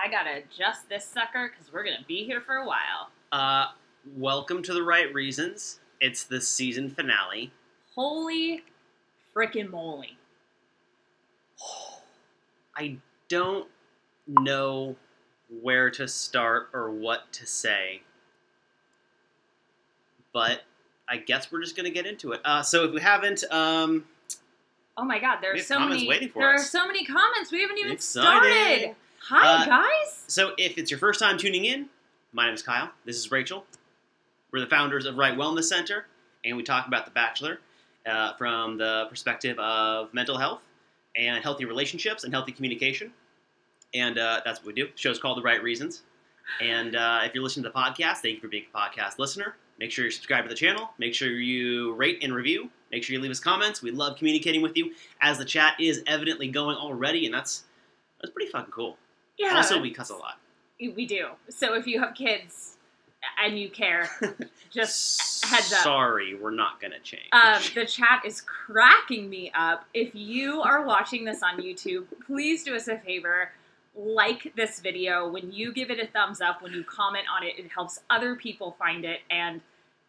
I gotta adjust this sucker because we're gonna be here for a while. Welcome to The Right Reasons. It's the season finale. Holy frickin' moly. I don't know where to start or what to say, but I guess we're just gonna get into it. So if we haven't, Oh my god, there are so many. There are so many comments. We haven't even Excited. started. Hi guys. So if it's your first time tuning in, my name is Kyle. This is Rachel. We're the founders of Wright Wellness Center, and we talk about The Bachelor from the perspective of mental health and healthy relationships and healthy communication. And that's what we do. The show's called The Right Reasons. And if you're listening to the podcast, thank you for being a podcast listener. Make sure you subscribe to the channel. Make sure you rate and review. Make sure you leave us comments. We love communicating with you, as the chat is evidently going already, and that's pretty fucking cool. Yeah. Also, we cuss a lot. We do. So if you have kids and you care, just heads up. Sorry, we're not going to change. The chat is cracking me up. If you are watching this on YouTube, please do us a favor. Like this video. When you give it a thumbs up, when you comment on it, it helps other people find it. And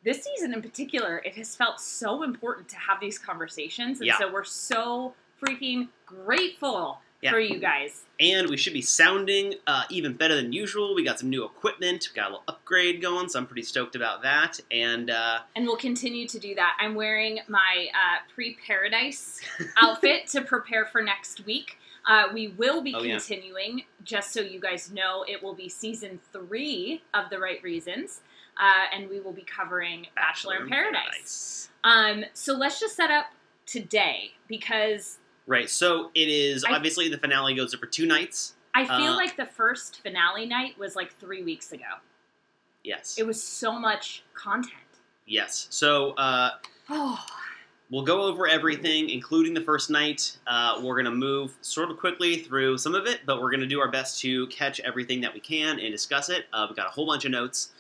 this season in particular, it has felt so important to have these conversations. And so we're so freaking grateful for you guys. And we should be sounding even better than usual. We got some new equipment. We got a little upgrade going, so I'm pretty stoked about that. And we'll continue to do that. I'm wearing my pre-paradise outfit to prepare for next week. We will be continuing, just so you guys know, it will be season 3 of The Right Reasons. And we will be covering Bachelor in Paradise. So let's just set up today, because... Right, so it is, obviously the finale goes over 2 nights. I feel like the first finale night was like 3 weeks ago. Yes. It was so much content. Yes, so we'll go over everything, including the first night. We're going to move sort of quickly through some of it, but we're going to do our best to catch everything that we can and discuss it. We've got a whole bunch of notes.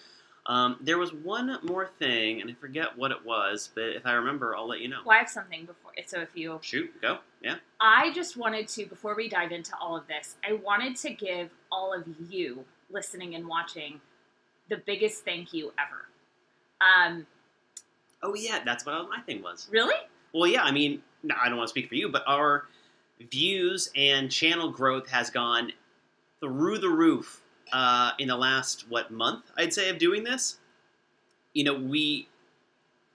There was one more thing, and I forget what it was, but if I remember, I'll let you know. Well, I have something before, so if you... Shoot, go, yeah. I just wanted to, before we dive into all of this, I wanted to give all of you, listening and watching, the biggest thank you ever. Oh, yeah, that's what my thing was. Really? Well, yeah, I mean, I don't want to speak for you, but our views and channel growth has gone through the roof in the last, month, I'd say, of doing this. You know, we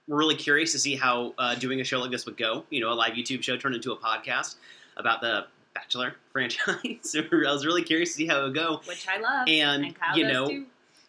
were really curious to see how doing a show like this would go. You know, a live YouTube show turned into a podcast about the Bachelor franchise. So I was really curious to see how it would go. Which I love. And Kyle you know, does too.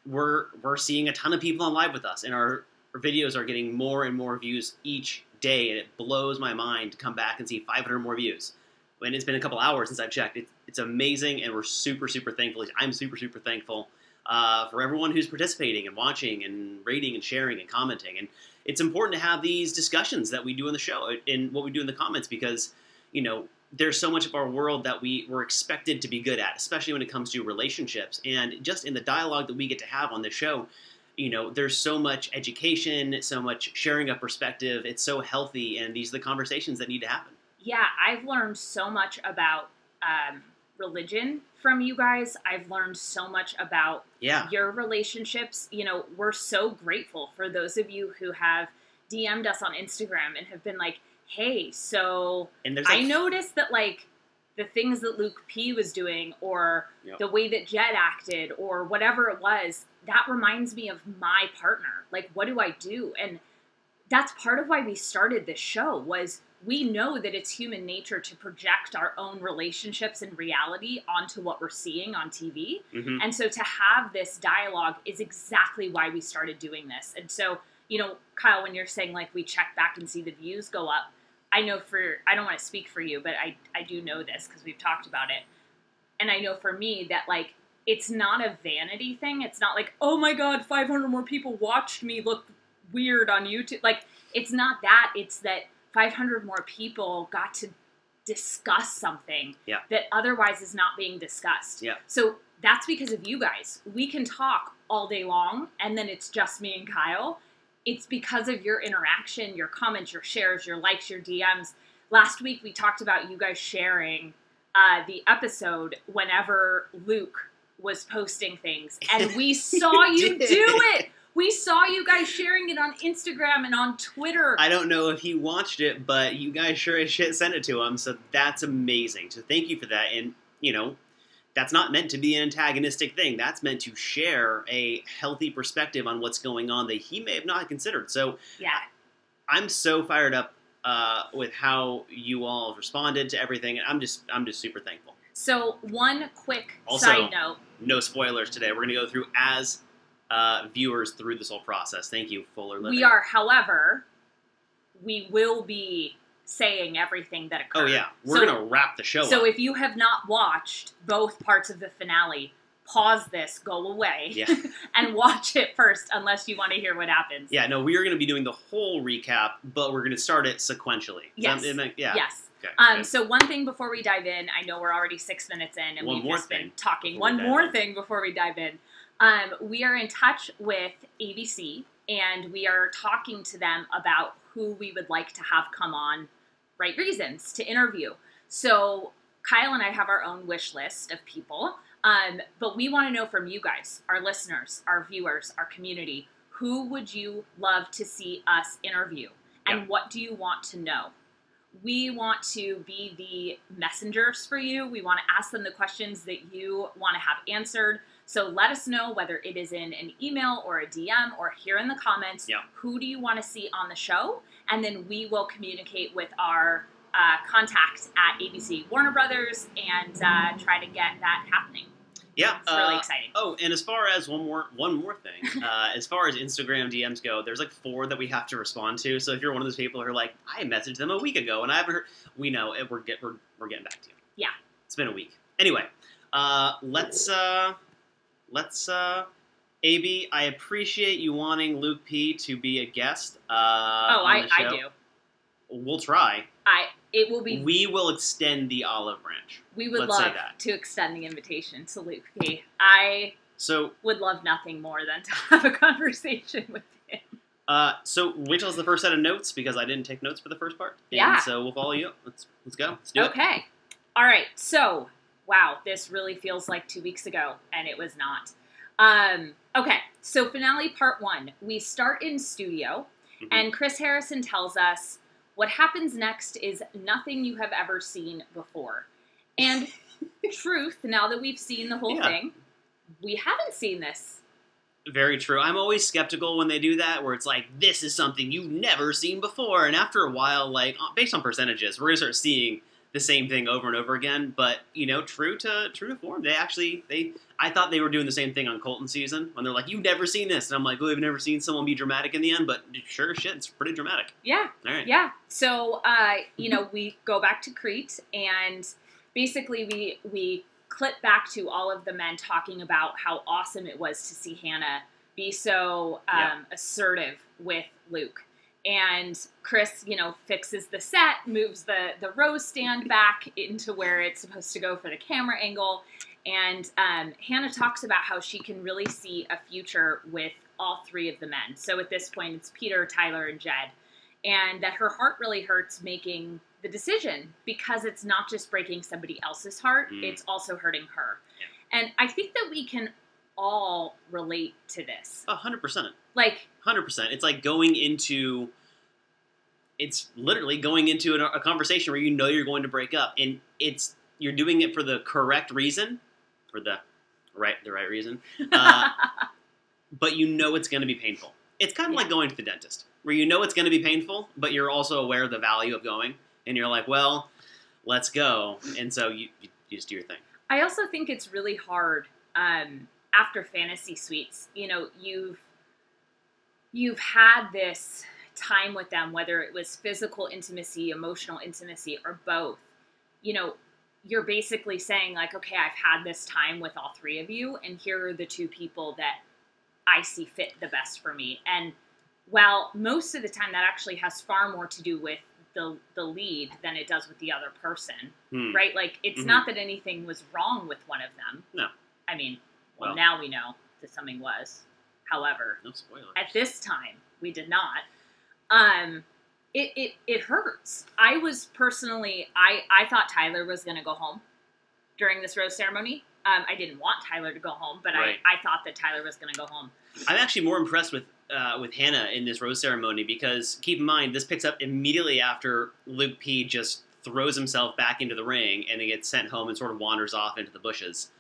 we're seeing a ton of people on live with us, and our videos are getting more and more views each day, and it blows my mind to come back and see 500 more views. When it's been a couple hours since I've checked. It's amazing, and we're super, super thankful. I'm super, super thankful for everyone who's participating and watching and rating and sharing and commenting. And it's important to have these discussions that we do in the show and what we do in the comments, because, you know, there's so much of our world that we're expected to be good at, especially when it comes to relationships. And just in the dialogue that we get to have on this show, you know, there's so much education, so much sharing of perspective. It's so healthy, and these are the conversations that need to happen. Yeah, I've learned so much about religion from you guys. I've learned so much about your relationships. You know, we're so grateful for those of you who have DM'd us on Instagram and have been like, hey, so I noticed that, like, the things that Luke P was doing, or the way that Jed acted, or whatever it was, that reminds me of my partner. Like, what do I do? And that's part of why we started this show, was we know that it's human nature to project our own relationships and reality onto what we're seeing on TV. Mm-hmm. And so to have this dialogue is exactly why we started doing this. And so, you know, Kyle, when you're saying, like, we check back and see the views go up, I know I don't want to speak for you, but I do know this because we've talked about it. And I know for me that, like, it's not a vanity thing. It's not like, oh my God, 500 more people watched me look weird on YouTube. Like, it's not that. It's that 500 more people got to discuss something that otherwise is not being discussed. Yeah. So that's because of you guys. We can talk all day long, and then it's just me and Kyle. It's because of your interaction, your comments, your shares, your likes, your DMs. Last week, we talked about you guys sharing the episode whenever Luke was posting things, and we saw you do it. We saw you guys sharing it on Instagram and on Twitter. I don't know if he watched it, but you guys sure as shit sent it to him, so that's amazing. So thank you for that. And, you know, that's not meant to be an antagonistic thing. That's meant to share a healthy perspective on what's going on that he may have not considered. So yeah, I'm so fired up with how you all responded to everything. And I'm just super thankful. So one quick side note. No spoilers today. We're going to go through as viewers through this whole process. Thank you, Fuller Living. We are, however, we will be saying everything that occurred. Oh, yeah. We're going to wrap the show up. So if you have not watched both parts of the finale, pause this, go away, and watch it first, unless you want to hear what happens. Yeah, no, we are going to be doing the whole recap, but we're going to start it sequentially. Yes. Yeah. Yes. Okay, so one thing before we dive in, I know we're already 6 minutes in, and we've just been talking. One more thing before we dive in. We are in touch with ABC, and we are talking to them about who we would like to have come on Right Reasons to interview. So Kyle and I have our own wish list of people, but we want to know from you guys, our listeners, our viewers, our community, who would you love to see us interview, and what do you want to know? We want to be the messengers for you. We want to ask them the questions that you want to have answered. So let us know, whether it is in an email or a DM or here in the comments, who do you want to see on the show? And then we will communicate with our contacts at ABC Warner Brothers and try to get that happening. Yeah. It's really exciting. Oh, and as far as one more thing, as far as Instagram DMs go, there's like 4 that we have to respond to. So if you're one of those people who are like, I messaged them a week ago and I haven't heard, we know it, we're getting back to you. Yeah. It's been a week. Anyway, let's AB, I appreciate you wanting Luke P to be a guest on the show. I do. We'll try. It will be. We will extend the olive branch. We would love to extend the invitation to Luke P. I would love nothing more than to have a conversation with him. So wait till it's the first set of notes, because I didn't take notes for the first part. Yeah. And so we'll follow you. Let's go. Let's do it. Okay. All right. So, wow, this really feels like 2 weeks ago, and it was not. Okay. So finale part 1. We start in studio, and Chris Harrison tells us, what happens next is nothing you have ever seen before. And truth, now that we've seen the whole thing, we haven't seen this. Very true. I'm always skeptical when they do that, where it's like, this is something you've never seen before. And after a while, like, based on percentages, we're going to start seeing the same thing over and over again. But, you know, true to form, I thought they were doing the same thing on Colton season, when they're like, you've never seen this. And I'm like, well, we've never seen someone be dramatic in the end, but sure as shit, it's pretty dramatic. Yeah. All right. Yeah. So, you know, we go back to Crete, and basically we clip back to all of the men talking about how awesome it was to see Hannah be so assertive with Luke. And Chris, you know, fixes the set, moves the rose stand back into where it's supposed to go for the camera angle. And Hannah talks about how she can really see a future with all 3 of the men. So at this point, it's Peter, Tyler, and Jed. And that her heart really hurts making the decision, because it's not just breaking somebody else's heart, it's also hurting her. Yeah. And I think that we can all relate to this. 100%. Like 100%. It's like it's literally going into a conversation where you know you're going to break up, and you're doing it for the correct reason, for the right reason, but you know it's going to be painful. It's kind of like going to the dentist, where you know it's going to be painful, but you're also aware of the value of going, and you're like, well, let's go, and so you just do your thing. I also think it's really hard after fantasy suites. You know, you've had this time with them, whether it was physical intimacy, emotional intimacy, or both. You know, you're basically saying, like, okay, I've had this time with all 3 of you, and here are the 2 people that I see fit the best for me. And while most of the time that actually has far more to do with the lead than it does with the other person, right? Like, it's not that anything was wrong with one of them. No. I mean, well, now we know that something was. However, no spoilers. At this time, we did not. It hurts. I was personally, I thought Tyler was going to go home during this rose ceremony. I didn't want Tyler to go home, but I thought that Tyler was going to go home. I'm actually more impressed with Hannah in this rose ceremony because, keep in mind, this picks up immediately after Luke P. just throws himself back into the ring and then gets sent home and sort of wanders off into the bushes,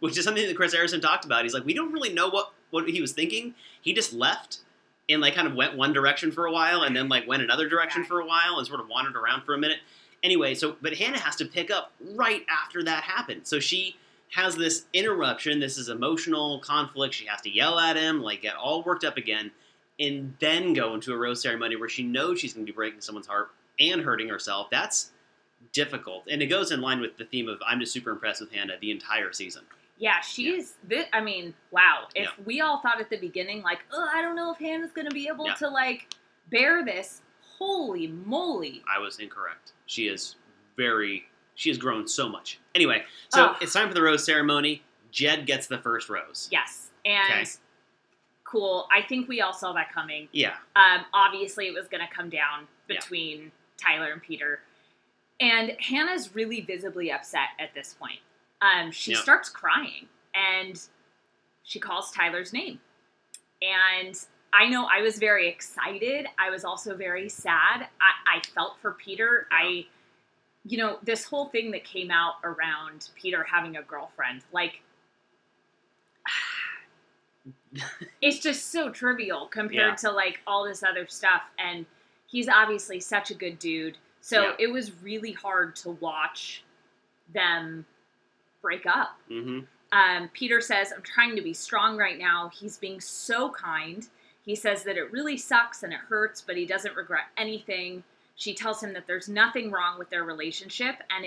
which is something that Chris Harrison talked about. He's like, we don't really know what he was thinking. He just left and like kind of went one direction for a while and then like went another direction for a while and sort of wandered around for a minute. Anyway, but Hannah has to pick up right after that happened. So she has this interruption. This is emotional conflict. She has to yell at him, like get all worked up again, and then go into a rose ceremony where she knows she's going to be breaking someone's heart and hurting herself. That's difficult. And it goes in line with the theme of I'm just super impressed with Hannah the entire season. Yeah, she's, I mean, wow. If we all thought at the beginning, like, oh, I don't know if Hannah's going to be able to, like, bear this. Holy moly. I was incorrect. She has grown so much. Anyway, so it's time for the rose ceremony. Jed gets the first rose. Yes. And cool. I think we all saw that coming. Yeah. Obviously, it was going to come down between Tyler and Peter. And Hannah's really visibly upset at this point. She starts crying, and she calls Tyler's name. And I know I was very excited. I was also very sad. I felt for Peter. This whole thing that came out around Peter having a girlfriend, like, it's just so trivial compared to, like, all this other stuff. And he's obviously such a good dude. So it was really hard to watch them break up. Mm-hmm. Peter says, I'm trying to be strong right now. He's being so kind. He says that it really sucks and it hurts, but he doesn't regret anything. She tells him that there's nothing wrong with their relationship. And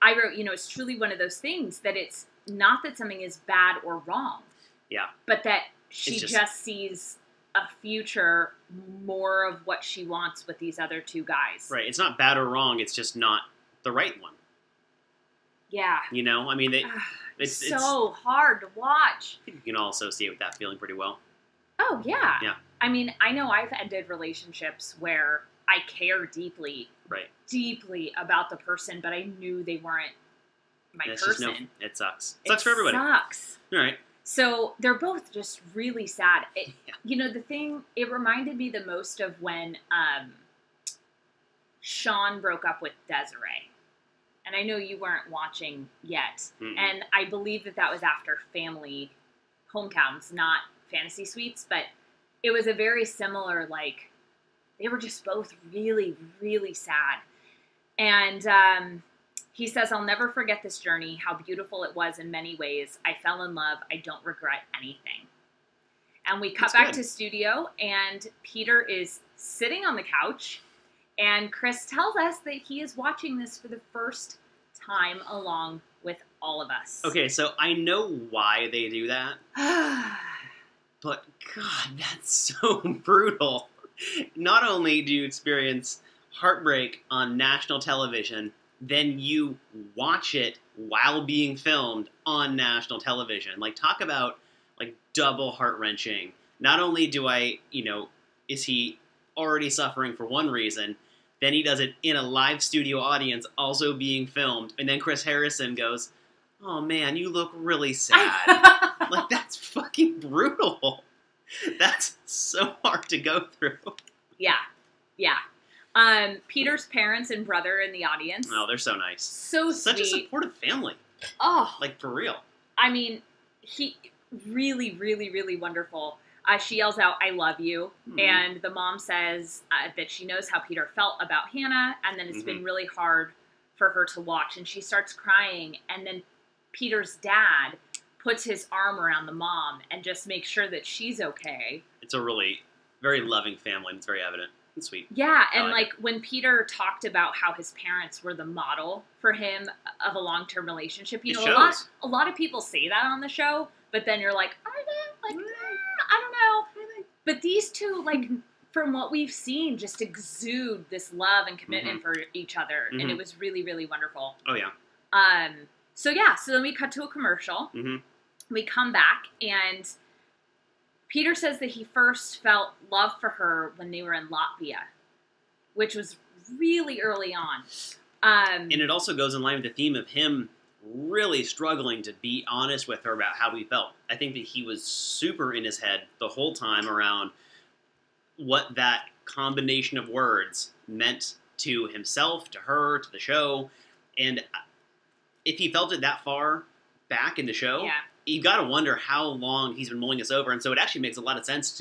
I wrote, it's truly one of those things that it's not that something is bad or wrong. Yeah. But that she just sees a future more of what she wants with these other two guys. Right. It's not bad or wrong. It's just not the right one. Yeah. I mean, it's so hard to watch. I think you can all associate with that feeling pretty well. Oh, yeah. Yeah. I mean, I know I've ended relationships where I care deeply about the person, but I knew they weren't my person. It sucks. It sucks for everybody. It sucks. All right. So they're both just really sad. The thing, it reminded me the most of when Sean broke up with Desiree. And I know you weren't watching yet. Mm-mm. And I believe that was after family hometowns, not fantasy suites. But it was a very similar, like, they were just both really, really sad. And he says, I'll never forget this journey, how beautiful it was in many ways. I fell in love. I don't regret anything. And we cut back to studio, and Peter is sitting on the couch. And Chris tells us that he is watching this for the first time along with all of us. Okay, so I know why they do that. But, God, that's so brutal. Not only do you experience heartbreak on national television, then you watch it while being filmed on national television. Like, talk about, like, double heart-wrenching. Not only is he already suffering for one reason, then he does it in a live studio audience also being filmed, and then Chris Harrison goes, oh man, you look really sad. Like, that's fucking brutal. That's so hard to go through. Yeah. Peter's parents and brother in the audience. Oh, they're so nice. So Such sweet. a supportive family. Oh. Like, for real. I mean, he really, really, really wonderful. She yells out, I love you. Mm-hmm. And the mom says that she knows how Peter felt about Hannah, and then it's been really hard for her to watch. And she starts crying, and then Peter's dad puts his arm around the mom and just makes sure that she's okay. It's a really very loving family, and it's very evident. It's sweet. Yeah, and like when Peter talked about how his parents were the model for him of a long-term relationship, a lot of people say that on the show, but then you're like, are they? Like, I don't know. But these two, like, from what we've seen, just exude this love and commitment for each other, and it was really, really wonderful. Oh, yeah. So then we cut to a commercial. Mm-hmm. We come back, and Peter says that he first felt love for her when they were in Latvia, which was really early on. And it also goes in line with the theme of him really struggling to be honest with her about how he felt. I think that he was super in his head the whole time around what that combination of words meant to himself, to her, to the show. And if he felt it that far back in the show, you got to wonder how long he's been mulling this over. And so it actually makes a lot of sense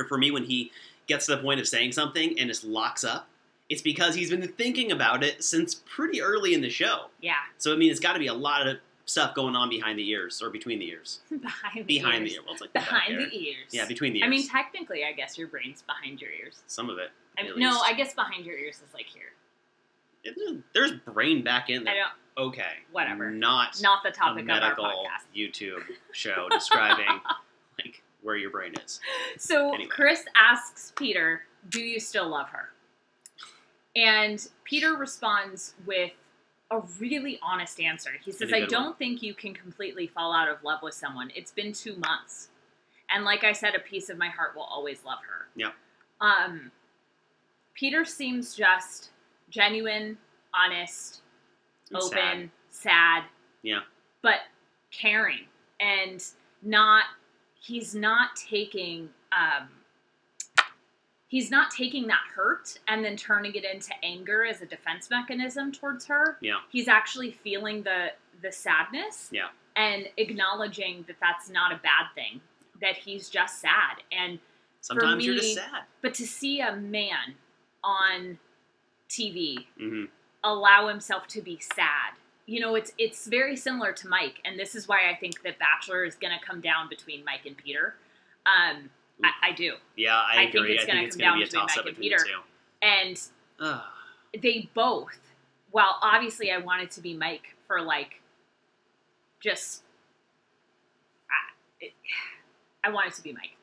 for me, when he gets to the point of saying something and just locks up, it's because he's been thinking about it since pretty early in the show. Yeah. So, I mean, it's got to be a lot of stuff going on behind the ears, or between the ears. Behind the ears. Well, it's like behind the ears. Yeah, between the ears. I mean, technically, I guess your brain's behind your ears. Some of it. No, I guess behind your ears is like here. There's brain back in there. I don't. Okay. Whatever. Not the topic of our podcast. YouTube show describing like where your brain is. So anyway. Chris asks Peter, "Do you still love her?" And Peter responds with a really honest answer. He says, "I don't think you can completely fall out of love with someone. It's been 2 months. And like I said, a piece of my heart will always love her." Yeah. Peter seems just genuine, honest, open, sad. Yeah. But caring. And he's not taking that hurt and then turning it into anger as a defense mechanism towards her. Yeah. He's actually feeling the sadness. Yeah. And acknowledging that that's not a bad thing. That he's just sad. And sometimes for me, you're just sad. But to see a man on TV allow himself to be sad, it's very similar to Mike. And this is why I think that Bachelor is going to come down between Mike and Peter. I do. Yeah, I agree. Think it's going to come down between Mike and Peter. And they both, while obviously I wanted to be Mike for I wanted to be Mike.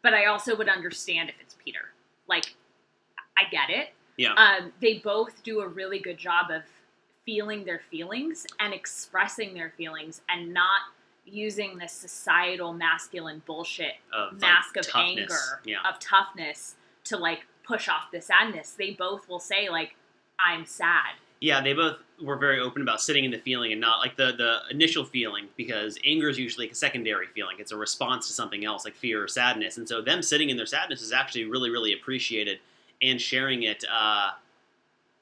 But I also would understand if it's Peter. I get it. Yeah. They both do a really good job of feeling their feelings and expressing their feelings and not using this societal masculine bullshit mask of anger, of toughness to push off the sadness. They both will say I'm sad. Yeah, they both were very open about sitting in the feeling and not the initial feeling, because anger is usually a secondary feeling. It's a response to something else like fear or sadness. And so them sitting in their sadness is actually really, really appreciated, and sharing it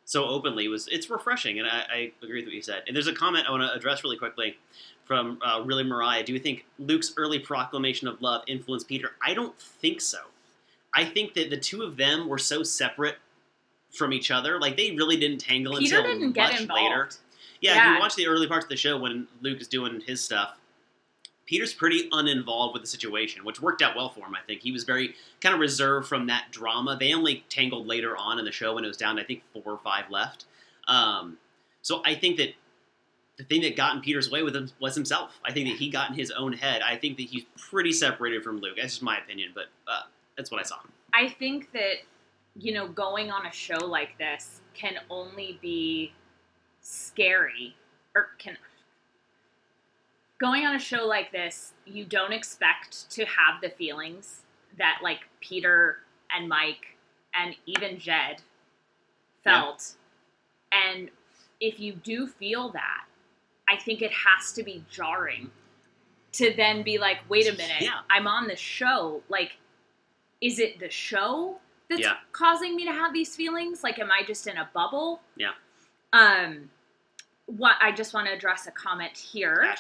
so openly it's refreshing. And I agree with what you said. And there's a comment I want to address really quickly from Really Mariah. Do you think Luke's early proclamation of love influenced Peter? I don't think so. I think that the two of them were so separate from each other. They really didn't tangle Peter until didn't much get involved. Later. Yeah, if you watch the early parts of the show when Luke is doing his stuff, Peter's pretty uninvolved with the situation, which worked out well for him, I think. He was very kind of reserved from that drama. They only tangled later on in the show when it was down to, I think, 4 or 5 left. So I think that the thing that got in Peter's way with him was himself. I think that he got in his own head. I think that he's pretty separated from Luke. That's just my opinion, but that's what I saw. I think that, going on a show like this can only be scary, going on a show like this, you don't expect to have the feelings that Peter and Mike and even Jed felt. Yeah. And if you do feel that, I think it has to be jarring to then be wait a minute, I'm on the show. Is it the show that's causing me to have these feelings? Am I just in a bubble? Yeah. What I just want to address a comment here.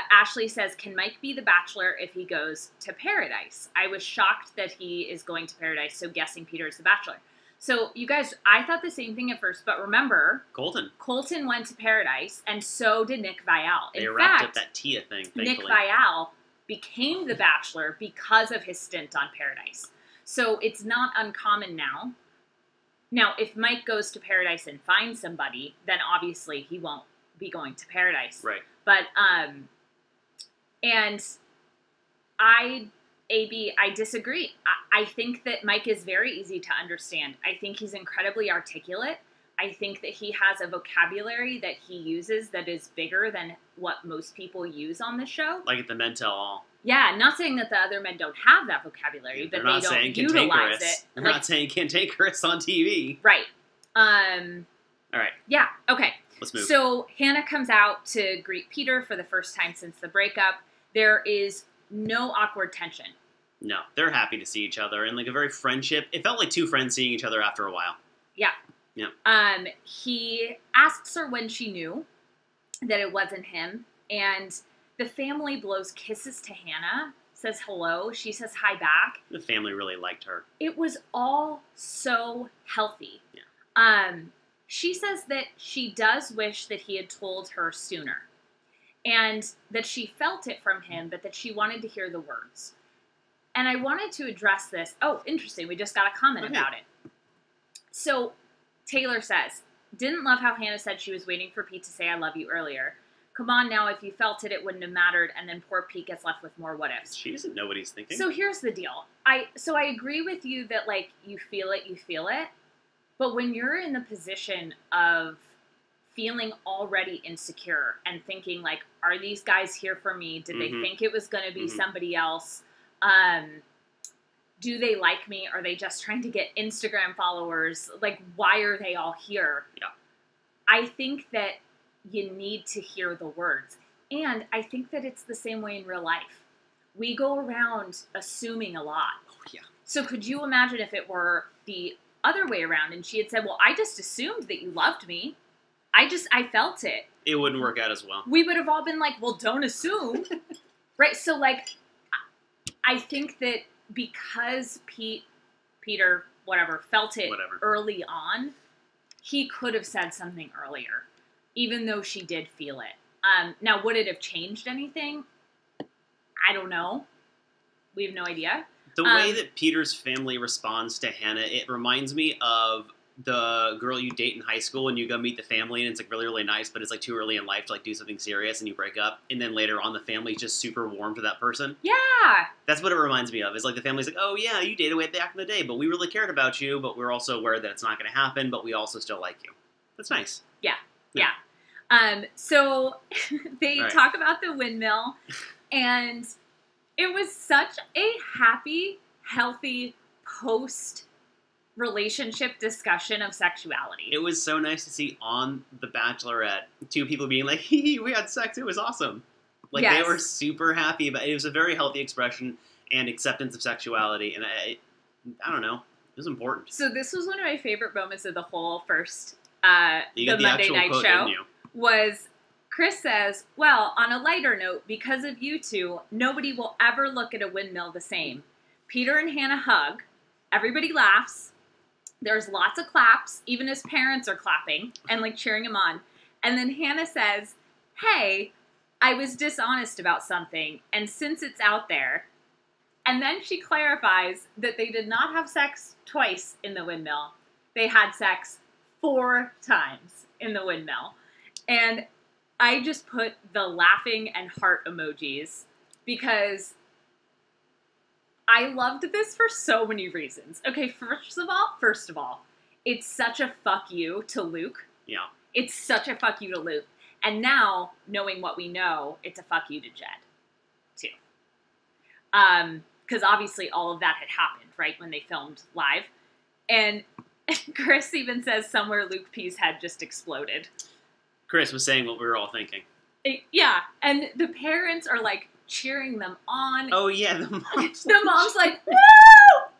Ashley says, "Can Mike be the Bachelor if he goes to Paradise? I was shocked that he is going to Paradise, so guessing Peter is the Bachelor." So, you guys, I thought the same thing at first, but remember, Colton went to Paradise, and so did Nick Viall. They wrapped up that Tia thing, thankfully. Nick Viall became the Bachelor because of his stint on Paradise. So it's not uncommon now. Now, if Mike goes to Paradise and finds somebody, then obviously he won't be going to Paradise. Right. But, and I disagree. I think that Mike is very easy to understand. I think he's incredibly articulate. I think that he has a vocabulary that he uses that is bigger than what most people use on the show. Like at the Men Tell All. Yeah, not saying that the other men don't have that vocabulary, but they don't utilize it. They're not saying cantankerous on TV. Right. All right. Yeah, okay. Let's move. So Hannah comes out to greet Peter for the first time since the breakup. There is no awkward tension. No, they're happy to see each other, and like a very friendship. It felt like two friends seeing each other after a while. Yeah. Yeah. He asks her when she knew that it wasn't him, and the family blows kisses to Hannah, says hello. She says hi back. The family really liked her. It was all so healthy. Yeah. She says that she does wish that he had told her sooner, and that she felt it from him, but that she wanted to hear the words. And I wanted to address this. Oh, interesting. We just got a comment about it. So Taylor says, didn't love how Hannah said she was waiting for Pete to say I love you earlier. Come on now, if you felt it, it wouldn't have mattered, and then poor Pete gets left with more what ifs. She doesn't know what he's thinking. So here's the deal. I agree with you that, like, you feel it. But when you're in the position of feeling already insecure and thinking, like, are these guys here for me? Did they think it was going to be somebody else? Do they like me? Are they just trying to get Instagram followers? Like, why are they all here? Yeah. I think that you need to hear the words. And I think that it's the same way in real life. We go around assuming a lot. Oh, yeah. So could you imagine if it were the other way around and she had said, well, I just assumed that you loved me. I felt it. It wouldn't work out as well. We would have all been like, well, don't assume. Right? So, like, I think that because Peter, whatever, felt it early on, he could have said something earlier, even though she did feel it. Now, would it have changed anything? I don't know. We have no idea. The way that Peter's family responds to Hannah, it reminds me of the girl you date in high school and you go meet the family and it's like really, really nice, but it's like too early in life to like do something serious and you break up. And then later on the family's just super warm to that person. Yeah. That's what it reminds me of. Is like the family's like, oh yeah, you dated way back in the day, but we really cared about you, but we're also aware that it's not going to happen, but we also still like you. That's nice. Yeah. So they talk about the windmill and it was such a happy, healthy post-relationship discussion of sexuality. It was so nice to see on The Bachelorette, two people being like, hee, we had sex, it was awesome. Like, They were super happy about it. It was a very healthy expression and acceptance of sexuality, and I don't know, it was important. So this was one of my favorite moments of the whole first, the Monday night show, was Chris says, well, on a lighter note, because of you two, nobody will ever look at a windmill the same. Peter and Hannah hug. Everybody laughs. There's lots of claps. Even his parents are clapping and like cheering him on. And then Hannah says, hey, I was dishonest about something. And since it's out there. And then she clarifies that they did not have sex twice in the windmill. They had sex 4 times in the windmill. And I just put the laughing and heart emojis because I loved this for so many reasons. Okay, first of all, it's such a fuck you to Luke. Yeah. It's such a fuck you to Luke. And now, knowing what we know, it's a fuck you to Jed, too. Because obviously all of that had happened, right, when they filmed live. And Chris even says somewhere Luke P's head just exploded. Chris was saying what we were all thinking. Yeah, and the parents are, like, cheering them on. Oh, yeah, the mom's the mom's like, woo!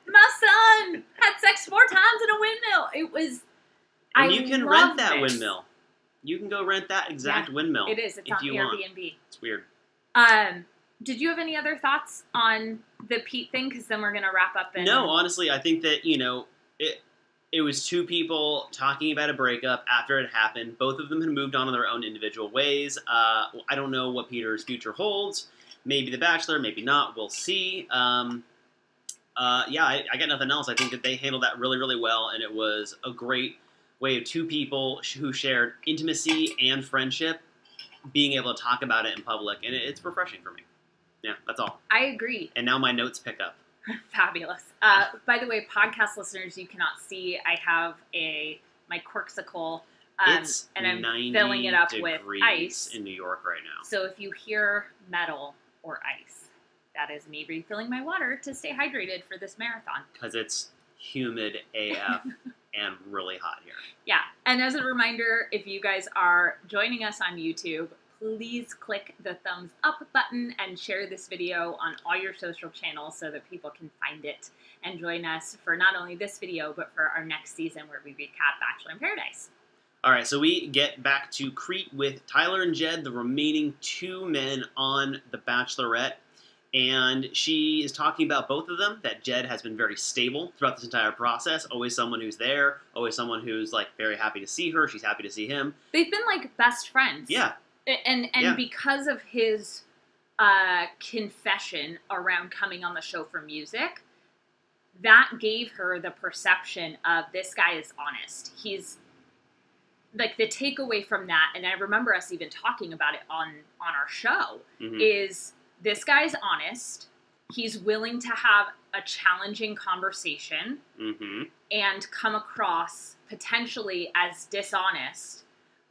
My son had sex 4 times in a windmill. It was, and you can rent that windmill. You can go rent that exact windmill. It is. It's on Airbnb. It's weird. Did you have any other thoughts on the Pete thing? Because then we're going to wrap up. No, honestly, I think that, it was two people talking about a breakup after it happened. Both of them had moved on in their own individual ways. I don't know what Peter's future holds. Maybe The Bachelor, maybe not. We'll see. I got nothing else. I think that they handled that really, really well, and it was a great way of two people who shared intimacy and friendship being able to talk about it in public, and it's refreshing for me. Yeah, that's all. I agree. And now my notes pick up. Fabulous. By the way, podcast listeners, you cannot see. I have my Corksicle, and I'm filling it up with ice in New York right now. So if you hear metal or ice, that is me refilling my water to stay hydrated for this marathon. Because it's humid AF, and really hot here. Yeah, and as a reminder, if you guys are joining us on YouTube, please click the thumbs up button and share this video on all your social channels so that people can find it and join us for not only this video, but for our next season where we recap Bachelor in Paradise. All right, so we get back to Crete with Tyler and Jed, the remaining 2 men on The Bachelorette. And she is talking about both of them, that Jed has been very stable throughout this entire process. Always someone who's there, always someone who's, like, very happy to see her. She's happy to see him. They've been, like, best friends. Yeah. And because of his confession around coming on the show for music, that gave her the perception of this guy is honest. He's, like, the takeaway from that, and I remember us even talking about it on our show, is... this guy's honest. He's willing to have a challenging conversation and come across potentially as dishonest,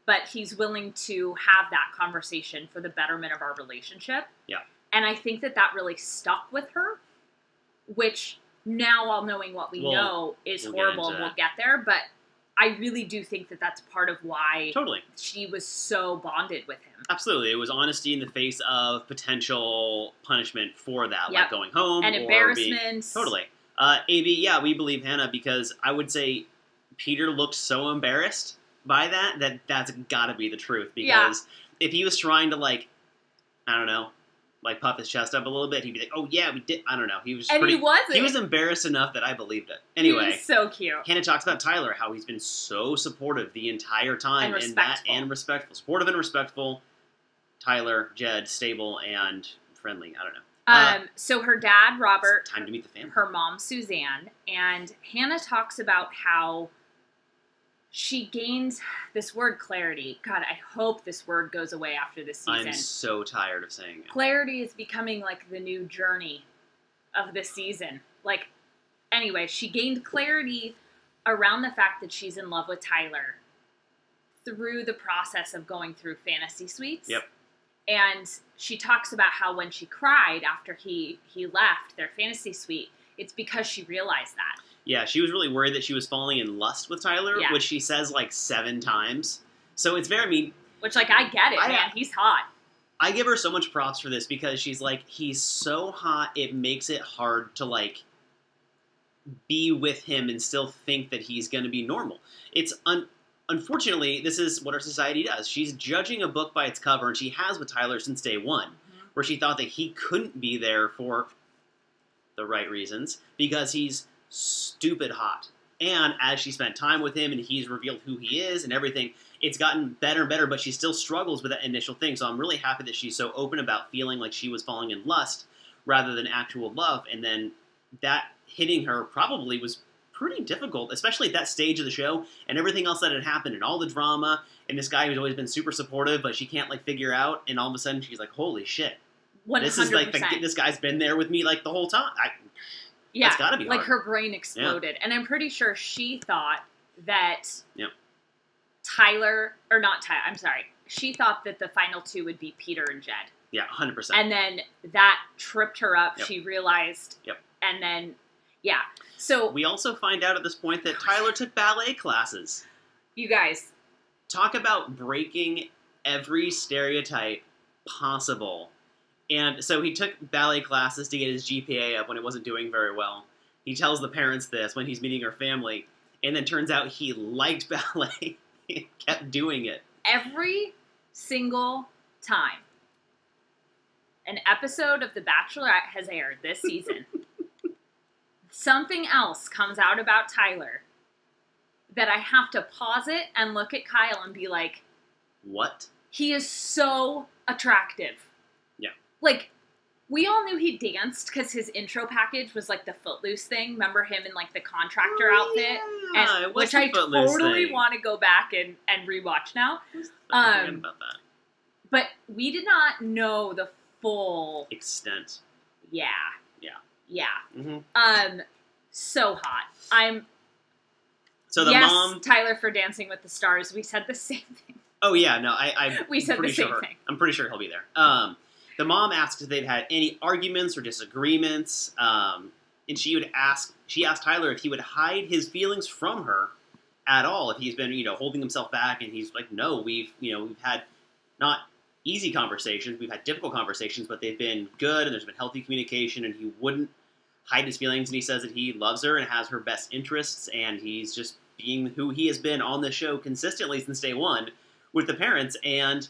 but he's willing to have that conversation for the betterment of our relationship. Yeah. And I think that really stuck with her, which now all knowing what we know is horrible and we'll get there, but I really do think that that's part of why she was so bonded with him. Absolutely. It was honesty in the face of potential punishment for that, like going home. And embarrassment. AB, yeah, we believe Hannah because I would say Peter looked so embarrassed by that's got to be the truth. Because if he was trying to, like, I don't know, like puff his chest up a little bit, he'd be like, "Oh yeah, we did." I don't know. He was he was embarrassed enough that I believed it. Anyway, he was so cute. Hannah talks about Tyler, how he's been so supportive the entire time, and respectful, supportive and respectful. Tyler, Jed, stable and friendly. I don't know. So her dad, Robert, time to meet the family. Her mom, Suzanne, and Hannah talks about how she gained this word clarity. God, I hope this word goes away after this season. I'm so tired of saying it. Clarity is becoming like the new journey of this season. Like, anyway, she gained clarity around the fact that she's in love with Tyler through the process of going through fantasy suites. Yep. And she talks about how when she cried after he left their fantasy suite, it's because she realized that. Yeah, she was really worried that she was falling in lust with Tyler, which she says like 7 times. So it's very, I mean... Which, like, I get it, man. He's hot. I give her so much props for this because she's like, he's so hot, it makes it hard to, like, be with him and still think that he's going to be normal. It's... Unfortunately, this is what our society does. She's judging a book by its cover, and she has with Tyler since day one, where she thought that he couldn't be there for the right reasons because he's stupid hot. And as she spent time with him and he's revealed who he is and everything, it's gotten better and better, but she still struggles with that initial thing. So I'm really happy that she's so open about feeling like she was falling in lust rather than actual love. And then that hitting her probably was pretty difficult, especially at that stage of the show and everything else that had happened and all the drama and this guy who's always been super supportive, but she can't, like, figure out. And all of a sudden she's like, holy shit. 100%. This is like, this guy's been there with me, like, the whole time. That's gotta be hard. Like, her brain exploded. Yeah. And I'm pretty sure she thought that Tyler, or not Tyler, I'm sorry. She thought that the final 2 would be Peter and Jed. Yeah, 100%. And then that tripped her up. She realized. And then, so... We also find out at this point that Tyler took ballet classes. You guys. Talk about breaking every stereotype possible. And so he took ballet classes to get his GPA up when it wasn't doing very well. He tells the parents this when he's meeting her family. And then turns out he liked ballet and kept doing it. Every single time an episode of The Bachelorette has aired this season, something else comes out about Tyler that I have to pause it and look at Kyle and be like, what? He is so attractive. Yeah. Like, we all knew he danced because his intro package was like the Footloose thing. Remember him in like the contractor outfit? Yeah, and, which I totally want to go back and rewatch now. About that. But we did not know the full extent. Yeah. Yeah. So hot. So the mom... Tyler for Dancing with the Stars. We said the same thing. Oh yeah, no, we said the same thing. I'm pretty sure he'll be there. The mom asks if they've had any arguments or disagreements, and she asked Tyler if he would hide his feelings from her at all. If he's been, holding himself back, and he's like, no, we've had not easy conversations, we've had difficult conversations, but they've been good, and there's been healthy communication, and he wouldn't hide his feelings, and he says that he loves her and has her best interests, and he's just being who he has been on the show consistently since day one with the parents, and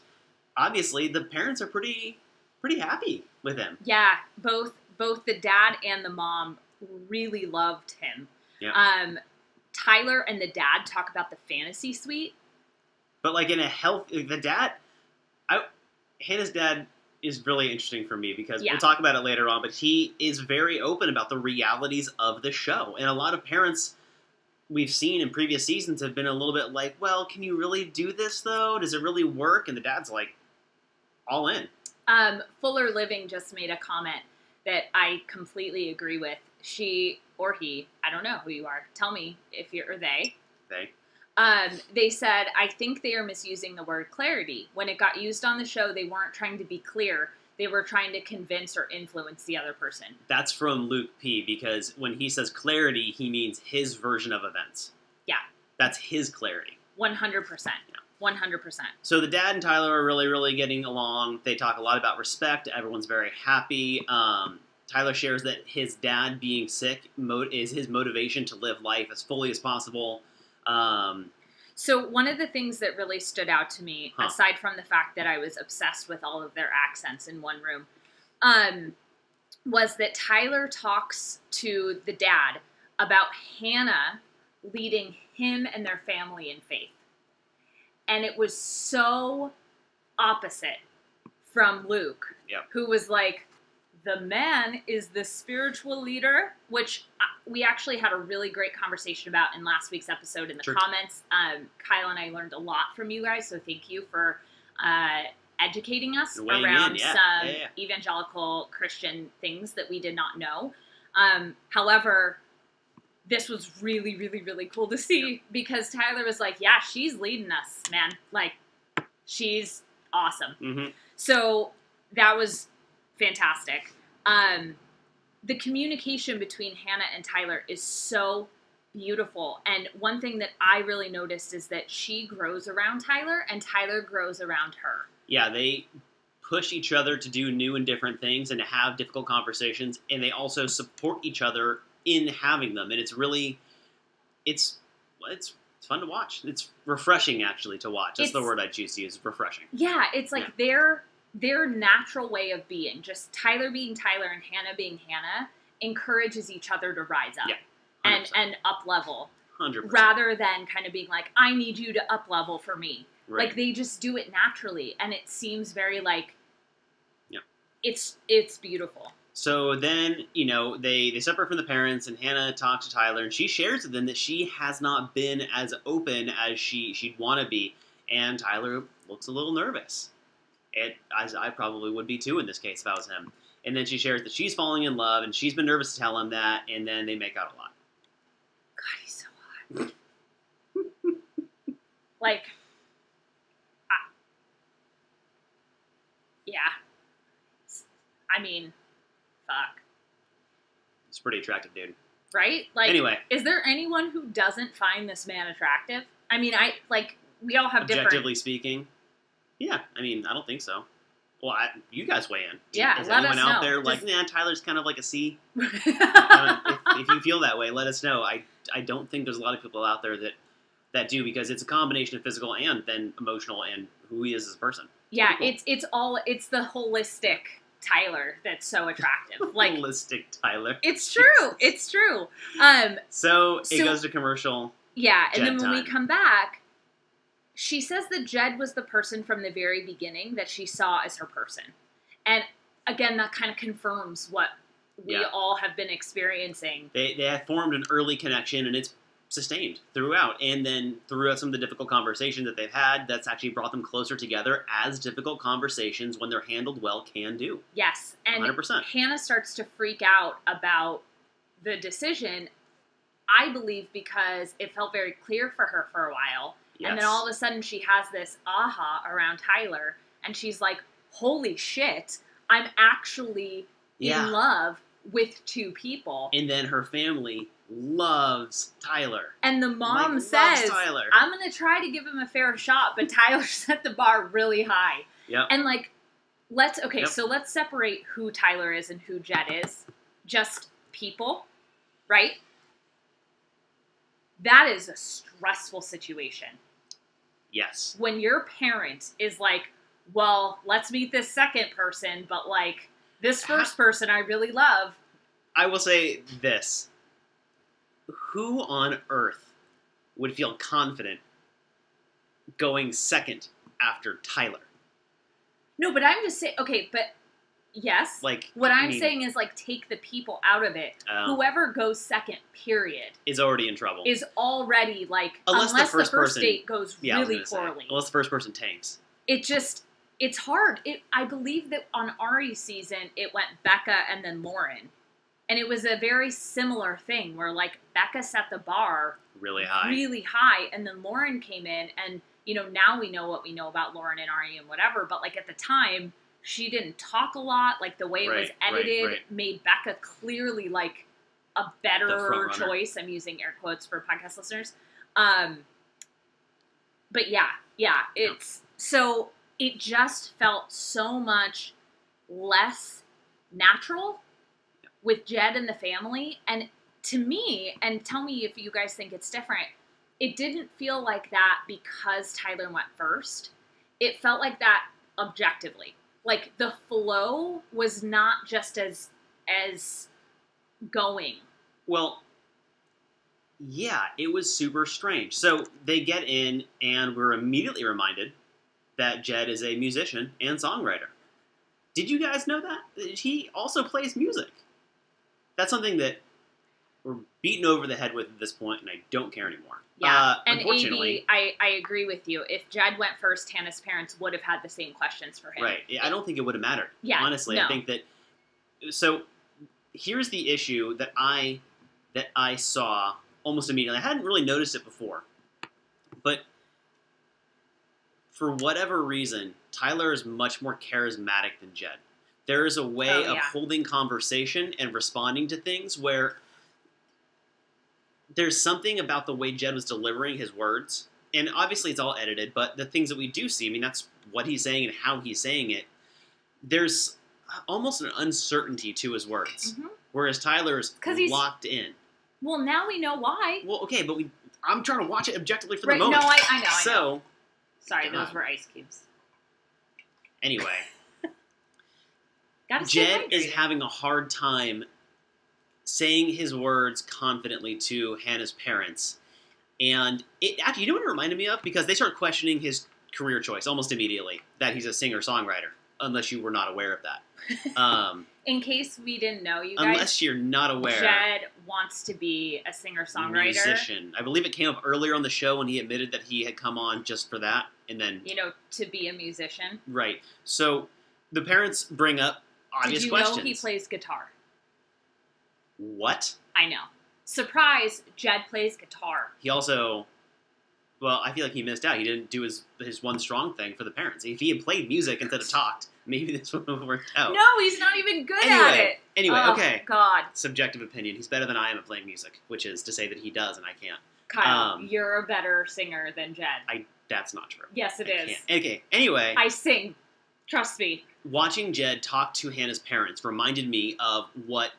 obviously the parents are pretty happy with him. Yeah, both the dad and the mom really loved him. Yeah. Tyler and the dad talk about the fantasy suite. But like in a Hannah's dad is really interesting for me because we'll talk about it later on, but he is very open about the realities of the show. And a lot of parents we've seen in previous seasons have been a little bit like, well, can you really do this though? Does it really work? And the dad's like, all in. Fuller Living just made a comment that I completely agree with. She or he, I don't know who you are. Tell me if you're, or they. They said, I think they are misusing the word clarity. When it got used on the show, they weren't trying to be clear. They were trying to convince or influence the other person. That's from Luke P, because when he says clarity, he means his version of events. Yeah. That's his clarity. 100%. 100%. So the dad and Tyler are really, really getting along. They talk a lot about respect. Everyone's very happy. Tyler shares that his dad being sick is his motivation to live life as fully as possible. So one of the things that really stood out to me, aside from the fact that I was obsessed with all of their accents in one room, was that Tyler talks to the dad about Hannah leading him and their family in faith. And it was so opposite from Luke, who was like, the man is the spiritual leader, which we actually had a really great conversation about in last week's episode in the comments. Kyle and I learned a lot from you guys, so thank you for educating us around some evangelical Christian things that we did not know. However, this was really, really, really cool to see because Tyler was like, yeah, she's leading us, man. Like, she's awesome. Mm-hmm. So that was fantastic. The communication between Hannah and Tyler is so beautiful. And one thing that I really noticed is that she grows around Tyler and Tyler grows around her. Yeah, they push each other to do new and different things and to have difficult conversations. And they also support each other in having them. And it's really, it's fun to watch. It's refreshing, actually, to watch. That's the word I'd choose to use, refreshing. Yeah, it's like their natural way of being, just Tyler being Tyler and Hannah being Hannah, encourages each other to rise up and up level. 100%. Rather than kind of being like, I need you to up level for me. Right. Like, they just do it naturally, and it seems very like, it's beautiful. So then, they separate from the parents, and Hannah talks to Tyler, and she shares with them that she has not been as open as she'd want to be, and Tyler looks a little nervous. As I probably would be too in this case if I was him. And then she shares that she's falling in love, and she's been nervous to tell him that, and then they make out a lot. God, he's so hot. Like, yeah. I mean, fuck. He's a pretty attractive dude. Right? Like, anyway. Is there anyone who doesn't find this man attractive? I mean, we all have different... Objectively speaking... Yeah, I mean, I don't think so. Well, you guys weigh in. Yeah, is anyone out there like, nah, Tyler's kind of like a C? If you feel that way, let us know. I don't think there's a lot of people out there that do, because it's a combination of physical and then emotional and who he is as a person. Yeah, cool. It's the holistic Tyler that's so attractive. Like, holistic Tyler. It's true. Jesus. It's true. So it goes to commercial. Yeah, and then when we come back, she says that Jed was the person from the very beginning that she saw as her person. And again, that kind of confirms what we all have been experiencing. They have formed an early connection, and it's sustained throughout. And then throughout some of the difficult conversations that they've had, that's actually brought them closer together, as difficult conversations, when they're handled well, can do. Yes. And 100%. Hannah starts to freak out about the decision, I believe, because it felt very clear for her for a while. Yes. And then all of a sudden she has this aha around Tyler, and she's like, holy shit, I'm actually in love with two people. And then her family loves Tyler. And the mom says, I'm going to try to give him a fair shot, but Tyler set the bar really high. Yep. And, like, so let's separate who Tyler is and who Jed is. Just people, right? That is a stressful situation. Yes. When your parent is like, well, let's meet this second person, but, like, this first person I really love. I will say this. Who on earth would feel confident going second after Tyler? No, but I'm just saying, okay, but yes. Like, what I'm saying is, like, take the people out of it. Whoever goes second, period. Is already in trouble. Is already, like, unless the first date goes really poorly. Unless the first person tanks. It's hard. I believe that on Ari's season, it went Becca and then Lauren. And it was a very similar thing where, like, Becca set the bar really high, and then Lauren came in, and, you know, now we know what we know about Lauren and Ari and whatever, but, like, at the time, she didn't talk a lot. Like, the way it was edited made Becca clearly, like, a better choice. I'm using air quotes for podcast listeners. But yeah, so it just felt so much less natural with Jed and the family. And to me, and tell me if you guys think it's different, it didn't feel like that because Tyler went first. It felt like that objectively. Like, the flow was not just as going. Well, yeah, it was super strange. So they get in, and we're immediately reminded that Jed is a musician and songwriter. Did you guys know that? He also plays music. That's something that we're beaten over the head with at this point, and I don't care anymore. Yeah, and unfortunately, I agree with you. If Jed went first, Hannah's parents would have had the same questions for him. Right. I don't think it would have mattered. Yeah, honestly, no. I think that. So, here's the issue that I saw almost immediately. I hadn't really noticed it before, but for whatever reason, Tyler is much more charismatic than Jed. There is a way of holding conversation and responding to things where there's something about the way Jed was delivering his words, and obviously it's all edited, but the things that we do see, I mean, that's what he's saying and how he's saying it, there's almost an uncertainty to his words, whereas Tyler's locked in. Well, now we know why. Well, okay, but I'm trying to watch it objectively for the moment. No, I know. So, sorry, those were ice cubes. Anyway, Jed is having a hard time saying his words confidently to Hannah's parents. And it actually, you know what it reminded me of? Because they start questioning his career choice almost immediately, that he's a singer-songwriter, unless you were not aware of that. In case we didn't know, you guys. Unless you're not aware. Jed wants to be a singer-songwriter. Musician. I believe it came up earlier on the show when he admitted that he had come on just for that. And then, you know, to be a musician. Right. So the parents bring up obvious questions. Did you know he plays guitar? What? I know. Surprise, Jed plays guitar. He also, well, I feel like he missed out. He didn't do his one strong thing for the parents. If he had played music instead of talked, maybe this would have worked out. No, he's not even good at it. Anyway, okay. God. Subjective opinion. He's better than I am at playing music, which is to say that he does and I can't. Kyle, you're a better singer than Jed. That's not true. Yes, it is. Okay, anyway. I sing. Trust me. Watching Jed talk to Hannah's parents reminded me of what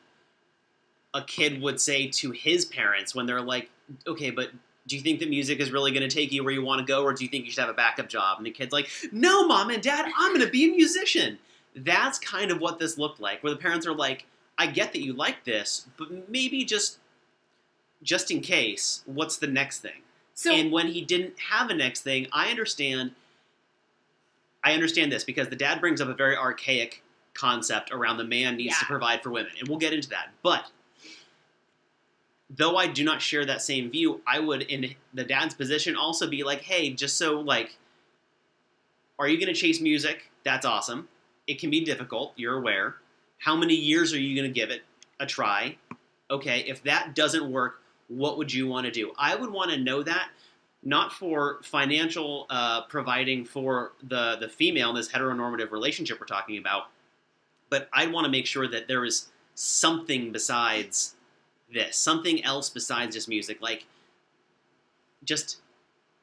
a kid would say to his parents when they're like, okay, but do you think that music is really going to take you where you want to go, or do you think you should have a backup job? And the kid's like, no, Mom and Dad, I'm going to be a musician. That's kind of what this looked like, where the parents are like, I get that you like this, but maybe just in case, what's the next thing? And when he didn't have a next thing, I understand this, because the dad brings up a very archaic concept around the man needs to provide for women, and we'll get into that. But though I do not share that same view, I would, in the dad's position, also be like, hey, just so, like, are you going to chase music? That's awesome. It can be difficult. You're aware. How many years are you going to give it a try? Okay, if that doesn't work, what would you want to do? I would want to know that, not for financial providing for the female in this heteronormative relationship we're talking about, but I want to make sure that there is something besides this. Something else besides just music. Like, just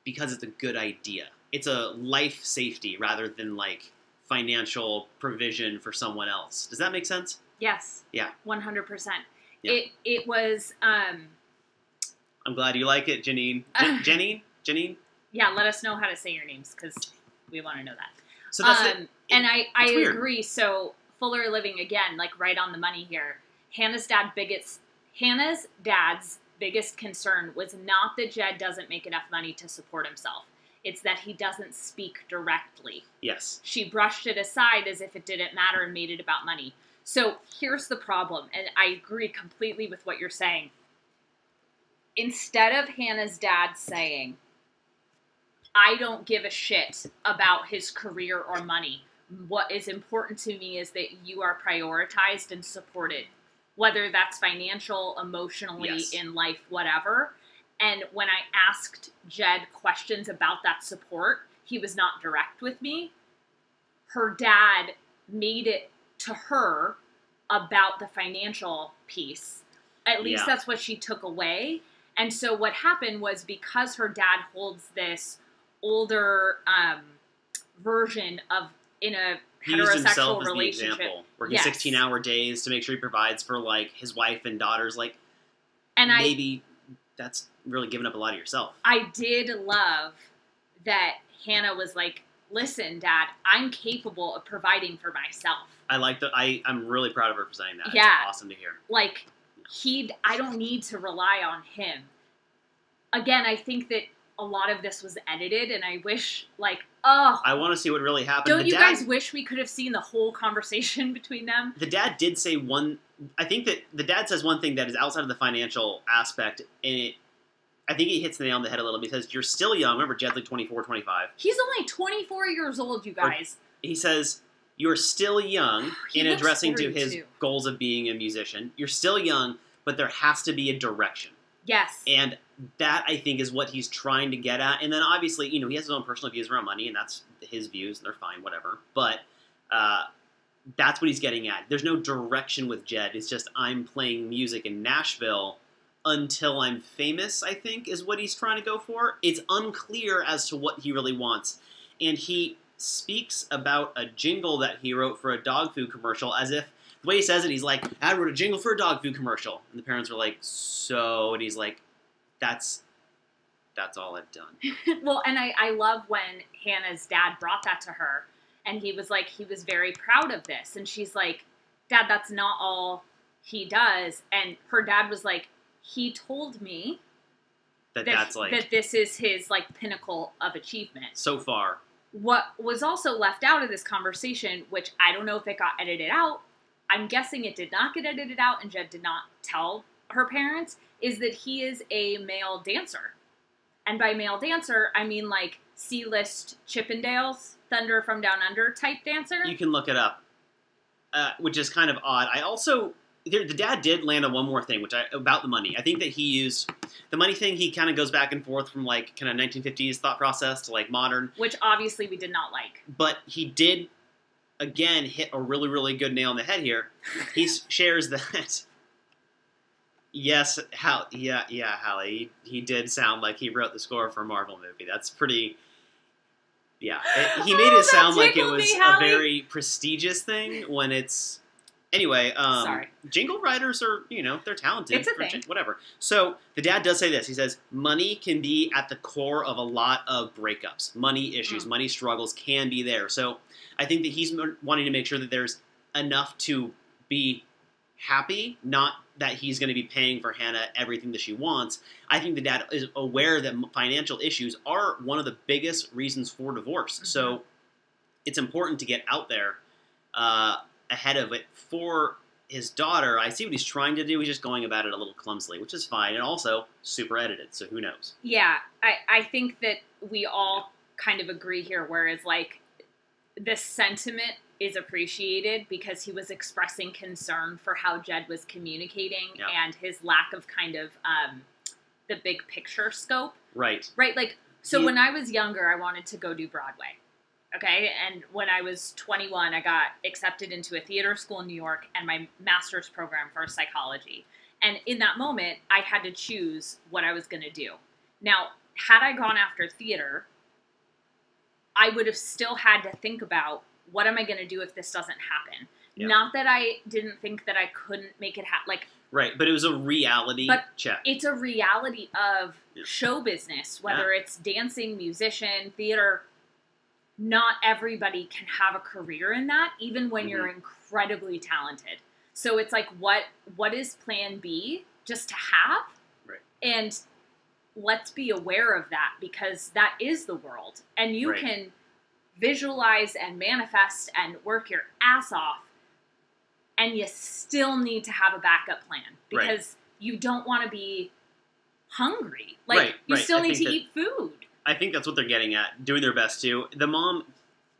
because it's a good idea. It's a life safety rather than, like, financial provision for someone else. Does that make sense? Yes. Yeah. 100%. Yeah. It was... I'm glad you like it, Janine. Janine? Yeah, let us know how to say your names, because we want to know that. So that's it. And I agree. So, Fuller Living, again, like, right on the money here. Hannah's dad's biggest concern was not that Jed doesn't make enough money to support himself. It's that he doesn't speak directly. Yes. She brushed it aside as if it didn't matter and made it about money. So here's the problem, and I agree completely with what you're saying. Instead of Hannah's dad saying, I don't give a shit about his career or money. What is important to me is that you are prioritized and supported, whether that's financial, emotionally, yes. in life, whatever. And when I asked Jed questions about that support, he was not direct with me. Her dad made it to her about the financial piece. At least that's what she took away. And so what happened was, because her dad holds this older version of, in a heterosexual relationship. As the example, working 16-hour days to make sure he provides for, like, his wife and daughters. Like, and maybe that's really giving up a lot of yourself. I did love that Hannah was like, listen, Dad, I'm capable of providing for myself. I like that. I'm really proud of her for saying that. Yeah. It's awesome to hear. Like, I don't need to rely on him. Again, I think that a lot of this was edited, and I wish, like, I want to see what really happened. Don't you guys wish we could have seen the whole conversation between them? The dad did say I think that the dad says one thing that is outside of the financial aspect, and I think he hits the nail on the head a little, because you're still young. Remember, Jed's like 24, 25. He's only 24 years old, you guys. He says, you're still young in addressing to his goals of being a musician. You're still young, but there has to be a direction. Yes. And that, I think, is what he's trying to get at. And then, obviously, he has his own personal views around money, and that's his views, and they're fine, whatever. But that's what he's getting at. There's no direction with Jed. It's just, I'm playing music in Nashville until I'm famous, I think, is what he's trying to go for. It's unclear as to what he really wants. And he speaks about a jingle that he wrote for a dog food commercial as if, the way he says it, he's like, I wrote a jingle for a dog food commercial. And the parents were like, so? And he's like, that's all I've done. Well, and I love when Hannah's dad brought that to her, and he was like, he was very proud of this. And she's like, Dad, that's not all he does. And her dad was like, he told me that this is his, like, pinnacle of achievement. So far. What was also left out of this conversation, which I don't know if it got edited out, I'm guessing it did not get edited out, and Jed did not tell her parents, is that he is a male dancer. And by male dancer, I mean, like, C-list Chippendales, Thunder from Down Under type dancer. You can look it up, which is kind of odd. I also, the dad did land on one more thing, about the money. I think that he used, the money thing, he kind of goes back and forth from, like, kind of 1950s thought process to, like, modern. Which obviously we did not like. But he did, again, hit a really, really good nail on the head here. He shares that... Yes, Hallie. He did sound like he wrote the score for a Marvel movie. That's pretty... Yeah. He made it sound like it was a very prestigious thing when it's... Anyway, sorry. Jingle writers are, they're talented. It's a thing. Whatever. So, the dad does say this. He says, money can be at the core of a lot of breakups. Money issues, money struggles can be there. So, I think that he's wanting to make sure that there's enough to be happy, not that he's going to be paying for Hannah everything that she wants. I think the dad is aware that financial issues are one of the biggest reasons for divorce. Mm-hmm. So it's important to get out there ahead of it for his daughter. I see what he's trying to do. He's just going about it a little clumsily, which is fine, and also super edited, so who knows? Yeah, I think that we all kind of agree here, whereas, like, this sentiment is appreciated because he was expressing concern for how Jed was communicating and his lack of kind of the big picture scope. Right. Right? Like, so when I was younger, I wanted to go do Broadway. Okay? And when I was 21, I got accepted into a theater school in New York and my master's program for psychology. And in that moment, I had to choose what I was going to do. Now, had I gone after theater, I would have still had to think about, what am I going to do if this doesn't happen? Yeah. Not that I didn't think that I couldn't make it happen. Like, right, but it was a reality check. It's a reality of show business, whether it's dancing, musician, theater. Not everybody can have a career in that, even when you're incredibly talented. So it's like, what is plan B just to have? Right. And let's be aware of that, because that is the world. And you can visualize and manifest and work your ass off, and you still need to have a backup plan, because you don't want to be hungry. Like, you still need to eat food. I think that's what they're getting at, doing their best to. The mom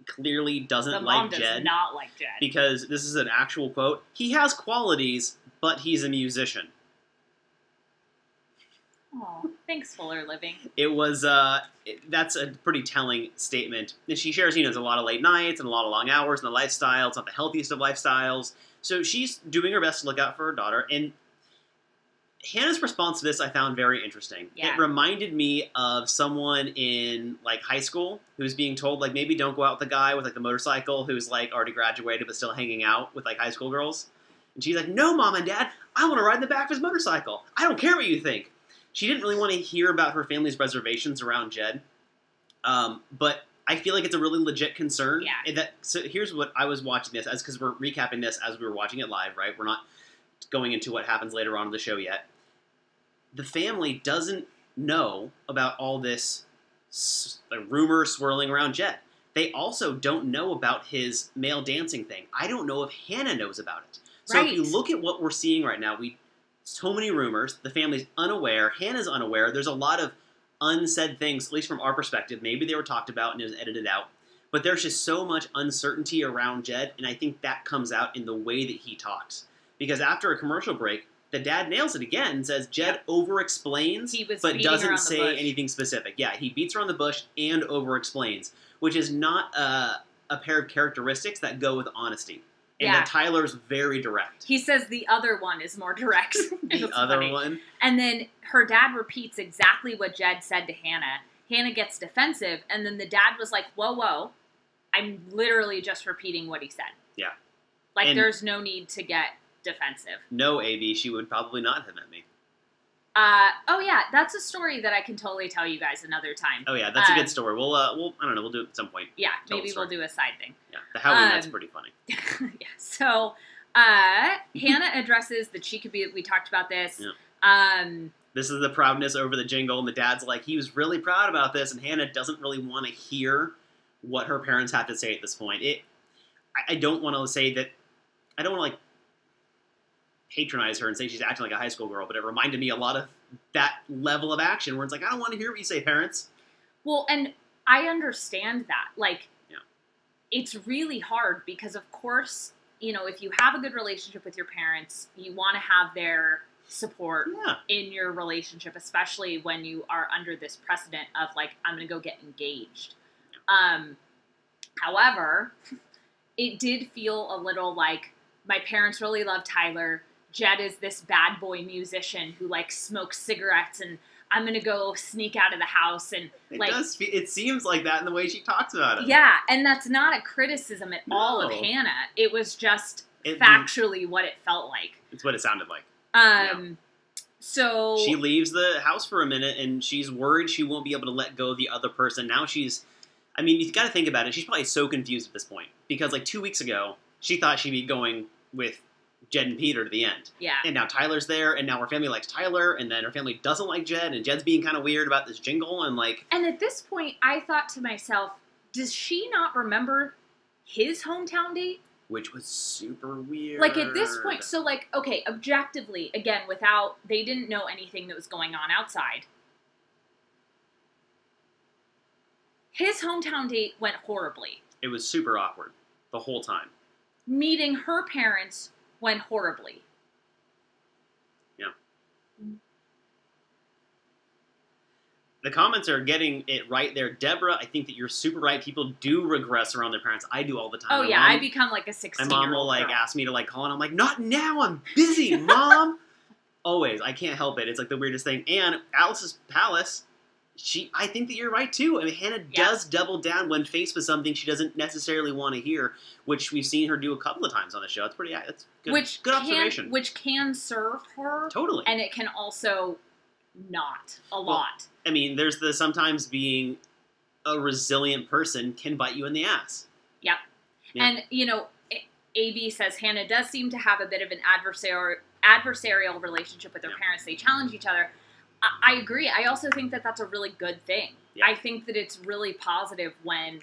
clearly doesn't like Jed. The mom does not like Jed. Because this is an actual quote. He has qualities, but he's a musician. Oh, thanks, Fuller Living. It was, that's a pretty telling statement. And she shares, there's a lot of late nights and a lot of long hours and the lifestyle. It's not the healthiest of lifestyles. So she's doing her best to look out for her daughter. And Hannah's response to this I found very interesting. Yeah. It reminded me of someone in, like, high school who's being told, like, maybe don't go out with the guy with, like, the motorcycle who's, like, already graduated but still hanging out with, like, high school girls. And she's like, no, Mom and Dad, I want to ride in the back of his motorcycle. I don't care what you think. She didn't really want to hear about her family's reservations around Jed. But I feel like it's a really legit concern. Yeah. So here's what I was watching this as, because we're recapping this as we were watching it live, right? We're not going into what happens later on in the show yet. The family doesn't know about all this rumor swirling around Jed. They also don't know about his male dancing thing. I don't know if Hannah knows about it. So if you look at what we're seeing right now, so many rumors, the family's unaware, Hannah's unaware, there's a lot of unsaid things, at least from our perspective. Maybe they were talked about and it was edited out. But there's just so much uncertainty around Jed, and I think that comes out in the way that he talks. Because after a commercial break, the dad nails it again and says Jed over-explains, but doesn't say anything specific. Yeah, he beats around the bush and over-explains, which is not a pair of characteristics that go with honesty. And that Tyler's very direct. He says the other one is more direct. The other one? And then her dad repeats exactly what Jed said to Hannah. Hannah gets defensive, and then the dad was like, whoa, I'm literally just repeating what he said. Yeah. Like, there's no need to get defensive. No, AB, she would probably not have met me. Oh yeah, that's a story that I can totally tell you guys another time. Oh yeah, that's a good story. We'll I don't know, we'll do it at some point. Yeah, maybe we'll do a side thing. Yeah, the Halloween, that's pretty funny. Yeah, so, Hannah addresses that she could be, we talked about this. Yeah. This is the proudness over the jingle, and the dad's like, he was really proud about this, and Hannah doesn't really want to hear what her parents have to say at this point. I don't want to say that, I don't want to, like, patronize her and say she's acting like a high school girl, but it reminded me a lot of that level of action where it's like, I don't want to hear what you say, parents. Well, and I understand that. Like, it's really hard because, of course, if you have a good relationship with your parents, you want to have their support in your relationship, especially when you are under this precedent of, like, I'm going to go get engaged. However, it did feel a little like my parents really love Tyler. Jed is this bad boy musician who, like, smokes cigarettes, and I'm going to go sneak out of the house. And it seems like that in the way she talks about it. Yeah, and that's not a criticism at all of Hannah. It was just factually what it felt like. It's what it sounded like. So she leaves the house for a minute, and she's worried she won't be able to let go of the other person. Now you've got to think about it. She's probably so confused at this point. Because, like, 2 weeks ago, she thought she'd be going with Jed and Peter to the end. Yeah. And now Tyler's there, and now her family likes Tyler, and then her family doesn't like Jed, and Jed's being kind of weird about this jingle, and, like... And at this point, I thought to myself, does she not remember his hometown date? Which was super weird. Like, at this point, so, like, okay, objectively, again, they didn't know anything that was going on outside. His hometown date went horribly. It was super awkward the whole time. Meeting her parents went horribly. Yeah. The comments are getting it right there. Deborah, I think that you're super right. People do regress around their parents. I do all the time. Oh, yeah. I become like a 16-year-old My mom will, like, ask me to, like, call, and I'm like, not now. I'm busy, Mom. Always. I can't help it. It's like the weirdest thing. And Alice's palace, I think that you're right too. I mean, Hannah does double down when faced with something she doesn't necessarily want to hear, which we've seen her do a couple of times on the show. That's good observation. Which can serve her. Totally. And it can also not a lot. I mean, there's the sometimes being a resilient person can bite you in the ass. Yep. Yeah. And, AB says Hannah does seem to have a bit of an adversarial relationship with her parents. They challenge each other. I agree. I also think that that's a really good thing. Yeah. I think that it's really positive when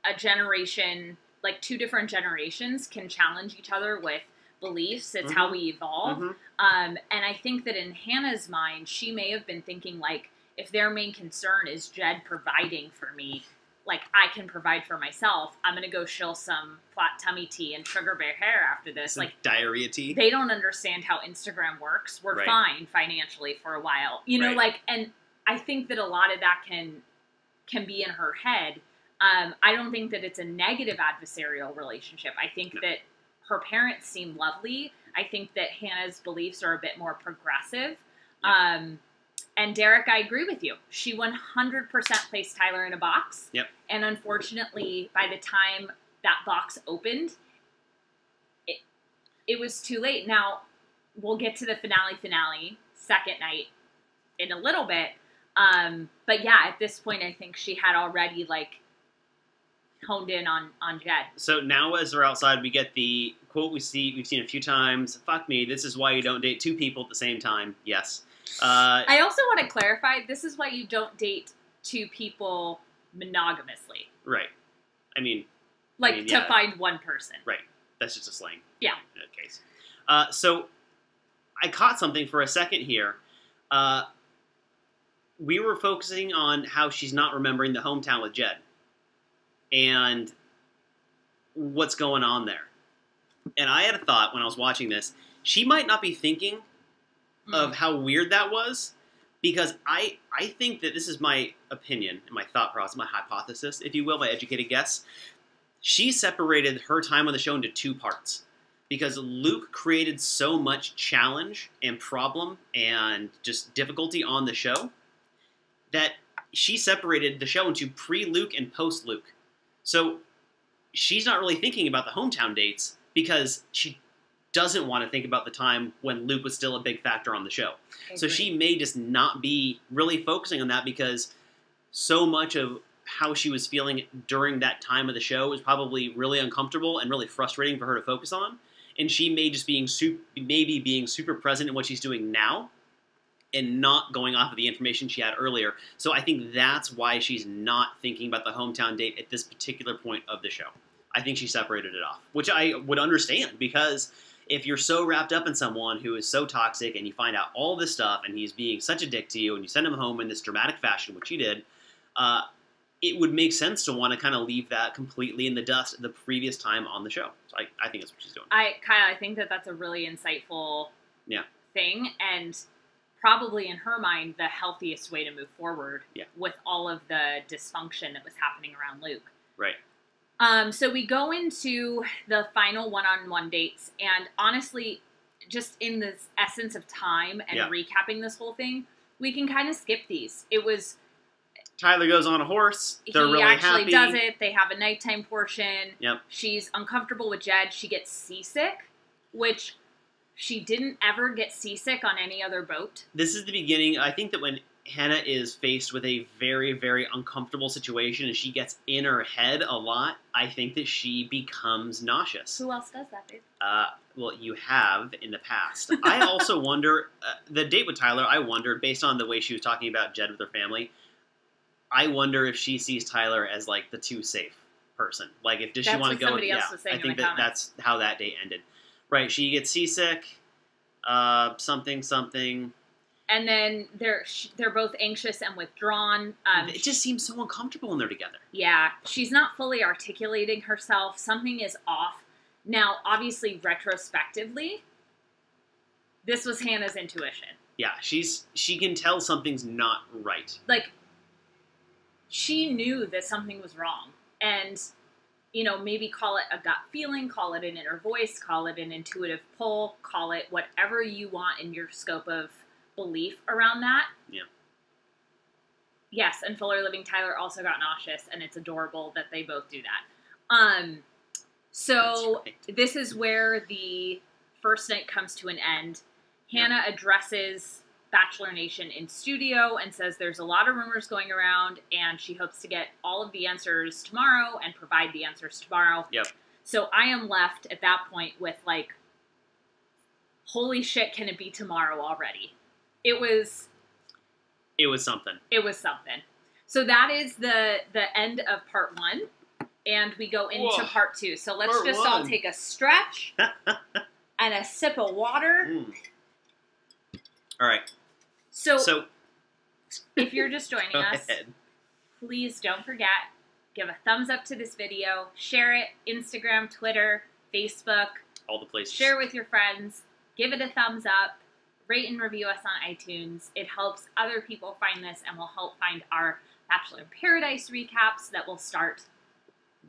a generation, like two different generations, can challenge each other with beliefs. It's how we evolve. And I think that in Hannah's mind, she may have been thinking, like, if their main concern is Jed providing for me, like, I can provide for myself, I'm going to go shill some flat tummy tea and sugar bear hair after this. Some diarrhea tea. They don't understand how Instagram works. We're fine financially for a while. And I think that a lot of that can be in her head. I don't think that it's a negative adversarial relationship. I think that her parents seem lovely. I think that Hannah's beliefs are a bit more progressive. And Derek, I agree with you. She 100% placed Tyler in a box. Yep. And unfortunately, by the time that box opened, it was too late. Now, we'll get to the finale, second night, in a little bit. But yeah, at this point, I think she had already, like, honed in on Jed. So now as they're outside, we get the quote we've seen a few times. Fuck me, this is why you don't date two people at the same time. Yes. I also want to clarify, this is why you don't date two people monogamously. Right. To find one person. Right. That's just a slang. Yeah. In that case. So I caught something for a second here. We were focusing on how she's not remembering the hometown with Jed. And what's going on there. And I had a thought when I was watching this. She might not be thinking of how weird that was, because I think that this is my opinion and my thought process, my hypothesis, if you will, my educated guess. She separated her time on the show into two parts, because Luke created so much challenge and problem and just difficulty on the show that she separated the show into pre-Luke and post-Luke. So she's not really thinking about the hometown dates because she doesn't want to think about the time when Luke was still a big factor on the show. So she may just not be really focusing on that, because so much of how she was feeling during that time of the show was probably really uncomfortable and really frustrating for her to focus on. And she may just being super present in what she's doing now and not going off of the information she had earlier. So I think that's why she's not thinking about the hometown date at this particular point of the show. I think she separated it off, which I would understand, because if you're so wrapped up in someone who is so toxic and you find out all this stuff and he's being such a dick to you and you send him home in this dramatic fashion, which he did, it would make sense to want to kind of leave that completely in the dust the previous time on the show. So I think that's what she's doing. Kyle, I think that that's a really insightful thing, and probably in her mind the healthiest way to move forward with all of the dysfunction that was happening around Luke. Right. So we go into the final one-on-one dates, and honestly, just in this essence of time and recapping this whole thing, we can kind of skip these. It was... Tyler goes on a horse. They're really happy. He actually does it. They have a nighttime portion. Yep. She's uncomfortable with Jed. She gets seasick, which she didn't ever get seasick on any other boat. This is the beginning. I think that when Hannah is faced with a very, very uncomfortable situation and she gets in her head a lot, I think that she becomes nauseous. Who else does that, babe? Well, you have in the past. I also wonder, the date with Tyler, I wonder, based on the way she was talking about Jed with her family, I wonder if she sees Tyler as, like, the too safe person. Like, if does she want to go? Somebody else was saying I think that's how that date ended. Right, she gets seasick, something. And then they're both anxious and withdrawn. It just seems so uncomfortable when they're together. Yeah, she's not fully articulating herself. Something is off. Now, obviously, retrospectively, this was Hannah's intuition. Yeah, she can tell something's not right. Like, she knew that something was wrong. And, you know, maybe call it a gut feeling, call it an inner voice, call it an intuitive pull, call it whatever you want in your scope of belief around that. Yeah. Yes, and Fuller Living Tyler also got nauseous, and it's adorable that they both do that. So right. This is where the first night comes to an end. Hannah addresses Bachelor Nation in studio and says there's a lot of rumors going around, and she hopes to get all of the answers tomorrow and provide the answers tomorrow. Yep. So I am left at that point with, like, holy shit, can it be tomorrow already? It was something. It was something. So that is the end of part 1, and we go into part 2. So let's all take a stretch and a sip of water. All right. So if you're just joining us, ahead. Please don't forget, give a thumbs up to this video, share it, Instagram, Twitter, Facebook. All the places. Share with your friends, give it a thumbs up, rate and review us on iTunes. It helps other people find this and will help find our Bachelor in Paradise recaps that will start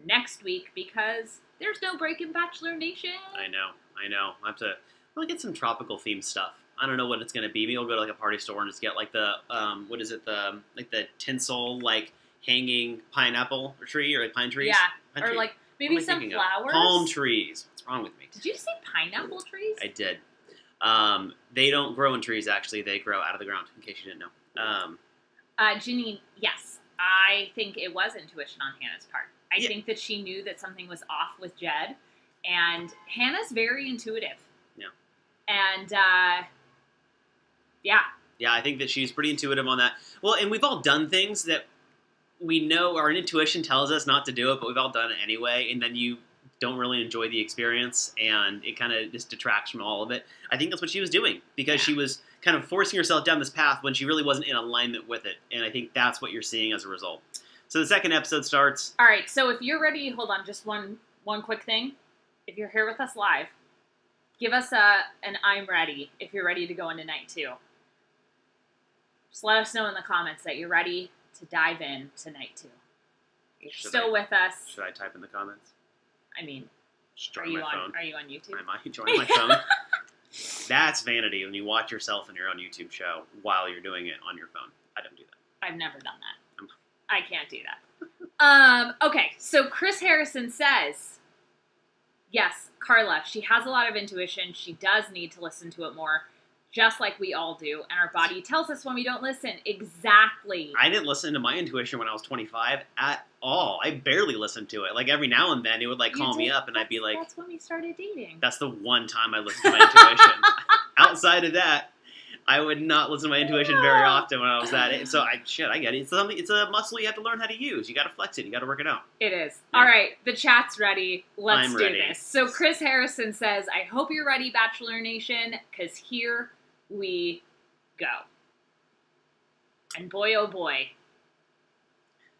next week because there's no break in Bachelor Nation. I know. I have to get some tropical themed stuff. I don't know what it's gonna be. Maybe I'll go to like a party store and just get like the what is it, the tinsel like hanging pineapple tree or like pine trees. Yeah, or like maybe some flowers. Palm trees. What's wrong with me? Did you say pineapple trees? I did. They don't grow in trees, actually. They grow out of the ground, in case you didn't know. Janine, yes. I think it was intuition on Hannah's part. I think that she knew that something was off with Jed. And Hannah's very intuitive. Yeah. And, yeah. Yeah, I think that she's pretty intuitive on that. Well, and we've all done things that we know our intuition tells us not to do it, but we've all done it anyway. And then you don't really enjoy the experience, and it kind of just detracts from all of it. I think that's what she was doing, because she was kind of forcing herself down this path when she really wasn't in alignment with it, and I think that's what you're seeing as a result. So the second episode starts. All right, so if you're ready, hold on, just one quick thing. If you're here with us live, give us an I'm ready if you're ready to go into night 2. Just let us know in the comments that you're ready to dive in to night 2. You're still with us. Should I type in the comments? I mean, are you on YouTube? I might join my phone. That's vanity when you watch yourself in your own YouTube show while you're doing it on your phone. I don't do that. I've never done that. I can't do that. Okay, so Chris Harrison says, yes, Carla, she has a lot of intuition. She does need to listen to it more, just like we all do. And our body tells us when we don't listen. Exactly. I didn't listen to my intuition when I was 25 at all. I barely listened to it. Like, every now and then, it would, like, call me up, and I'd be like... That's when we started dating. That's the one time I listened to my intuition. Outside of that, I would not listen to my intuition very often when I was that age. So, I get it. It's a muscle you have to learn how to use. You got to flex it. You got to work it out. It is. Yeah. All right. The chat's ready. Let's do this. So, Chris Harrison says, I hope you're ready, Bachelor Nation, because here we go. And boy, oh boy,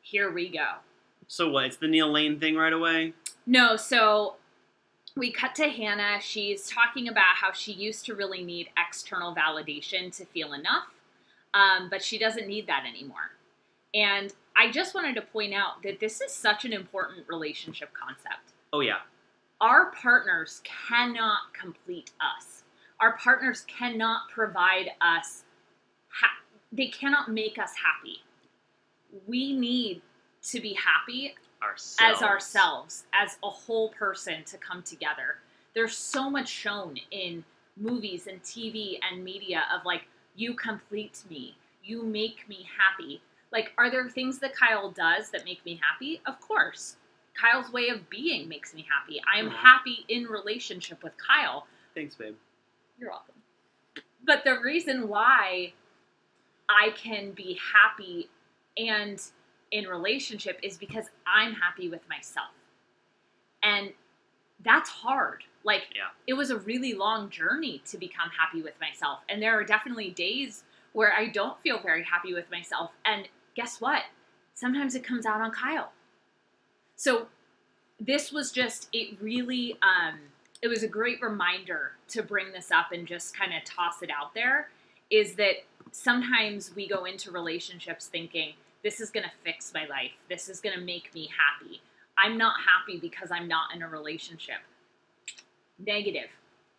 here we go. So what, it's the Neil Lane thing right away? No, so we cut to Hannah. She's talking about how she used to really need external validation to feel enough, but she doesn't need that anymore. And I just wanted to point out that this is such an important relationship concept. Oh, yeah. Our partners cannot complete us. Our partners cannot provide us, they cannot make us happy. We need to be happy as ourselves, as a whole person to come together. There's so much shown in movies and TV and media of like, you complete me, you make me happy. Like, are there things that Kyle does that make me happy? Of course. Kyle's way of being makes me happy. I am happy in relationship with Kyle. Thanks, babe. You're welcome. But the reason why I can be happy and in relationship is because I'm happy with myself. And that's hard. Like, It was a really long journey to become happy with myself. And there are definitely days where I don't feel very happy with myself. And guess what? Sometimes it comes out on Kyle. So this was just, it really, it was a great reminder to bring this up and just kind of toss it out there, is that sometimes we go into relationships thinking, this is going to fix my life. This is going to make me happy. I'm not happy because I'm not in a relationship. Negative.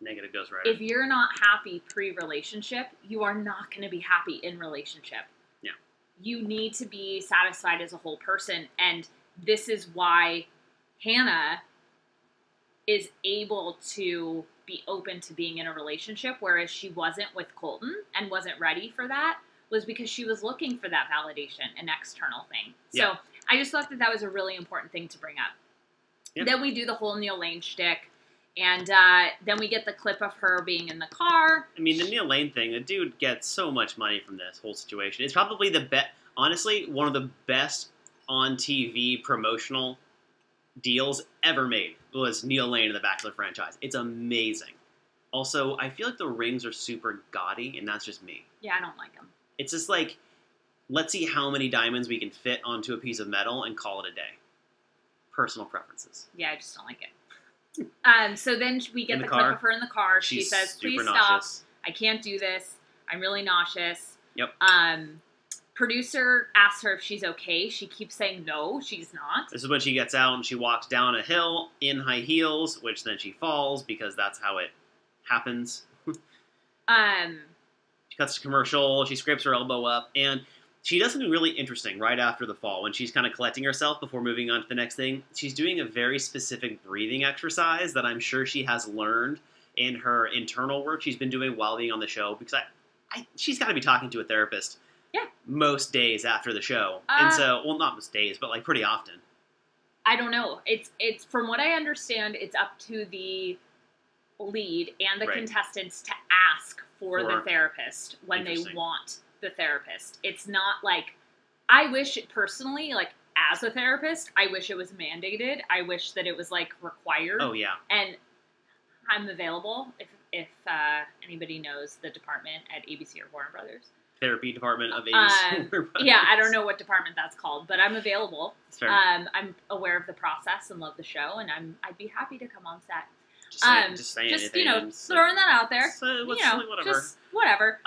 Negative Ghost Rider. If you're not happy pre-relationship, you are not going to be happy in relationship. Yeah. You need to be satisfied as a whole person, and this is why Hannah is able to be open to being in a relationship, whereas she wasn't with Colton and wasn't ready for that, was because she was looking for that validation, an external thing. Yeah. So I just thought that was a really important thing to bring up. Yep. Then we do the whole Neil Lane shtick, and then we get the clip of her being in the car. I mean, the Neil Lane thing, the dude gets so much money from this whole situation. It's probably honestly, one of the best on TV promotional deals ever made was Neil Lane in the Bachelor franchise. It's amazing. Also, I feel like the rings are super gaudy, and that's just me. Yeah, I don't like them. It's just like, let's see how many diamonds we can fit onto a piece of metal and call it a day. Personal preferences. Yeah, I just don't like it. So then we get the clip of her in the car. She says, please stop. I can't do this. I'm really nauseous. Yep. Producer asks her if she's okay. She keeps saying no, she's not. This is when she gets out and she walks down a hill in high heels, which then she falls because that's how it happens. She cuts to commercial, she scrapes her elbow up, and she does something really interesting right after the fall when she's kind of collecting herself before moving on to the next thing. She's doing a very specific breathing exercise that I'm sure she has learned in her internal work she's been doing while being on the show, because she's got to be talking to a therapist. Yeah. Most days after the show. And so, well, not most days, but like pretty often. I don't know. It's from what I understand, it's up to the lead and the contestants to ask for the therapist when they want the therapist. It's not like, I wish it personally, like as a therapist, I wish it was mandated. I wish that it was like required. Oh yeah. And I'm available if anybody knows the department at ABC or Warner Brothers. Therapy department of ABC. Yeah, I don't know what department that's called, but I'm available. That's fair. I'm aware of the process and love the show, and I'd be happy to come on set. Just saying anything. Throwing that out there. Whatever. Just whatever.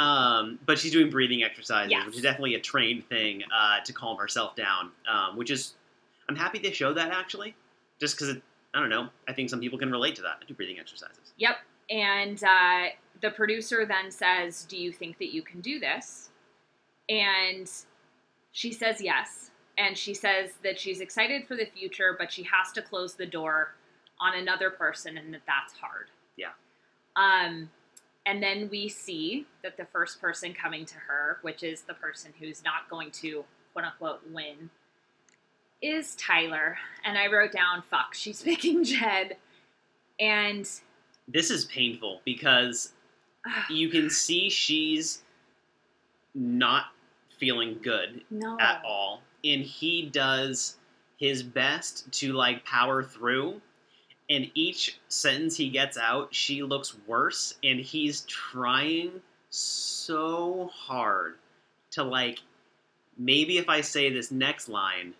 But she's doing breathing exercises, Yes. which is definitely a trained thing to calm herself down. Which is, I'm happy they showed that actually, just because I don't know. I think some people can relate to that. I do breathing exercises. Yep. And the producer then says, do you think that you can do this? And she says yes. And she says that she's excited for the future, but she has to close the door on another person and that's hard. Yeah. And then we see that the first person coming to her, which is the person who's not going to, quote unquote, win, is Tyler. And I wrote down, fuck, she's picking Jed. And this is painful because you can see she's not feeling good at all. And he does his best to like power through. And each sentence he gets out, she looks worse. And he's trying so hard to like, maybe if I say this next line,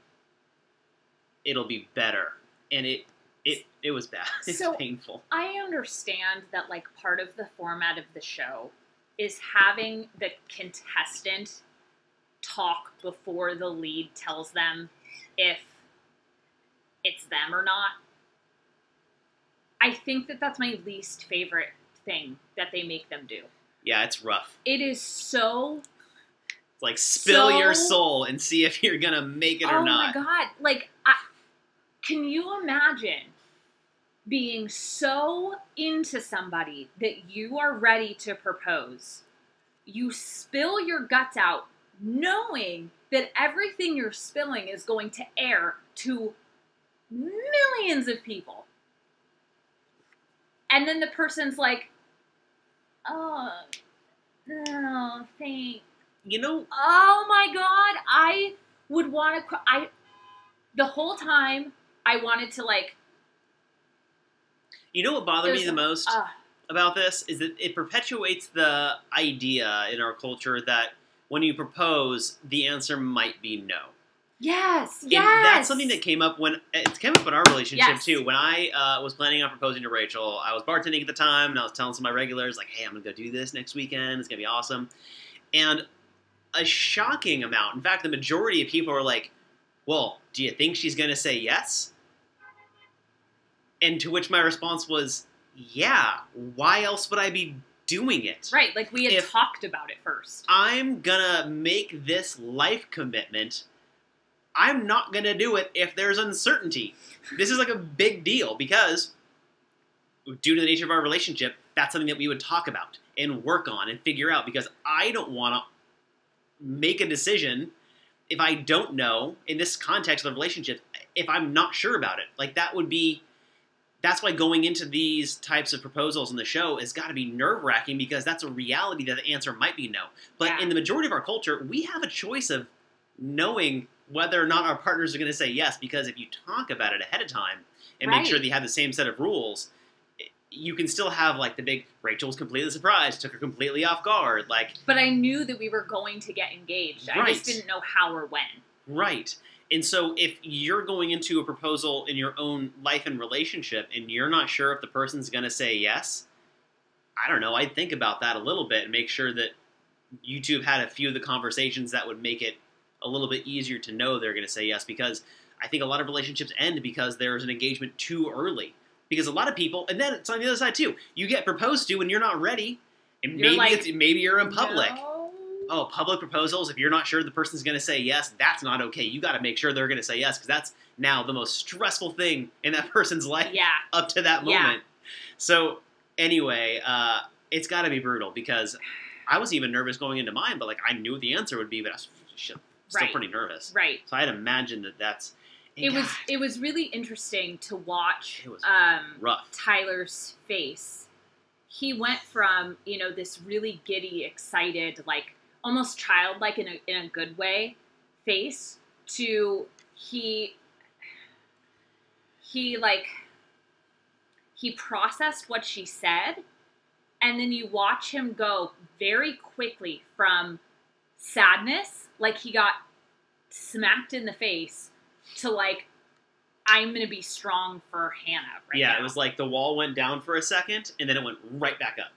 it'll be better. And it was bad. It's painful. I understand that, like, part of the format of the show is having the contestant talk before the lead tells them if it's them or not. I think that that's my least favorite thing that they make them do. Yeah, it's rough. It is so... It's like, spill your soul and see if you're gonna make it or not. Oh my god. Like, can you imagine being so into somebody that you are ready to propose? You spill your guts out knowing that everything you're spilling is going to air to millions of people. And then the person's like, oh, no, thanks. You know... Oh my god, I would want to... The whole time, I wanted to, like... You know what bothered me the most about this? Is that it perpetuates the idea in our culture that when you propose, the answer might be no. Yes, and that's something that came up it came up in our relationship too. When I was planning on proposing to Rachel, I was bartending at the time, and I was telling some of my regulars, like, hey, I'm going to go do this next weekend. It's going to be awesome. And a shocking amount, in fact, the majority of people are like, well, do you think she's going to say yes? And to which my response was, yeah, why else would I be doing it? Right, like we had talked about it first. I'm gonna make this life commitment. I'm not gonna do it if there's uncertainty. This is like a big deal because due to the nature of our relationship, that's something that we would talk about and work on and figure out because I don't want to make a decision if I don't know, in this context of the relationship, if I'm not sure about it. Like, that's why going into these types of proposals in the show has got to be nerve-wracking because that's a reality that the answer might be no. But in the majority of our culture, we have a choice of knowing whether or not our partners are going to say yes, because if you talk about it ahead of time and make sure that you have the same set of rules, you can still have, like, the big, Rachel was completely surprised, took her completely off guard, like... But I knew that we were going to get engaged. I just didn't know how or when. Right. And so if you're going into a proposal in your own life and relationship and you're not sure if the person's going to say yes, I don't know, I'd think about that a little bit and make sure that you two have had a few of the conversations that would make it a little bit easier to know they're going to say yes, because I think a lot of relationships end because there's an engagement too early. Because a lot of people, and then it's on the other side too, you get proposed to when you're not ready, and maybe you're in public. No. Oh, public proposals, if you're not sure the person's going to say yes, that's not okay. You got to make sure they're going to say yes, because that's now the most stressful thing in that person's life up to that moment. So anyway, it's got to be brutal, because I was even nervous going into mine, but like I knew what the answer would be, but I was still pretty nervous. Right. So I'd imagine that's... It was really interesting to watch rough. Tyler's face. He went from, this really giddy, excited, like almost childlike in a good way face to he processed what she said, and then you watch him go very quickly from sadness, like he got smacked in the face, to like, I'm going to be strong for Hannah now. It was like the wall went down for a second, and then it went right back up.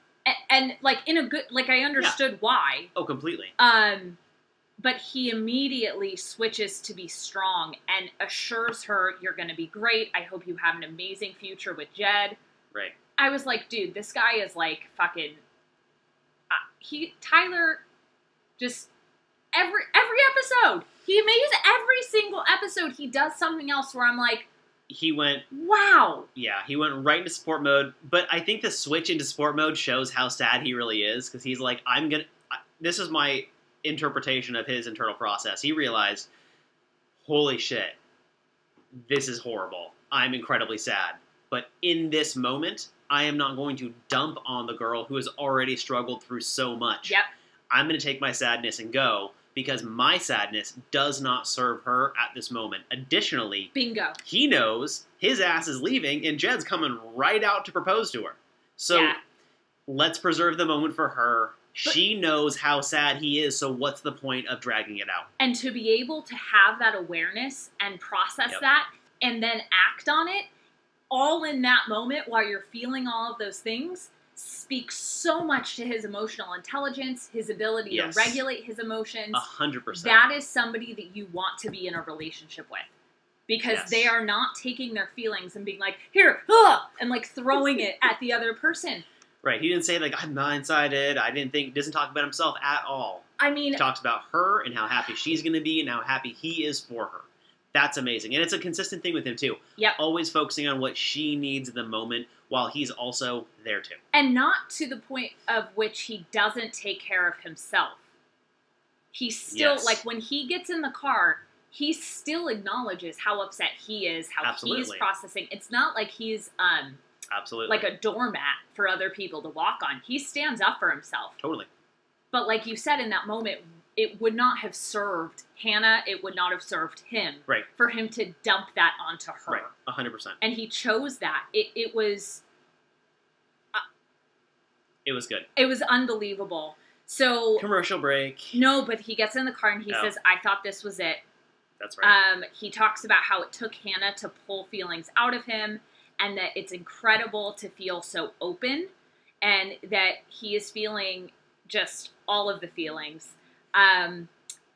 And like, in a good, like, I understood why. Oh, completely. But he immediately switches to be strong and assures her, you're going to be great. I hope you have an amazing future with Jed. Right. I was like, dude, this guy is like fucking, Tyler just... Every episode, he makes every single episode, he does something else where I'm like, he went, wow. Yeah, he went right into support mode. But I think the switch into support mode shows how sad he really is, because he's like, this is my interpretation of his internal process. He realized, holy shit, this is horrible. I'm incredibly sad. But in this moment, I am not going to dump on the girl who has already struggled through so much. Yep. I'm going to take my sadness and go, because my sadness does not serve her at this moment. Additionally, bingo, he knows his ass is leaving, and Jed's coming right out to propose to her. So let's preserve the moment for her. But she knows how sad he is, so what's the point of dragging it out? And to be able to have that awareness and process that, and then act on it, all in that moment while you're feeling all of those things, speaks so much to his emotional intelligence, his ability to regulate his emotions. 100%. That is somebody that you want to be in a relationship with. Because they are not taking their feelings and being like, here, and like throwing it at the other person. Right. He didn't say, like, I'm blindsided. Doesn't talk about himself at all. I mean... He talks about her and how happy she's going to be and how happy he is for her. That's amazing. And it's a consistent thing with him, too. Yep. Always focusing on what she needs in the moment while he's also there, too. And not to the point of which he doesn't take care of himself. He's still, like, when he gets in the car, he still acknowledges how upset he is, how he's processing. It's not like he's, like a doormat for other people to walk on. He stands up for himself. Totally. But like you said, in that moment, it would not have served Hannah, it would not have served him for him to dump that onto her. Right, 100%. And he chose that. It was... it was good. It was unbelievable. So... Commercial break. No, but he gets in the car and he says, I thought this was it. That's right. He talks about how it took Hannah to pull feelings out of him, and that it's incredible to feel so open, and that he is feeling just all of the feelings. And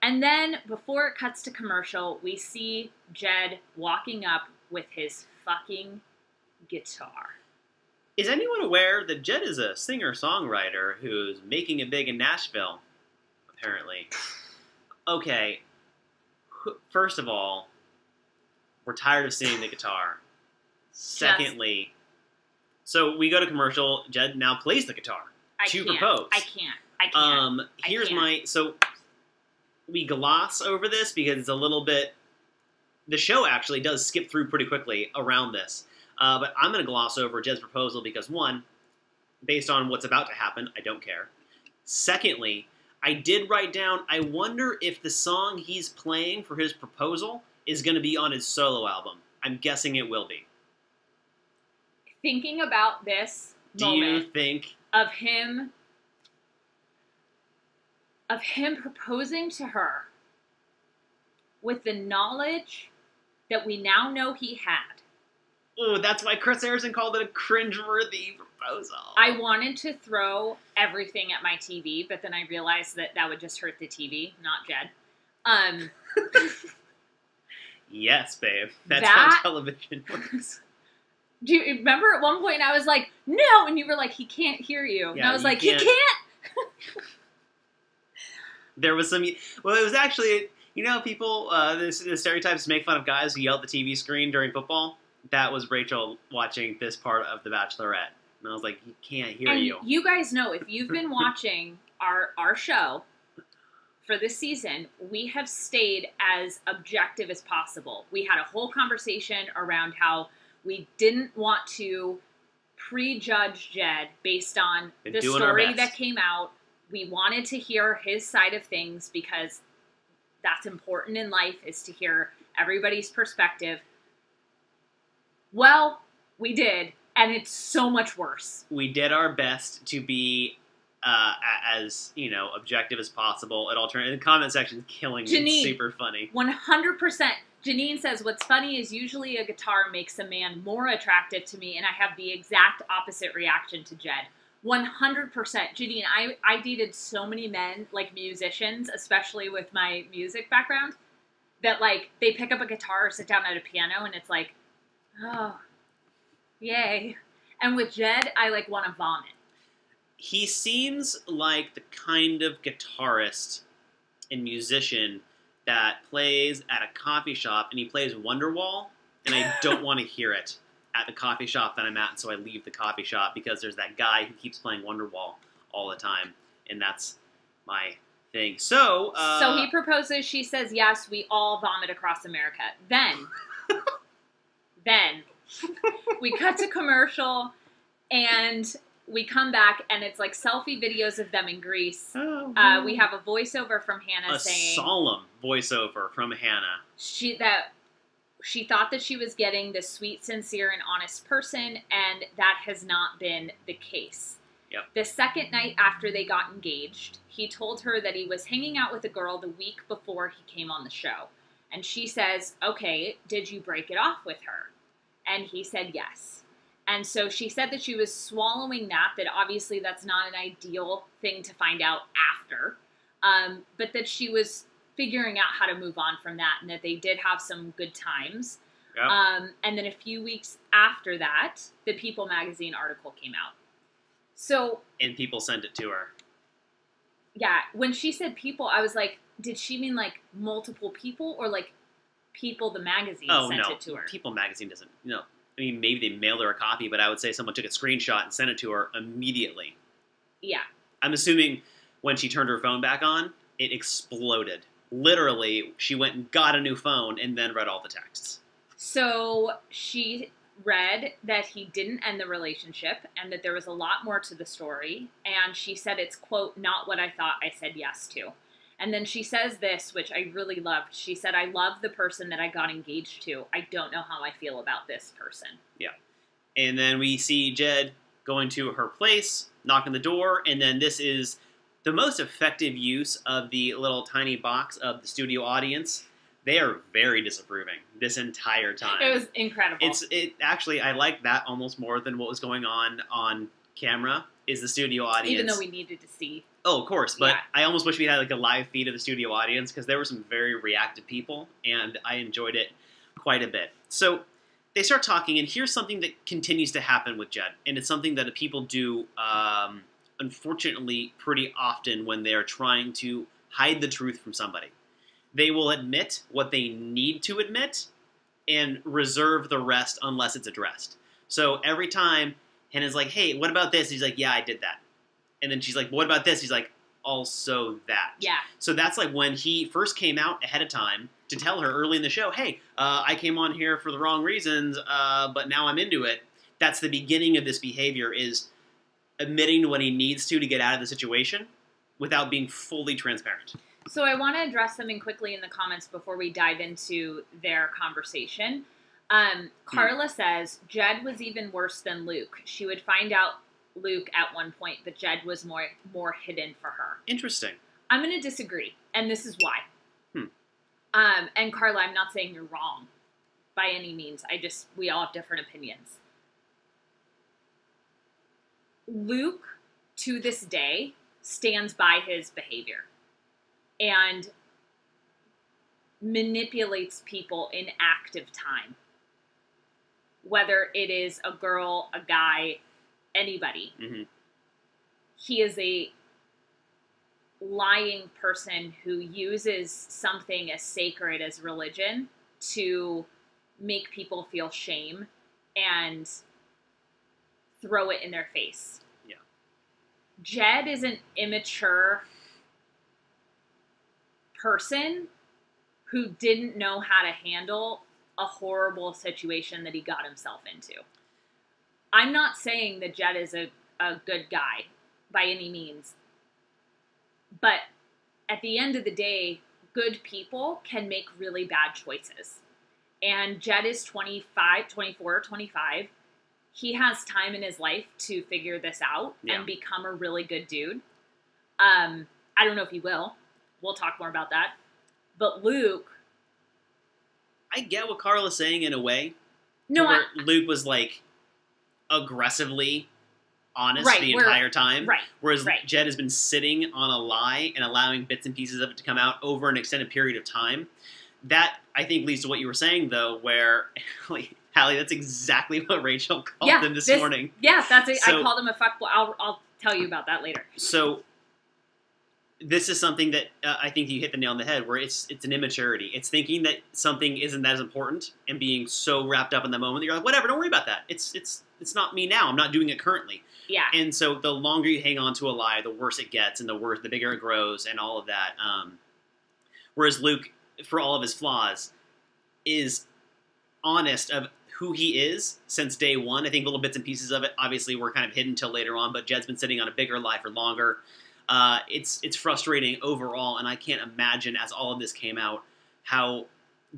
then, before it cuts to commercial, we see Jed walking up with his fucking guitar. Is anyone aware that Jed is a singer-songwriter who's making it big in Nashville, apparently? Okay, first of all, we're tired of seeing the guitar. Secondly, so we go to commercial, Jed now plays the guitar to propose. I can't. Here's my... So, we gloss over this because it's a little bit... The show actually does skip through pretty quickly around this. But I'm going to gloss over Jed's proposal because, one, based on what's about to happen, I don't care. Secondly, I did write down, I wonder if the song he's playing for his proposal is going to be on his solo album. I'm guessing it will be. Thinking about this moment you think of him proposing to her with the knowledge that we now know he had. Ooh, that's why Chris Harrison called it a cringe-worthy proposal. I wanted to throw everything at my TV, but then I realized that would just hurt the TV, not Jed. Yes, babe. That's how television works. Do you remember at one point I was like, no, and you were like, he can't hear you. Yeah, and I was like, he can't? There was some... Well, it was actually... You know, people... the stereotypes make fun of guys who yell at the TV screen during football. That was Rachel watching this part of The Bachelorette. And I was like, he can't hear you. You guys know, if you've been watching our show for this season, we have stayed as objective as possible. We had a whole conversation around how we didn't want to prejudge Jed based on the story that came out. We wanted to hear his side of things because that's important in life, is to hear everybody's perspective. Well, we did, and it's so much worse. We did our best to be as, objective as possible at alternative. The comment section's killing me. It's super funny. 100%. Janine says, what's funny is usually a guitar makes a man more attractive to me, and I have the exact opposite reaction to Jed. 100%. Janine, I dated so many men, like musicians, especially with my music background, that, like, they pick up a guitar or sit down at a piano, and it's like, oh, yay. And with Jed, I, like, want to vomit. He seems like the kind of guitarist and musician that plays at a coffee shop, and he plays Wonderwall, and I don't want to hear it at the coffee shop that I'm at, and so I leave the coffee shop because there's that guy who keeps playing Wonderwall all the time, and that's my thing. So he proposes, she says yes, we all vomit across America. Then we cut to commercial, and we come back, and it's like selfie videos of them in Greece. Oh, we have a voiceover from Hannah saying... A solemn voiceover from Hannah. She thought that she was getting the sweet, sincere, and honest person, and that has not been the case. Yep. The second night after they got engaged, he told her that he was hanging out with a girl the week before he came on the show. And she says, okay, did you break it off with her? And he said yes. And so she said that she was swallowing that obviously that's not an ideal thing to find out after, but that she was figuring out how to move on from that, and that they did have some good times. Yep. And then a few weeks after that, the People magazine article came out. And People sent it to her. Yeah, when she said People, I was like, did she mean like multiple people, or like People the magazine sent it to her? People magazine doesn't, I mean, maybe they mailed her a copy, but I would say someone took a screenshot and sent it to her immediately. Yeah. I'm assuming when she turned her phone back on, it exploded. Literally, she went and got a new phone and then read all the texts. So she read that he didn't end the relationship and that there was a lot more to the story. And she said it's, quote, not what I thought I said yes to. And then she says this, which I really loved. She said, I love the person that I got engaged to. I don't know how I feel about this person. Yeah. And then we see Jed going to her place, knocking the door, and then this is the most effective use of the little tiny box of the studio audience. They are very disapproving this entire time. It was incredible. Actually, I like that almost more than what was going on camera, is the studio audience. Even though we needed to see. Oh, of course, but yeah. I almost wish we had like a live feed of the studio audience, because there were some very reactive people, and I enjoyed it quite a bit. So they start talking, and here's something that continues to happen with Jed, and it's something that people do, unfortunately, pretty often when they're trying to hide the truth from somebody. They will admit what they need to admit and reserve the rest unless it's addressed. So every time Hannah's like, hey, what about this? He's like, yeah, I did that. And then she's like, what about this? He's like, also that. Yeah. So that's like when he first came out ahead of time to tell her early in the show, hey, I came on here for the wrong reasons, but now I'm into it. That's the beginning of this behavior, is admitting what he needs to get out of the situation without being fully transparent. So I want to address something quickly in the comments before we dive into their conversation. Carla says, Jed was even worse than Luke. She would find out Luke at one point, but Jed was more hidden for her. Interesting. I'm going to disagree, and this is why. And Carla, I'm not saying you're wrong by any means. We all have different opinions. Luke, to this day, stands by his behavior and manipulates people in active time. Whether it is a girl, a guy, anybody. Mm-hmm. He is a lying person who uses something as sacred as religion to make people feel shame and throw it in their face. Yeah. Jed is an immature person who didn't know how to handle a horrible situation that he got himself into. I'm not saying that Jed is a good guy by any means. But at the end of the day, good people can make really bad choices. And Jed is 24, 25. He has time in his life to figure this out and become a really good dude. I don't know if he will. We'll talk more about that. But Luke... I get what Carla's saying in a way. No, where Luke was like aggressively honest the entire time. Right. Whereas Jed has been sitting on a lie and allowing bits and pieces of it to come out over an extended period of time. That, I think, leads to what you were saying, though, where, Hallie, that's exactly what Rachel called him this morning. Yeah, I called him a fuckboy. I'll tell you about that later. So, this is something that I think you hit the nail on the head, where it's an immaturity. It's thinking that something isn't that as important and being so wrapped up in the moment that you're like, whatever, don't worry about that. It's not me now. I'm not doing it currently. Yeah. And so the longer you hang on to a lie, the worse it gets, and the bigger it grows, and all of that. Whereas Luke, for all of his flaws, is honest of who he is since day one. I think little bits and pieces of it obviously were kind of hidden until later on, but Jed's been sitting on a bigger lie for longer. It's frustrating overall, and I can't imagine, as all of this came out, how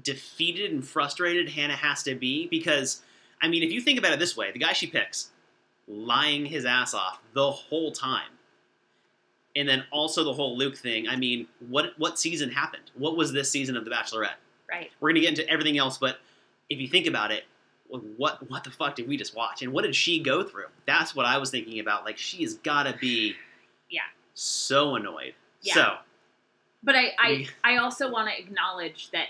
defeated and frustrated Hannah has to be, because, I mean, if you think about it this way, the guy she picks, lying his ass off the whole time, and then also the whole Luke thing, I mean, what season happened? What was this season of The Bachelorette? Right. We're going to get into everything else, but if you think about it, what the fuck did we just watch? And what did she go through? That's what I was thinking about. Like, she has got to be... Yeah. So annoyed. Yeah. So. But I also want to acknowledge that,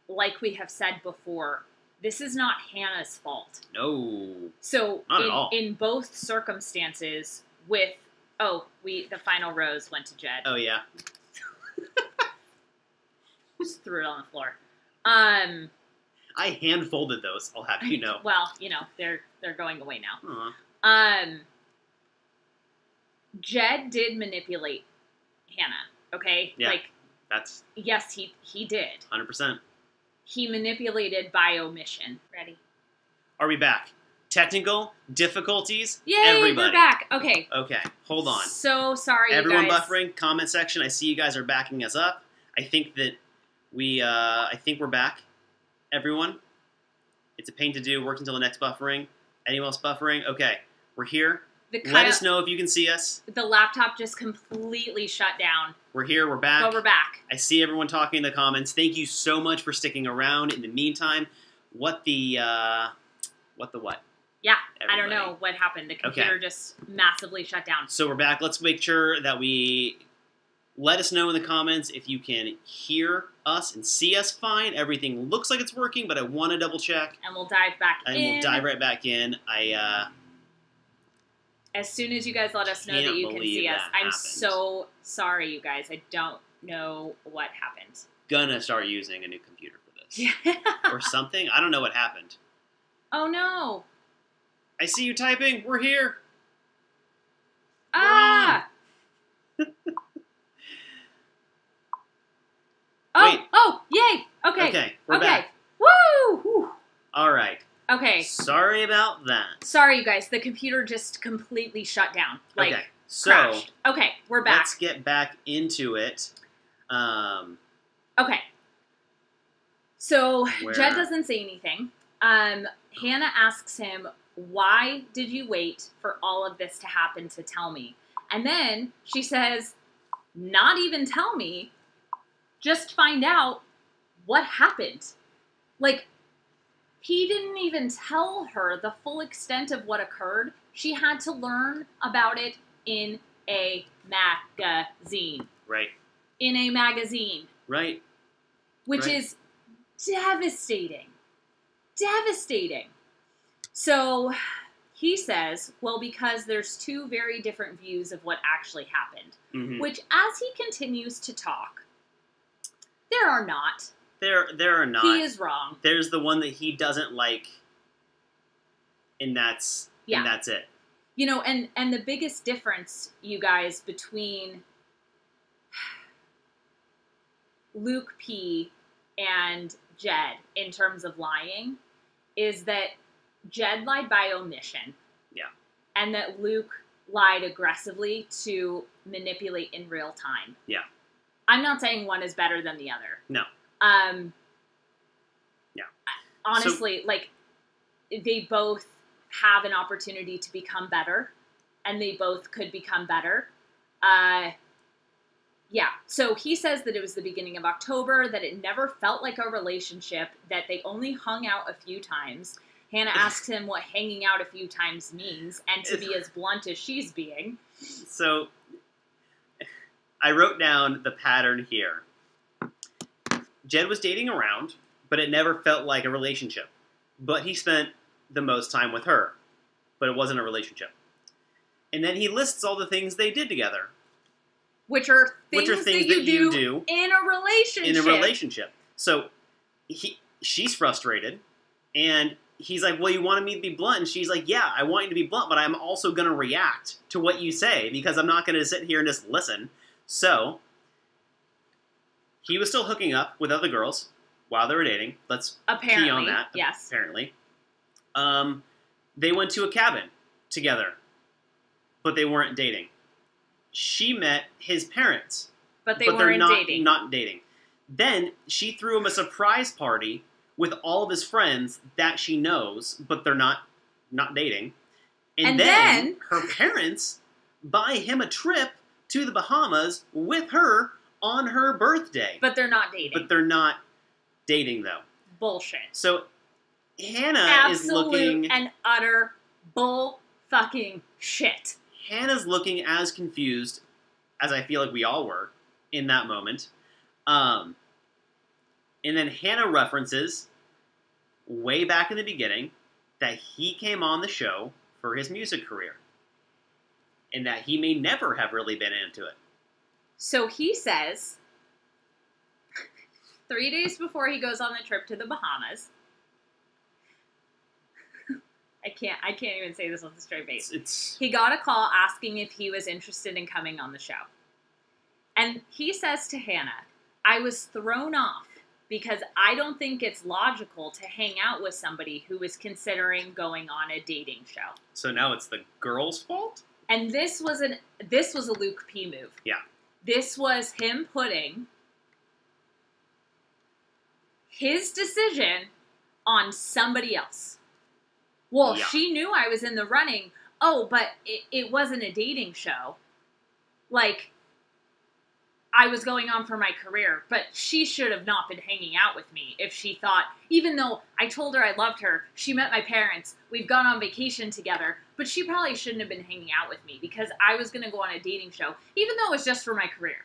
like we have said before, this is not Hannah's fault. No. So not at all. In both circumstances, the final rose went to Jed. Oh yeah. Just threw it on the floor. I hand folded those. I'll have you know. Well, they're going away now. Uh-huh. Jed did manipulate Hannah, okay? Yeah, that's... Yes, he did. 100%. He manipulated by omission. Ready? Are we back? Technical difficulties? Yay, everybody. We're back. Okay. Okay, hold on. So sorry, everyone you guys. Buffering, comment section, I see you guys are backing us up. I think that we're back. Everyone. It's a pain to do. Work until the next buffering. Anyone else buffering? Okay, we're here. Let us know if you can see us. The laptop just completely shut down. We're here. We're back. But we're back. I see everyone talking in the comments. Thank you so much for sticking around. In the meantime, what? Yeah, everybody. I don't know what happened. The computer just massively shut down. So we're back. Let's make sure that we Let us know in the comments if you can hear us and see us fine. Everything looks like it's working, but I want to double check. And we'll dive back in. And we'll dive right back in. As soon as you guys let us know that you can see us. I'm so sorry, you guys. I don't know what happened. Gonna start using a new computer for this. Or something. I don't know what happened. Oh, no. I see you typing. We're here. Ah! Wait. Oh, yay. Okay. Okay, we're back. Woo! Whew. All right. Okay. Sorry about that. Sorry, you guys. The computer just completely shut down. Like, okay. So, crashed. Okay, we're back. Let's get back into it. Okay. So, Jed doesn't say anything. Hannah asks him, why did you wait for all of this to happen to tell me? And then she says, not even tell me, just find out what happened. Like, he didn't even tell her the full extent of what occurred. She had to learn about it in a magazine. Right. In a magazine. Right. Which is devastating. Devastating. So he says, well, because there's two very different views of what actually happened. Mm-hmm. Which, as he continues to talk, there are not. There are not. He is wrong. There's the one that he doesn't like, and that's it. You know, and the biggest difference, you guys, between Luke P. and Jed in terms of lying is that Jed lied by omission. Yeah. And that Luke lied aggressively to manipulate in real time. Yeah. I'm not saying one is better than the other. No. Yeah. Honestly, they both have an opportunity to become better, and they both could become better. Yeah. So he says that it was the beginning of October, that it never felt like a relationship, that they only hung out a few times. Hannah asks him what hanging out a few times means, and to be as blunt as she's being. So I wrote down the pattern here. Jed was dating around, but it never felt like a relationship. But he spent the most time with her, but it wasn't a relationship. And then he lists all the things they did together. Which are things that you do in a relationship. In a relationship. So she's frustrated, and he's like, well, you wanted me to be blunt? And she's like, yeah, I want you to be blunt, but I'm also going to react to what you say, because I'm not going to sit here and just listen. So he was still hooking up with other girls while they were dating. Let's key on that. Yes. Apparently. They went to a cabin together, but they weren't dating. She met his parents. But they're not dating. Then she threw him a surprise party with all of his friends that she knows, but they're not dating. And then her parents buy him a trip to the Bahamas with her on her birthday. But they're not dating. But they're not dating, though. Bullshit. So Hannah is looking... Absolute and utter bull fucking shit. Hannah's looking as confused as I feel like we all were in that moment. And then Hannah references way back in the beginning that he came on the show for his music career. And that he may never have really been into it. So he says, 3 days before he goes on the trip to the Bahamas, I can't even say this with a straight face. He got a call asking if he was interested in coming on the show. And he says to Hannah, I was thrown off because I don't think it's logical to hang out with somebody who is considering going on a dating show. So now it's the girl's fault? And this was a Luke P move. Yeah. This was him putting his decision on somebody else. Well, she knew I was in the running. Oh, but it wasn't a dating show. Like, I was going on for my career, but she should have not been hanging out with me if she thought, even though I told her I loved her, she met my parents, we've gone on vacation together, but she probably shouldn't have been hanging out with me because I was going to go on a dating show, even though it was just for my career.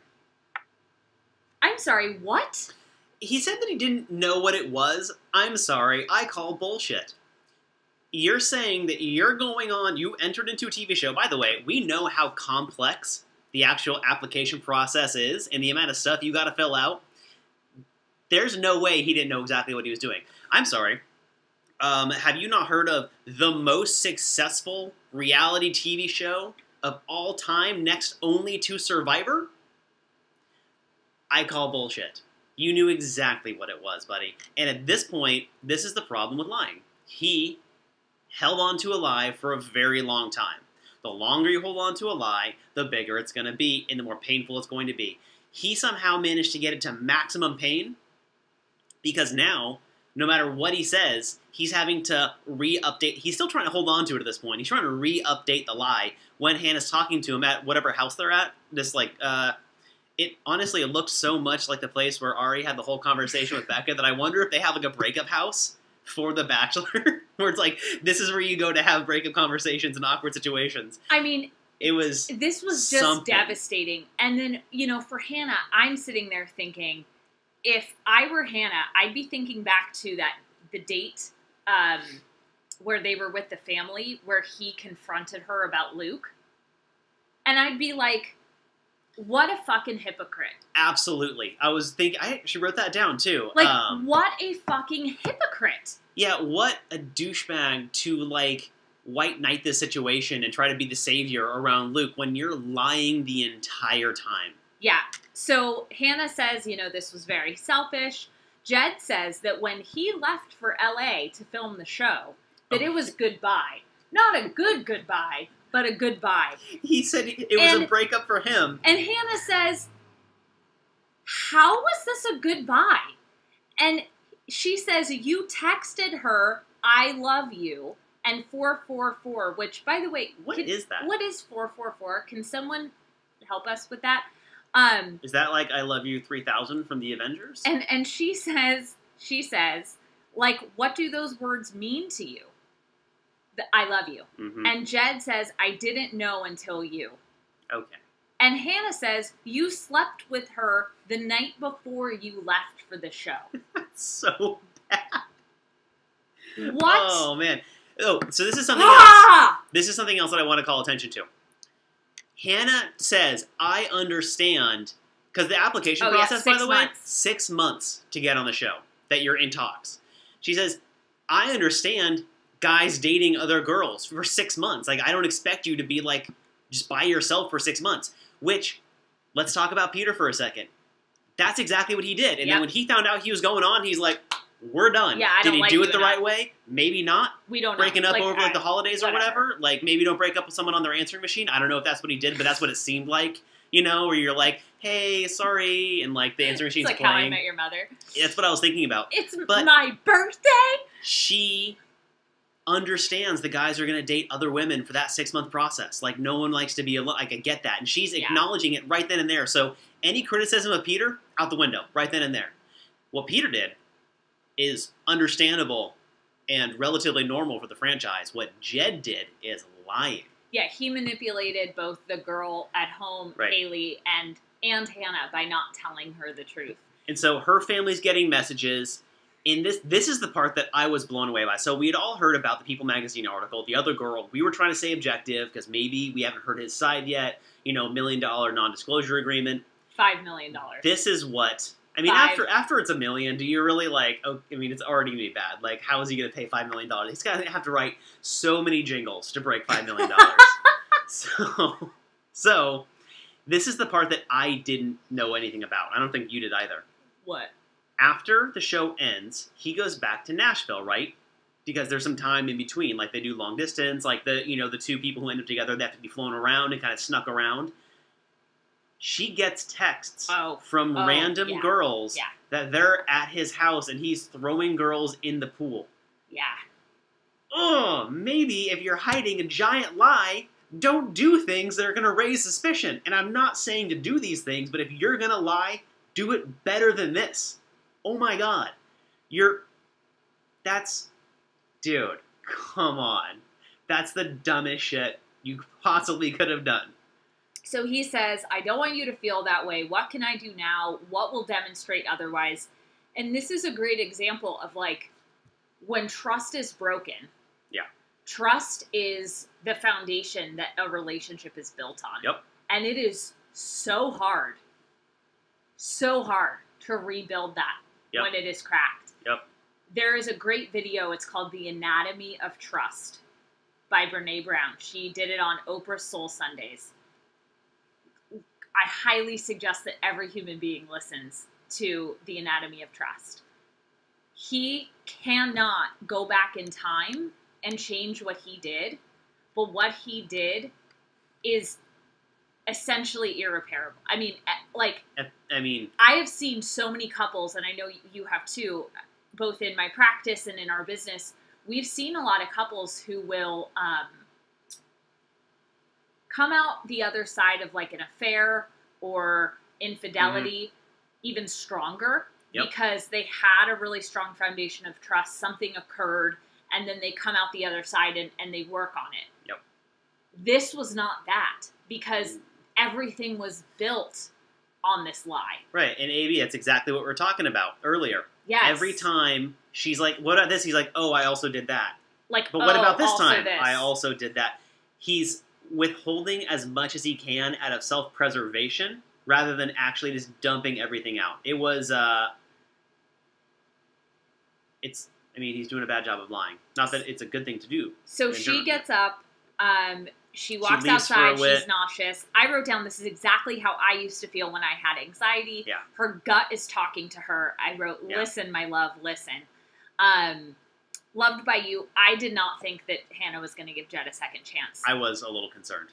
I'm sorry, what? He said that he didn't know what it was. I'm sorry, I call bullshit. You're saying that you're going on, you entered into a TV show. By the way, we know how complex the actual application process is and the amount of stuff you got to fill out. There's no way he didn't know exactly what he was doing. I'm sorry. Have you not heard of the most successful reality TV show of all time, next only to Survivor? I call bullshit. You knew exactly what it was, buddy. And at this point, this is the problem with lying. He held on to a lie for a very long time. The longer you hold on to a lie, the bigger it's going to be and the more painful it's going to be. He somehow managed to get it to maximum pain because now, no matter what he says, he's having to re-update. He's still trying to hold on to it at this point. He's trying to re-update the lie when Hannah's talking to him at whatever house they're at. This, like, it honestly, it looked so much like the place where Ari had the whole conversation with Becca that I wonder if they have, like, a breakup house for the Bachelor, where it's like, this is where you go to have breakup conversations in awkward situations. I mean, this was just something devastating. And then, you know, for Hannah, I'm sitting there thinking, if I were Hannah, I'd be thinking back to the date where they were with the family, where he confronted her about Luke. And I'd be like, what a fucking hypocrite. Absolutely. I was thinking, I actually wrote that down too. Like, what a fucking hypocrite. Yeah, what a douchebag to, like, white knight this situation and try to be the savior around Luke when you're lying the entire time. Yeah. So Hannah says, you know, this was very selfish. Jed says that when he left for LA to film the show, that it was goodbye. Not a good goodbye, but a goodbye. He said it was a breakup for him. And Hannah says, how was this a goodbye? And she says, you texted her, I love you, and 444, which, by the way... What is that? What is 444? Can someone help us with that? Is that like I Love You 3000 from the Avengers? And she says, like, what do those words mean to you? I love you. Mm-hmm. And Jed says, I didn't know until you. Okay. And Hannah says, you slept with her the night before you left for the show. That's so bad. What? Oh, man. Oh, so this is something else. This is something else that I want to call attention to. Hannah says, I understand, because the application process, by the way, 6 months to get on the show, that you're in talks. She says, I understand guys dating other girls for 6 months. Like, I don't expect you to be, like, just by yourself for 6 months. Which, let's talk about Peter for a second. That's exactly what he did. And then when he found out he was going on, he's like, we're done. Yeah, I Did don't he like do it the right way? Maybe not. We don't know. Breaking up over like the holidays or whatever. Like, maybe don't break up with someone on their answering machine. I don't know if that's what he did, but that's what it seemed like. You know, where you're like, hey, sorry, and like the answering machine's playing. It's like playing. How I Met Your Mother. That's what I was thinking about. It's my birthday! She understands the guys are going to date other women for that 6 month process. Like, no one likes to be alone. Like, I get that. And she's acknowledging it right then and there. So any criticism of Peter, out the window, right then and there. What Peter did is understandable and relatively normal for the franchise. What Jed did is lying. Yeah, he manipulated both the girl at home, Haley, and Hannah by not telling her the truth. And so her family's getting messages. In this is the part that I was blown away by. So we had all heard about the People magazine article, the other girl. We were trying to stay objective because maybe we haven't heard his side yet. You know, $1 million non-disclosure agreement. $5 million. This is what... I mean, after it's $1 million, do you really like... Oh, I mean, it's already going to be bad. Like, how is he going to pay $5 million? He's going to have to write so many jingles to break $5 million. So, this is the part that I didn't know anything about. I don't think you did either. What? After the show ends, he goes back to Nashville, right? Because there's some time in between. Like, they do long distance. Like, the two people who end up together, they have to be flown around and kind of snuck around. She gets texts from random girls that they're at his house and he's throwing girls in the pool. Yeah. Oh, maybe if you're hiding a giant lie, don't do things that are going to raise suspicion. And I'm not saying to do these things, but if you're going to lie, do it better than this. Oh my god. Dude, come on. That's the dumbest shit you possibly could have done. So he says, I don't want you to feel that way. What can I do now? What will demonstrate otherwise? And this is a great example of, like, when trust is broken. Yeah. Trust is the foundation that a relationship is built on. Yep. And it is so hard to rebuild that when it is cracked. Yep. There is a great video. It's called The Anatomy of Trust by Brene Brown. She did it on Oprah's Soul Sundays. I highly suggest that every human being listens to The Anatomy of Trust. He cannot go back in time and change what he did, but what he did is essentially irreparable. I mean, I have seen so many couples, and I know you have too, both in my practice and in our business. We've seen a lot of couples who will come out the other side of, like, an affair or infidelity even stronger because they had a really strong foundation of trust. Something occurred, and then they come out the other side and they work on it. Yep. This was not that, because everything was built on this lie. Right, and AB, that's exactly what we were talking about earlier. Yes. Every time she's like, what about this? He's like, oh, I also did that. Like, but what about this time? This. I also did that. He's withholding as much as he can out of self-preservation rather than actually just dumping everything out. It was, he's doing a bad job of lying. Not that it's a good thing to do. So she gets up, she walks outside, she's nauseous. I wrote down, this is exactly how I used to feel when I had anxiety. Yeah. Her gut is talking to her. I wrote, listen, my love, listen. Loved by you. I did not think that Hannah was going to give Jed a second chance. I was a little concerned.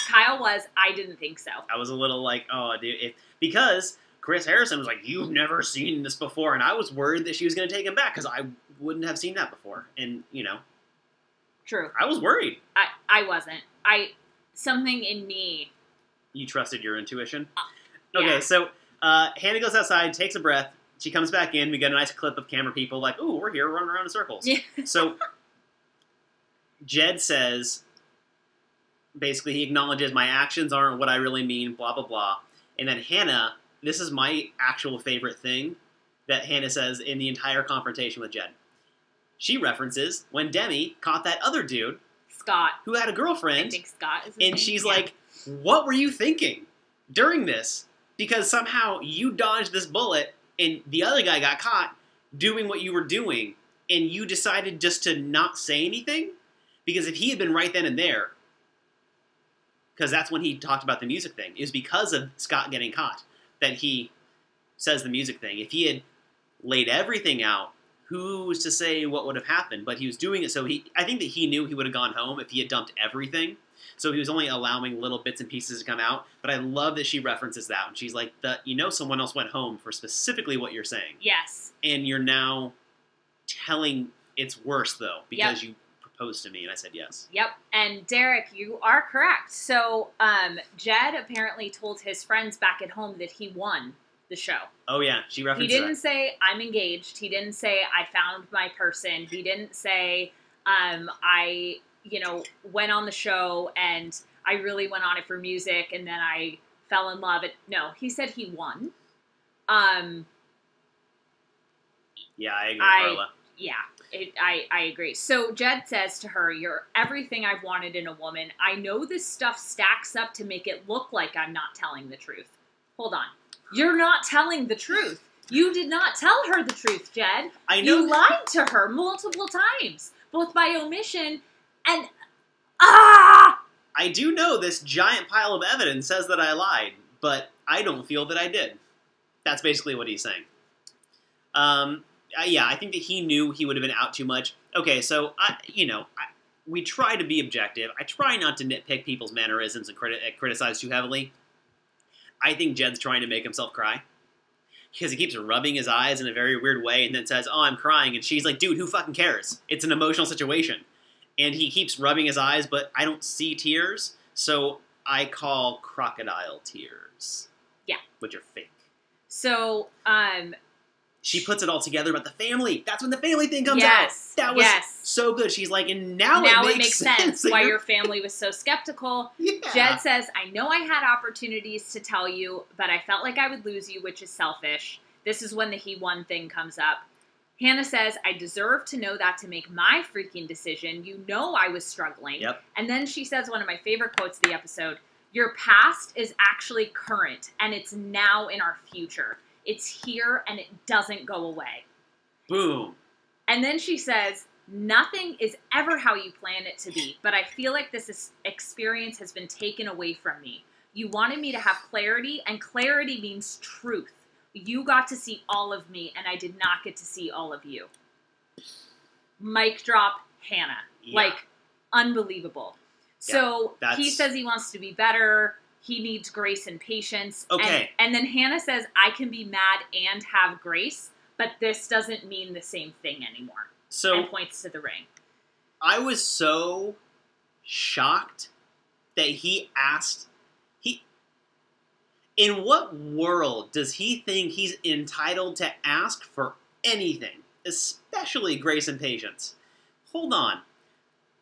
Kyle was. I didn't think so. I was a little like, oh, dude. Because Chris Harrison was like, you've never seen this before. And I was worried that she was going to take him back because I wouldn't have seen that before. And, True. I was worried. I wasn't. Something in me. You trusted your intuition? Okay, so Hannah goes outside, takes a breath. She comes back in. We get a nice clip of camera people like, ooh, we're here running around in circles. Yeah. So Jed says, basically, he acknowledges my actions aren't what I really mean, blah, blah, blah. And then Hannah, this is my actual favorite thing that Hannah says in the entire confrontation with Jed. She references when Demi caught that other dude, Scott, who had a girlfriend. I think Scott is his and name. She's like, what were you thinking during this? Because somehow you dodged this bullet and the other guy got caught doing what you were doing, and you decided just to not say anything? Because if he had been right then and there, because that's when he talked about the music thing, it was because of Scott getting caught that he says the music thing. If he had laid everything out, who's to say what would have happened? But he was doing it, so I think that he knew he would have gone home if he had dumped everything. So he was only allowing little bits and pieces to come out. But I love that she references that. And she's like, someone else went home for specifically what you're saying. Yes. And you're now telling it's worse, though, because you proposed to me. And I said yes. Yep. And Derek, you are correct. So Jed apparently told his friends back at home that he won the show. Oh, yeah. She referenced He didn't say, I'm engaged. He didn't say, I found my person. He didn't say, I went on the show and I really went on it for music and then I fell in love. No, he said he won. Yeah, I agree, Carla. Yeah, I agree. So Jed says to her, you're everything I've wanted in a woman. I know this stuff stacks up to make it look like I'm not telling the truth. Hold on. You're not telling the truth. You did not tell her the truth, Jed. I know. You lied to her multiple times, both by omission and... I do know this giant pile of evidence says that I lied, but I don't feel that I did. That's basically what he's saying. I think that he knew he would have been out too much. Okay, so, we try to be objective. I try not to nitpick people's mannerisms and criticize too heavily. I think Jed's trying to make himself cry. Because he keeps rubbing his eyes in a very weird way and then says, oh, I'm crying. And she's like, dude, who fucking cares? It's an emotional situation. And he keeps rubbing his eyes, but I don't see tears. So I call crocodile tears. Yeah. Which are fake. So, she puts it all together about the family. That's when the family thing comes out. That was so good. She's like, and now it makes sense why your family was so skeptical. Jed says, I know I had opportunities to tell you, but I felt like I would lose you, which is selfish. This is when the he won thing comes up. Hannah says, I deserve to know that to make my freaking decision. You know I was struggling. And then she says one of my favorite quotes of the episode, your past is actually current, and it's now in our future. It's here, and it doesn't go away. Boom. And then she says, nothing is ever how you plan it to be, but I feel like this experience has been taken away from me. You wanted me to have clarity, and clarity means truth. You got to see all of me, and I did not get to see all of you. Mic drop, Hannah. Like, unbelievable. So he says he wants to be better. He needs grace and patience. And then Hannah says, I can be mad and have grace, but this doesn't mean the same thing anymore. And points to the ring. I was so shocked that he asked, in what world does he think he's entitled to ask for anything, especially grace and patience? Hold on.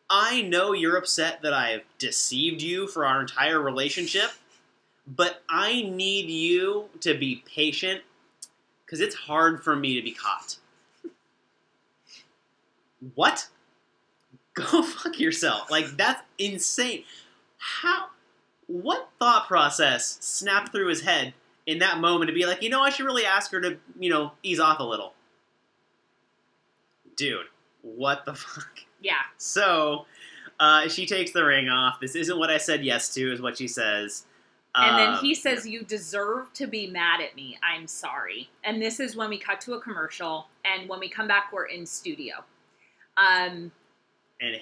I know you're upset that I've deceived you for our entire relationship, but I need you to be patient because it's hard for me to be caught. What? Go fuck yourself. Like, that's insane. What thought process snapped through his head in that moment to be like, I should really ask her to, ease off a little? Dude, what the fuck? Yeah. So, she takes the ring off. This isn't what I said yes to, is what she says. And then he says, you deserve to be mad at me. I'm sorry. And this is when we cut to a commercial. And when we come back, we're in studio. And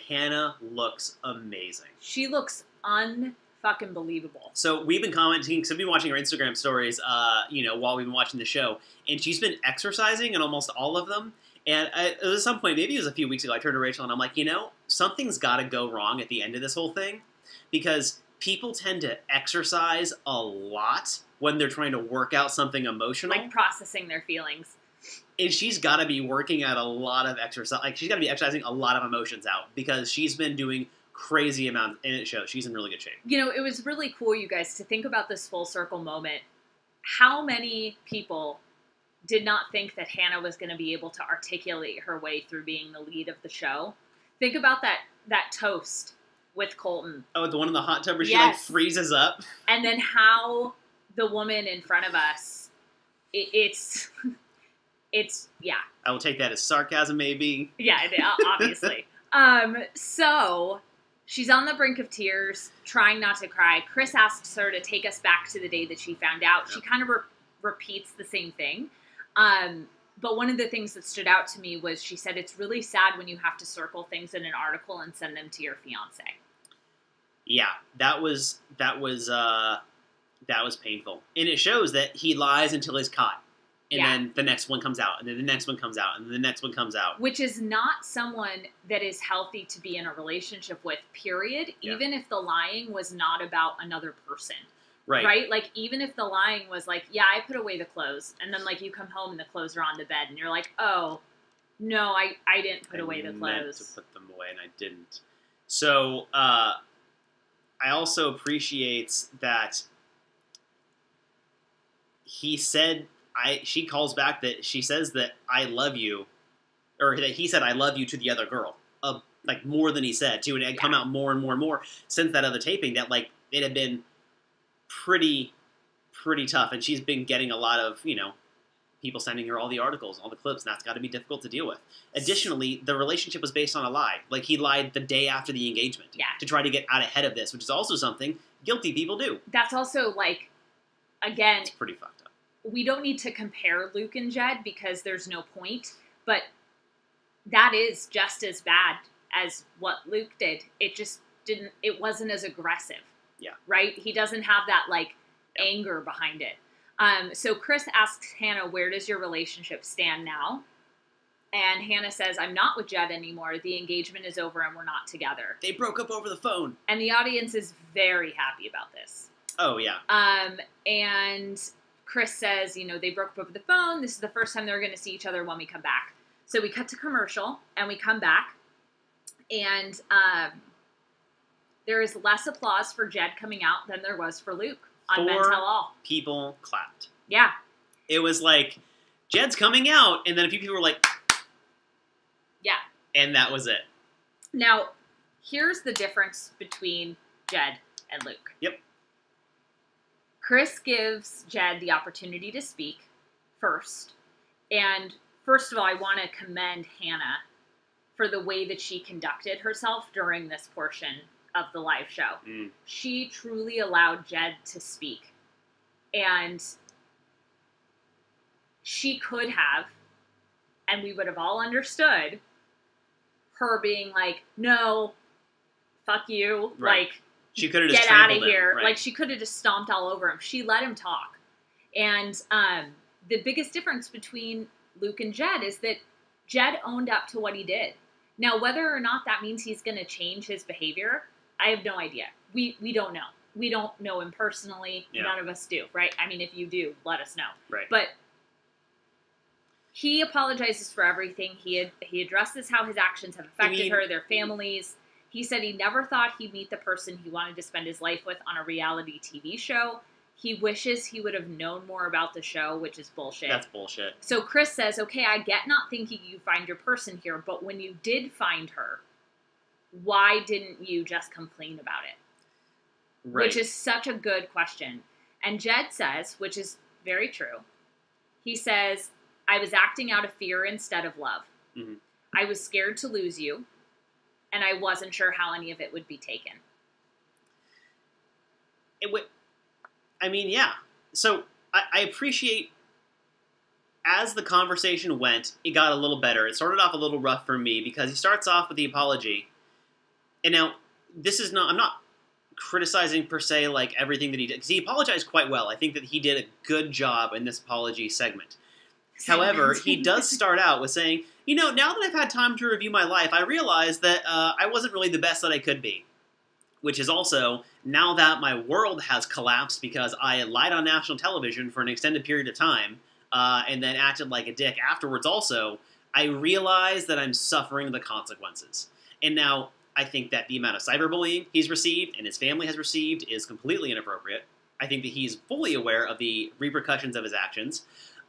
Hannah looks amazing. She looks unfucking believable. So we've been commenting, because we've been watching her Instagram stories, while we've been watching the show. And she's been exercising in almost all of them. And at some point, maybe it was a few weeks ago, I turned to Rachel and I'm like, something's got to go wrong at the end of this whole thing. Because people tend to exercise a lot when they're trying to work out something emotional. Like processing their feelings. And she's got to be working at a lot of exercise. Like, she's got to be exercising a lot of emotions out. Because she's been doing crazy amounts, and it shows. She's in really good shape. It was really cool, you guys, to think about this full circle moment. How many people did not think that Hannah was going to be able to articulate her way through being the lead of the show? Think about that toast with Colton. Oh, the one in the hot tub where she freezes up? And then how the woman in front of us, it's yeah. I will take that as sarcasm, maybe. Yeah, obviously. So she's on the brink of tears, trying not to cry. Chris asks her to take us back to the day that she found out. She kind of repeats the same thing. But one of the things that stood out to me was she said it's really sad when you have to circle things in an article and send them to your fiance. Yeah, that was painful. And it shows that he lies until he's caught. And then the next one comes out, and then the next one comes out, and then the next one comes out. Which is not someone that is healthy to be in a relationship with, period. Yeah. Even if the lying was not about another person. Right? Like, even if the lying was like, yeah, I put away the clothes, and then, like, you come home and the clothes are on the bed, and you're like, oh, no, I didn't put away the clothes. I meant to put them away, and I didn't. So, I also appreciate that he said, she calls back that she says that I love you, or that he said I love you to the other girl, like, more than he said, too, and it had come out more and more and more since that other taping, that, like, it had been pretty tough, and she's been getting a lot of, people sending her all the articles, all the clips, and that's got to be difficult to deal with. Additionally, the relationship was based on a lie. Like, he lied the day after the engagement to try to get out ahead of this, which is also something guilty people do. That's also, like, again... It's pretty fucked up. We don't need to compare Luke and Jed because there's no point, but that is just as bad as what Luke did. It just it wasn't as aggressive. Yeah. Right? He doesn't have that, like, anger behind it. So Chris asks Hannah, where does your relationship stand now? And Hannah says, I'm not with Jed anymore. The engagement is over and we're not together. They broke up over the phone. And the audience is very happy about this. Oh, yeah. And Chris says, you know, they broke up over the phone. This is the first time they're going to see each other when we come back. So we cut to commercial, and we come back, and there is less applause for Jed coming out than there was for Luke on Men Tell All. People clapped. Yeah. It was like, Jed's coming out, and then a few people were like, yeah. And that was it. Now, here's the difference between Jed and Luke. Yep. Chris gives Jed the opportunity to speak first. And first of all, I want to commend Hannah for the way that she conducted herself during this portion of the live show. Mm. She truly allowed Jed to speak. And she could have, and we would have all understood, her being like, no, fuck you. Right. Like, she could have just get out of here. Right. Like, she could have just stomped all over him. She let him talk. And the biggest difference between Luke and Jed is that Jed owned up to what he did. Now, whether or not that means he's going to change his behavior, I have no idea. We don't know. We don't know him personally. Yeah. None of us do, right? I mean, if you do, let us know. Right. But he apologizes for everything. He addresses how his actions have affected her, their families. He said he never thought he'd meet the person he wanted to spend his life with on a reality TV show. He wishes he would have known more about the show, which is bullshit. That's bullshit. So Chris says, okay, I get not thinking you find your person here, but when you did find her, why didn't you just complain about it? Right. Which is such a good question. And Jed says, which is very true, he says, I was acting out of fear instead of love. Mm-hmm. I was scared to lose you, and I wasn't sure how any of it would be taken. I mean, yeah. So I appreciate, as the conversation went, it got a little better. It started off a little rough for me because he starts off with the apology. And now, I'm not criticizing per se like everything that he did, because he apologized quite well. I think that he did a good job in this apology segment. However, he does start out with saying, you know, now that I've had time to review my life, I realized that I wasn't really the best that I could be. Which is also, now that my world has collapsed because I lied on national television for an extended period of time, and then acted like a dick afterwards also, I realize that I'm suffering the consequences. And now, I think that the amount of cyberbullying he's received and his family has received is completely inappropriate. I think that he's fully aware of the repercussions of his actions.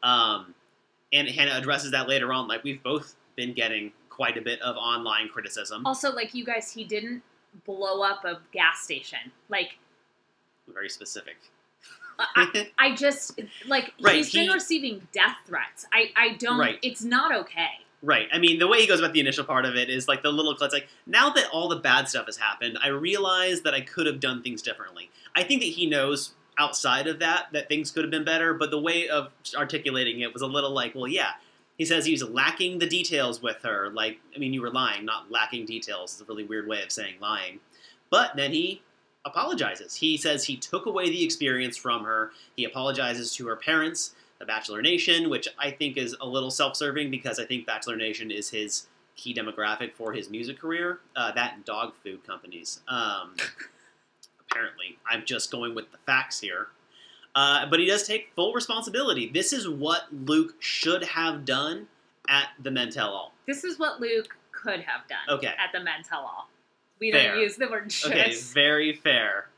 And Hannah addresses that later on. Like, we've both been getting quite a bit of online criticism. Also, like, you guys, he didn't blow up a gas station. Like, very specific. I just, like, right, he's been receiving death threats. I don't, right. It's not okay. Right. I mean, the way he goes about the initial part of it is, like, the little clips, like, now that all the bad stuff has happened, I realize that I could have done things differently. I think that he knows outside of that things could have been better, but the way of articulating it was a little like, well, yeah. He says he was lacking the details with her. Like, I mean, you were lying, not lacking details. It's a really weird way of saying lying. But then he apologizes. He says he took away the experience from her. He apologizes to her parents, the Bachelor Nation, which I think is a little self-serving because I think Bachelor Nation is his key demographic for his music career. That and dog food companies. Apparently. I'm just going with the facts here. But he does take full responsibility. This is what Luke should have done at the Men Tell All. This is what Luke could have done at the Men Tell All. We fair. Don't use the word should. Okay, very fair.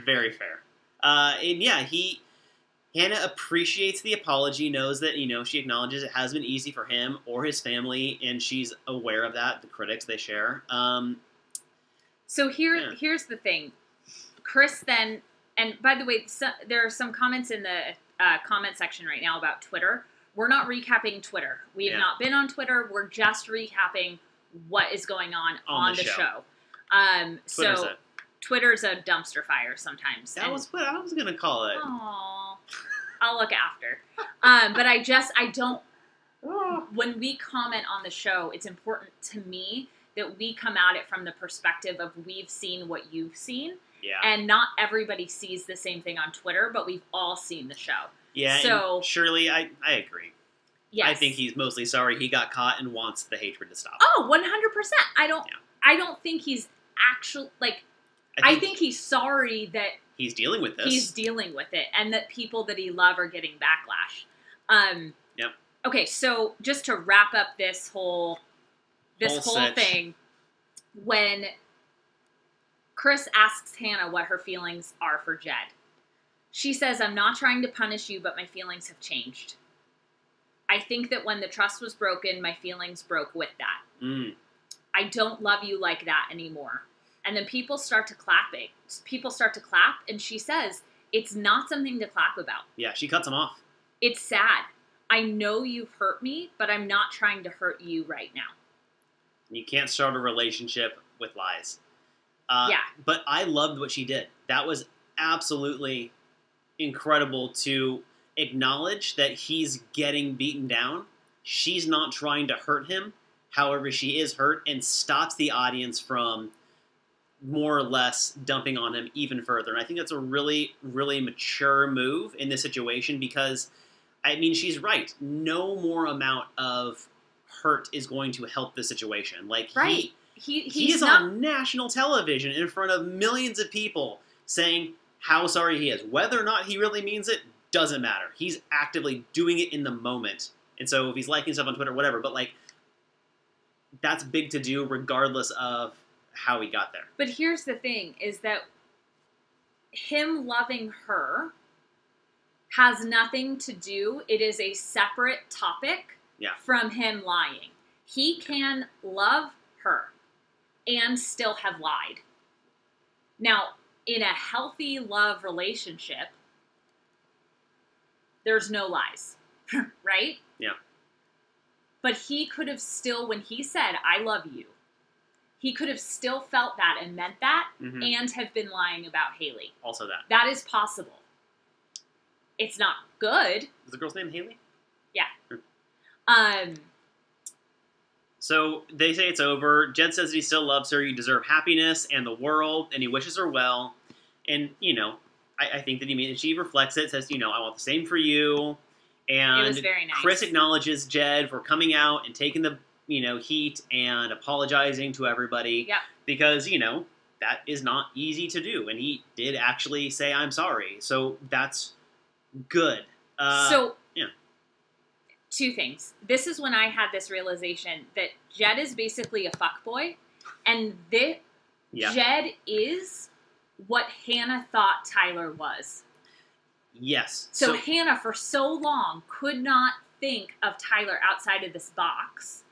Very fair. And yeah, Hannah appreciates the apology, knows that, you know, she acknowledges it has been easy for him or his family, and she's aware of that, the critics they share. So here's the thing. Chris then... And by the way, there are some comments in the comment section right now about Twitter. We're not recapping Twitter. We have not been on Twitter. We're just recapping what is going on the show. Twitter's a dumpster fire sometimes. That was what I was going to call it. Aww. I'll look after. But I don't... When we comment on the show, it's important to me that we come at it from the perspective of we've seen what you've seen. Yeah. And not everybody sees the same thing on Twitter, but we've all seen the show. Yeah, so surely I agree. Yes. I think he's mostly sorry he got caught and wants the hatred to stop. Oh, 100%. I don't think he's actually, like, I think he's sorry that he's dealing with this. He's dealing with it, and that people that he loves are getting backlash. Yep. Okay, so just to wrap up this whole thing, when Chris asks Hannah what her feelings are for Jed, she says, "I'm not trying to punish you, but my feelings have changed. I think that when the trust was broken, my feelings broke with that. I don't love you like that anymore." And then people start to clapping. People start to clap, and she says, "It's not something to clap about." Yeah, she cuts him off. "It's sad. I know you've hurt me, but I'm not trying to hurt you right now." You can't start a relationship with lies. Yeah. But I loved what she did. That was absolutely incredible to acknowledge that he's getting beaten down. She's not trying to hurt him. However, she is hurt, and stops the audience from more or less dumping on him even further. And I think that's a really, really mature move in this situation because, I mean, she's right. No more amount of hurt is going to help the situation. Like, right. He is on national television in front of millions of people saying how sorry he is. Whether or not he really means it doesn't matter. He's actively doing it in the moment. And so if he's liking stuff on Twitter, whatever. But, like, that's big to do regardless of how he got there. But here's the thing, is that him loving her has nothing to do. It is a separate topic from him lying. He can love her and still have lied. Now, in a healthy love relationship, there's no lies, right? Yeah. But he could have still, when he said, "I love you," he could have still felt that and meant that and have been lying about Haley. Also that. That is possible. It's not good. Is the girl's name Haley? Yeah. So they say it's over. Jed says that he still loves her. You deserve happiness and the world, and he wishes her well. And, you know, I think that she reflects it, says, you know, I want the same for you. And it was very nice. Chris acknowledges Jed for coming out and taking the, you know, heat and apologizing to everybody. Yeah. Because, you know, that is not easy to do. And he did actually say, "I'm sorry." So that's good. Yeah. Two things. This is when I had this realization that Jed is basically a fuckboy, and Jed is what Hannah thought Tyler was. Yes. So Hannah, for so long, could not think of Tyler outside of this box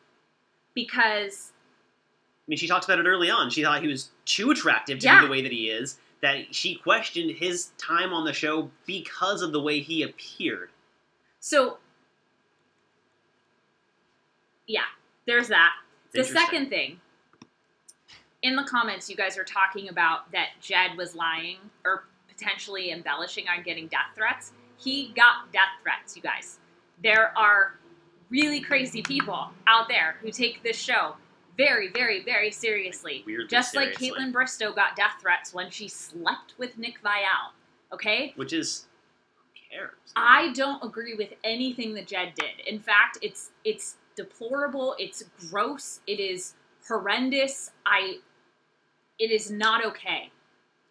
because... I mean, she talks about it early on. She thought he was too attractive to be the way that he is, that she questioned his time on the show because of the way he appeared. So... yeah, there's that. The second thing, in the comments, you guys are talking about that Jed was lying or potentially embellishing on getting death threats. He got death threats, you guys. There are really crazy people out there who take this show very, very, very seriously. Weirdly just seriously. like Caitlin Bristow got death threats when she slept with Nick Viall. Okay? Which is, who cares? I don't agree with anything that Jed did. In fact, it's deplorable. It's gross. It is horrendous. It is not okay.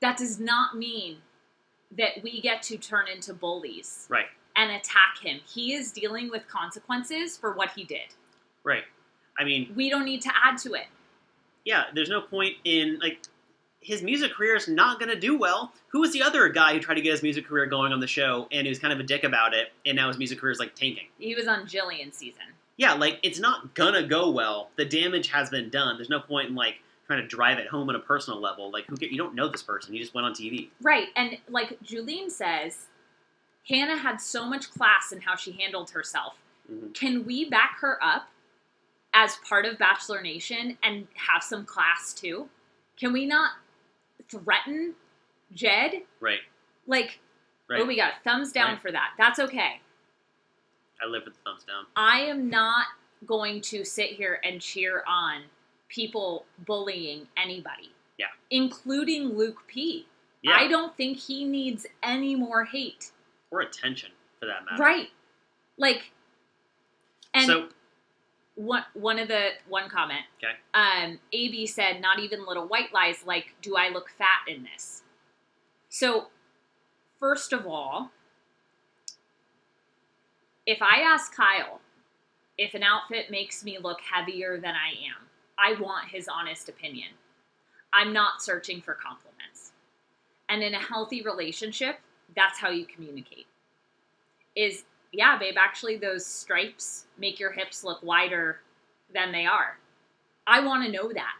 That does not mean that we get to turn into bullies. Right. And attack him. He is dealing with consequences for what he did. Right. I mean... we don't need to add to it. Yeah, there's no point in, like, his music career is not going to do well. Who was the other guy who tried to get his music career going on the show, and he was kind of a dick about it, and now his music career is, like, tanking? He was on Jillian's season. Yeah, like, it's not gonna go well. The damage has been done. There's no point in, like, trying to drive it home on a personal level. Like, you don't know this person. You just went on TV. Right, and like Julene says, Hannah had so much class in how she handled herself. Can we back her up as part of Bachelor Nation and have some class, too? Can we not threaten Jed? Right. Like, oh, we got a thumbs down for that. That's okay. I live with the thumbs down. I am not going to sit here and cheer on people bullying anybody. Yeah. Including Luke P. Yeah. I don't think he needs any more hate. Or attention, for that matter. Right. Like, and so, one comment. Okay. AB said, "Not even little white lies like, do I look fat in this?" So, first of all, if I ask Kyle if an outfit makes me look heavier than I am, I want his honest opinion. I'm not searching for compliments. And in a healthy relationship, that's how you communicate. Is, yeah, babe, actually those stripes make your hips look wider than they are. I want to know that.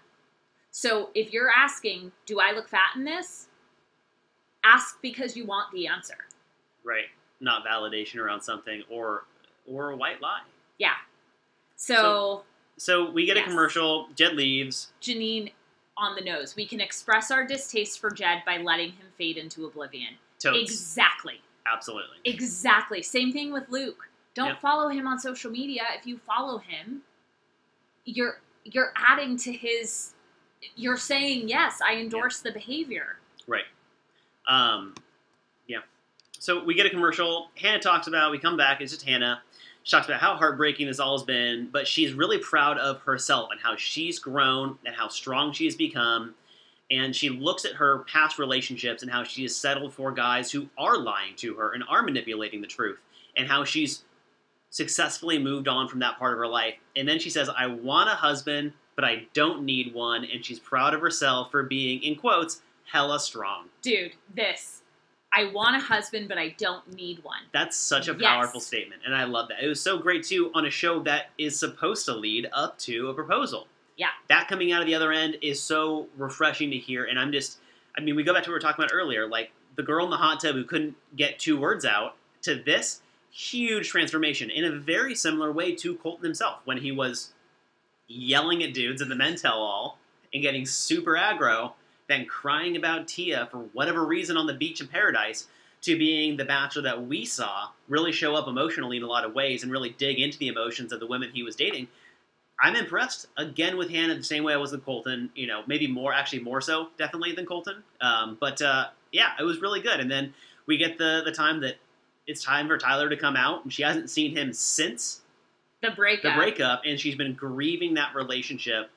So if you're asking, do I look fat in this? Ask because you want the answer. Right. Not validation around something or a white lie. Yeah. So we get a commercial. Jed leaves. Janine on the nose. We can express our distaste for Jed by letting him fade into oblivion. Totes. Exactly. Absolutely. Exactly. Same thing with Luke. Don't follow him on social media. If you follow him, you're adding to his. You're saying, yes, I endorse the behavior. Right. Yeah. So we get a commercial. Hannah talks about, we come back, it's just Hannah. She talks about how heartbreaking this all has been, but she's really proud of herself and how she's grown and how strong she has become. And she looks at her past relationships and how she has settled for guys who are lying to her and are manipulating the truth. And how she's successfully moved on from that part of her life. And then she says, I want a husband, but I don't need one. And she's proud of herself for being, in quotes, hella strong. Dude, I want a husband, but I don't need one. That's such a powerful statement, and I love that. It was so great, too, on a show that is supposed to lead up to a proposal. Yeah. That coming out of the other end is so refreshing to hear, and we go back to what we were talking about earlier, like the girl in the hot tub who couldn't get 2 words out, to this huge transformation in a very similar way to Colton himself, when he was yelling at dudes at the men tell-all and getting super aggro, then crying about Tia for whatever reason on the beach in Paradise, to being the Bachelor that we saw really show up emotionally in a lot of ways and really dig into the emotions of the women he was dating. I'm impressed, again, with Hannah the same way I was with Colton, maybe more so, definitely, than Colton. Yeah, it was really good. And then we get the time that it's time for Tyler to come out, and she hasn't seen him since the breakup, and she's been grieving that relationship.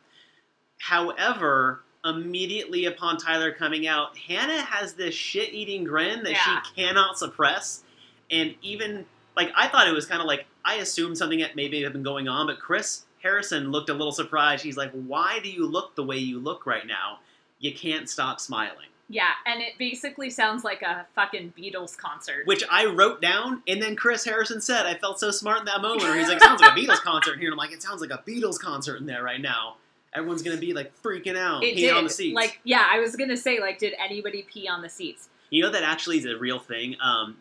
However, immediately upon Tyler coming out, Hannah has this shit-eating grin that she cannot suppress. And even, I thought it was kind of I assumed something that maybe had been going on, but Chris Harrison looked a little surprised. He's like, why do you look the way you look right now? You can't stop smiling. Yeah, and it basically sounds like a fucking Beatles concert. Which I wrote down, and then Chris Harrison said, I felt so smart in that moment, where he's like, it sounds like a Beatles concert in here. And I'm like, it sounds like a Beatles concert in there right now. Everyone's going to be, freaking out, peeing on the seats. I was going to say, did anybody pee on the seats? You know, that actually is a real thing.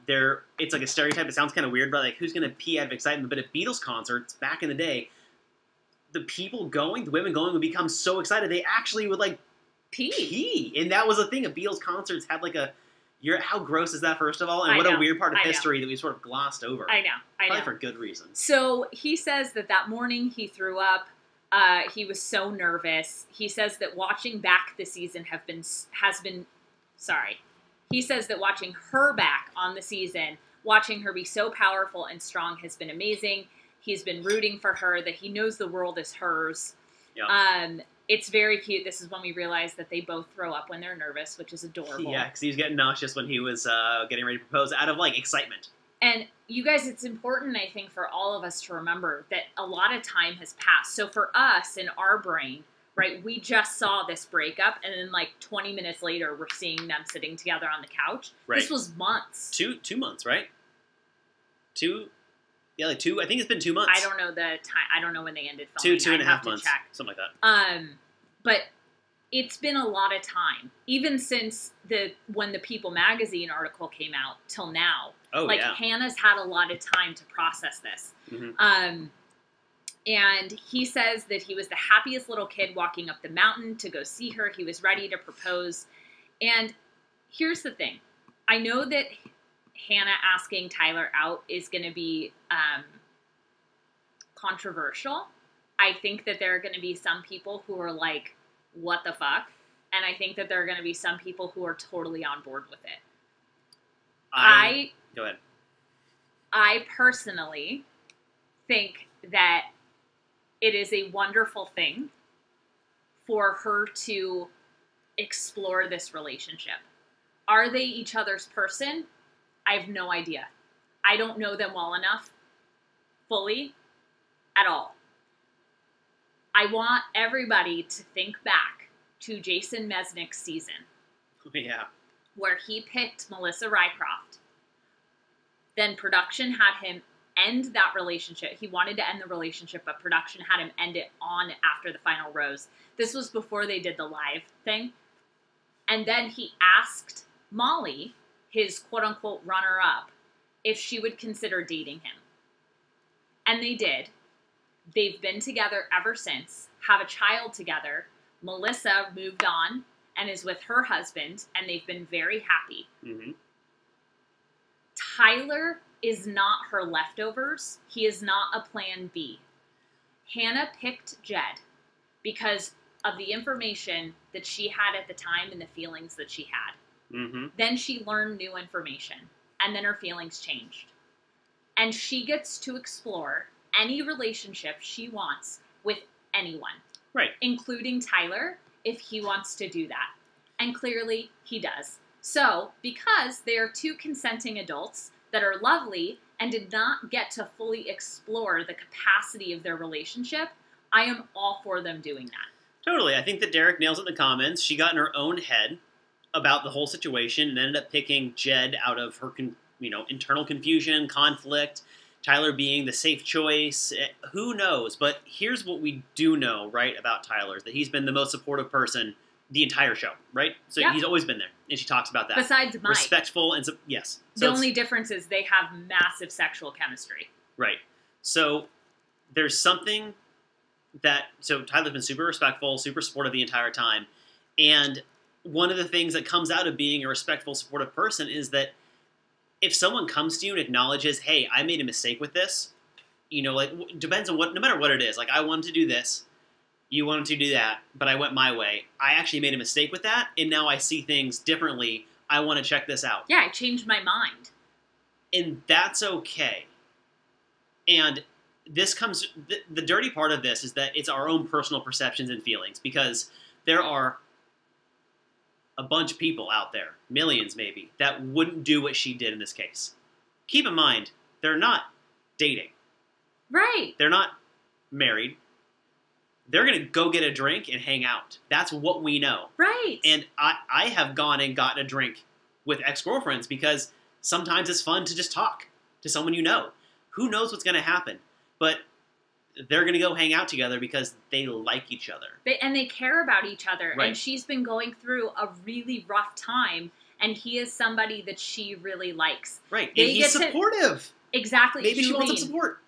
It's like a stereotype. It sounds kind of weird, but, who's going to pee out of excitement? But at Beatles concerts, back in the day, the women going would become so excited, they actually would, pee. And that was a thing. At Beatles concerts had, how gross is that, first of all? And what a weird part of history that we sort of glossed over. I know. Probably for good reasons. So he says that morning he threw up. He was so nervous. He says that watching back the season He says that watching her back on the season, watching her be so powerful and strong has been amazing. He's been rooting for her, that he knows the world is hers. Yeah. It's very cute. This is when we realize that they both throw up when they're nervous, which is adorable. Yeah, because he was getting nauseous when he was getting ready to propose out of, excitement. And you guys, it's important, I think, for all of us to remember that a lot of time has passed. So for us, in our brain, right, we just saw this breakup, and then 20 minutes later, we're seeing them sitting together on the couch. Right. This was months. 2 months, right? 2, yeah, 2. I think it's been 2 months. I don't know the time. I don't know when they ended filming. 2.5 months, something like that. But it's been a lot of time, even since when the People magazine article came out till now. Oh, yeah. Hannah's had a lot of time to process this. Mm-hmm. And he says that he was the happiest little kid walking up the mountain to go see her. He was ready to propose. And here's the thing. I know that Hannah asking Tyler out is going to be controversial. I think that there are going to be some people who are like, what the fuck? And I think that there are going to be some people who are totally on board with it. Go ahead. I personally think that it is a wonderful thing for her to explore this relationship. Are they each other's person? I have no idea. I don't know them well enough, fully, at all. I want everybody to think back to Jason Mesnick's season. Yeah. Where he picked Melissa Rycroft. Then production had him end that relationship. He wanted to end the relationship, but production had him end it on after the final rose. This was before they did the live thing. And then he asked Molly, his quote-unquote runner-up, if she would consider dating him. And they did. They've been together ever since, have a child together. Melissa moved on and is with her husband, and they've been very happy. Mm-hmm. Tyler is not her leftovers. He is not a plan B. Hannah picked Jed because of the information that she had at the time and the feelings that she had. Mm-hmm. Then she learned new information, and then her feelings changed. And she gets to explore any relationship she wants with anyone. Right. Including Tyler, if he wants to do that. And clearly, he does. So, because they are two consenting adults that are lovely and did not get to fully explore the capacity of their relationship, I am all for them doing that. Totally. I think that Derek nails it in the comments. She got in her own head about the whole situation and ended up picking Jed out of her internal confusion, conflict, Tyler being the safe choice. Who knows? But here's what we do know, right, about Tyler, that he's been the most supportive person the entire show, right? So He's always been there, and she talks about that. Besides Mike. Respectful and, yes. So the only difference is they have massive sexual chemistry. Right. So there's something so Tyler's been super respectful, super supportive the entire time, and one of the things that comes out of being a respectful, supportive person is that if someone comes to you and acknowledges, hey, I made a mistake with this, depends on no matter what it is. Like, I wanted to do this, you wanted to do that, but I went my way. I actually made a mistake with that, and now I see things differently. I want to check this out. Yeah, I changed my mind. And that's okay. And this comes, the dirty part of this is that it's our own personal perceptions and feelings, because there are a bunch of people out there, millions maybe, that wouldn't do what she did in this case. Keep in mind, they're not dating. Right. They're not married. They're going to go get a drink and hang out. That's what we know. Right. And I have gone and gotten a drink with ex-girlfriends because sometimes it's fun to just talk to someone you know. Who knows what's going to happen? But they're going to go hang out together because they like each other. They care about each other. Right. And she's been going through a really rough time, and he is somebody that she really likes. Right. And he's supportive. Exactly. Maybe she wants some support.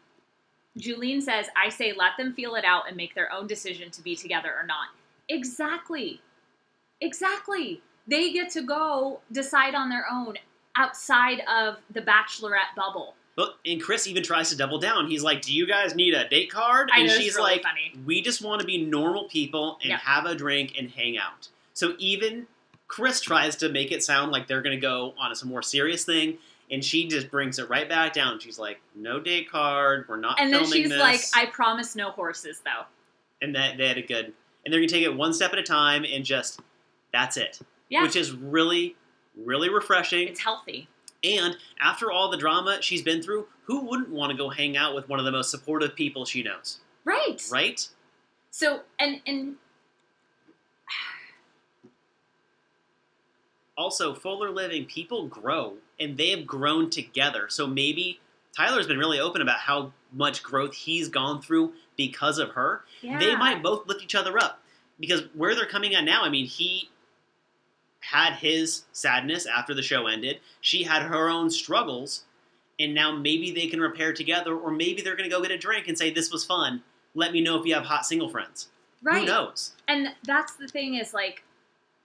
Julene says, I say let them feel it out and make their own decision to be together or not. Exactly. Exactly. They get to go decide on their own outside of the Bachelorette bubble. And Chris even tries to double down. He's like, do you guys need a date card? And she's really like, funny. We just want to be normal people and have a drink and hang out. So even Chris tries to make it sound like they're going to go on some more serious thing, and she just brings it right back down. She's like, no date card, we're not filming this. And then she's like, I promise no horses, though. And they had a good... And they're going to take it one step at a time and just, that's it. Yeah. Which is really, really refreshing. It's healthy. And after all the drama she's been through, who wouldn't want to go hang out with one of the most supportive people she knows? Right. Right? So, and also, Fuller Living, people grow, and they have grown together. So maybe Tyler's been really open about how much growth he's gone through because of her. Yeah. They might both lift each other up. Because where they're coming at now, I mean, he had his sadness after the show ended. She had her own struggles, and now maybe they can repair together, or maybe they're going to go get a drink and say, this was fun. Let me know if you have hot single friends. Right. Who knows? And that's the thing is, like,